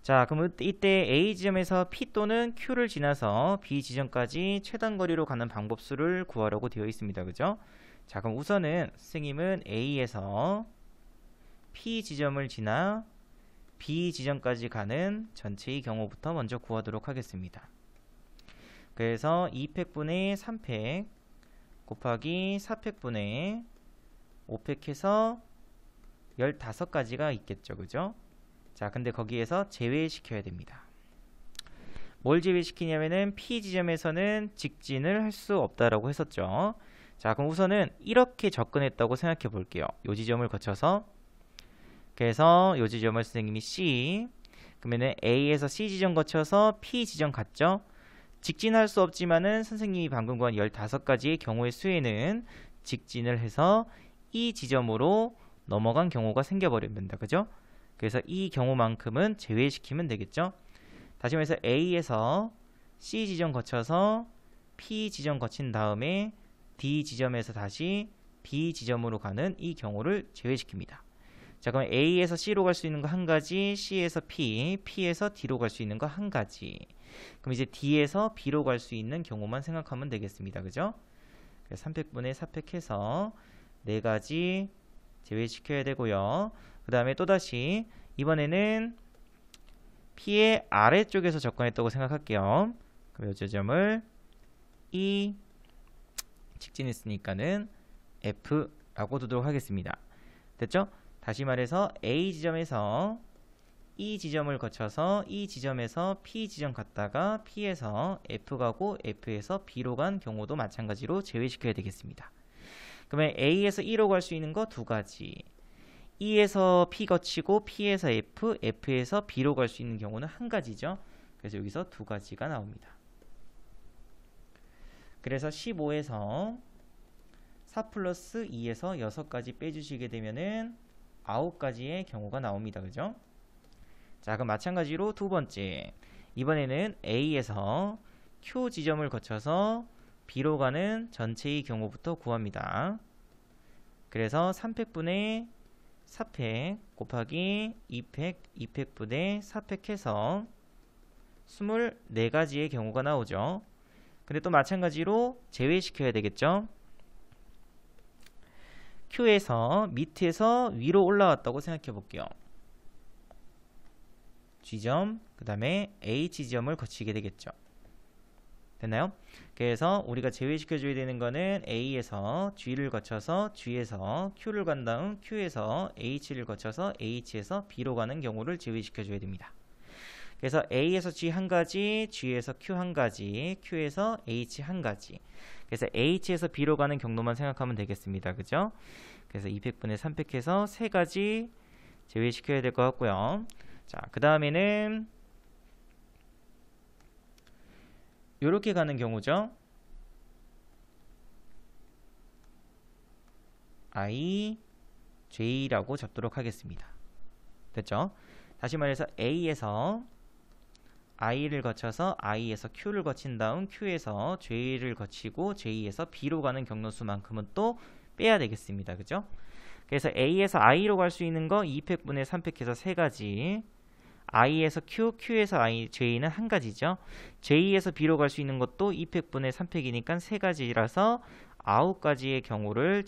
자, 그럼 이때 A 지점에서 P 또는 Q를 지나서 B 지점까지 최단 거리로 가는 방법수를 구하라고 되어 있습니다. 그죠? 자, 그럼 우선은 선생님은 A에서 P 지점을 지나 B 지점까지 가는 전체의 경우부터 먼저 구하도록 하겠습니다. 그래서 2팩분의 3팩 곱하기 4팩분의 5팩 해서 15가지가 있겠죠. 그죠? 자, 근데 거기에서 제외시켜야 됩니다. 뭘 제외시키냐면은 P 지점에서는 직진을 할 수 없다라고 했었죠. 자, 그럼 우선은 이렇게 접근했다고 생각해 볼게요. 요 지점을 거쳐서 그래서 요 지점을 선생님이 C 그러면은 A에서 C 지점 거쳐서 P 지점 갔죠. 직진할 수 없지만은 선생님이 방금 구한 15가지의 경우의 수에는 직진을 해서 이 지점으로 넘어간 경우가 생겨버립니다. 그죠? 그래서 이 경우만큼은 제외시키면 되겠죠. 다시 말해서 A에서 C 지점 거쳐서 P 지점 거친 다음에 D 지점에서 다시 B 지점으로 가는 이 경우를 제외시킵니다. 자, 그럼 A에서 C로 갈 수 있는 거 한 가지, C에서 P, P에서 D로 갈 수 있는 거 한 가지. 그럼 이제 D에서 B로 갈 수 있는 경우만 생각하면 되겠습니다. 그죠? 3팩분의 4팩 해서 4가지 제외시켜야 되고요. 그 다음에 또다시 이번에는 P의 아래쪽에서 접근했다고 생각할게요. 그럼 이 지점을 E 직진했으니까는 F라고 두도록 하겠습니다. 됐죠? 다시 말해서 A 지점에서 E 지점을 거쳐서 E 지점에서 P 지점 갔다가 P에서 F 가고 F에서 B로 간 경우도 마찬가지로 제외시켜야 되겠습니다. 그러면 A에서 E로 갈 수 있는 거 2가지, E에서 P 거치고 P에서 F, F에서 B로 갈 수 있는 경우는 한 가지죠. 그래서 여기서 2가지가 나옵니다. 그래서 15에서 4 플러스 2에서 6가지 빼주시게 되면은 9가지의 경우가 나옵니다. 그죠? 자, 그럼 마찬가지로 두 번째. 이번에는 A에서 Q 지점을 거쳐서 B로 가는 전체의 경우부터 구합니다. 그래서 3팩분의 4팩 곱하기 2팩, 2팩분의 4팩 해서 24가지의 경우가 나오죠. 근데 또 마찬가지로 제외시켜야 되겠죠. Q에서 밑에서 위로 올라왔다고 생각해 볼게요. G점, 그 다음에 H지점을 거치게 되겠죠. 됐나요? 그래서 우리가 제외시켜 줘야 되는 거는 A에서 G를 거쳐서 G에서 Q를 간 다음 Q에서 H를 거쳐서 H에서 B로 가는 경우를 제외시켜 줘야 됩니다. 그래서 A에서 G 한 가지, G에서 Q 한 가지, Q에서 H 한 가지. 그래서 H에서 B로 가는 경로만 생각하면 되겠습니다. 그죠? 그래서 2팩분의 3팩 해서 3가지 제외시켜야 될 것 같고요. 자, 그 다음에는 이렇게 가는 경우죠. I, J라고 잡도록 하겠습니다. 됐죠? 다시 말해서 A에서 I를 거쳐서 I에서 Q를 거친 다음 Q에서 J를 거치고 J에서 B로 가는 경로수만큼은 또 빼야 되겠습니다. 그죠? 그래서 A에서 I로 갈 수 있는 거 2팩분의 3팩해서 3가지, I에서 Q, Q에서 I, J는 한 가지죠. J에서 B로 갈 수 있는 것도 2팩분의 3팩이니까 3가지라서 9가지의 경우를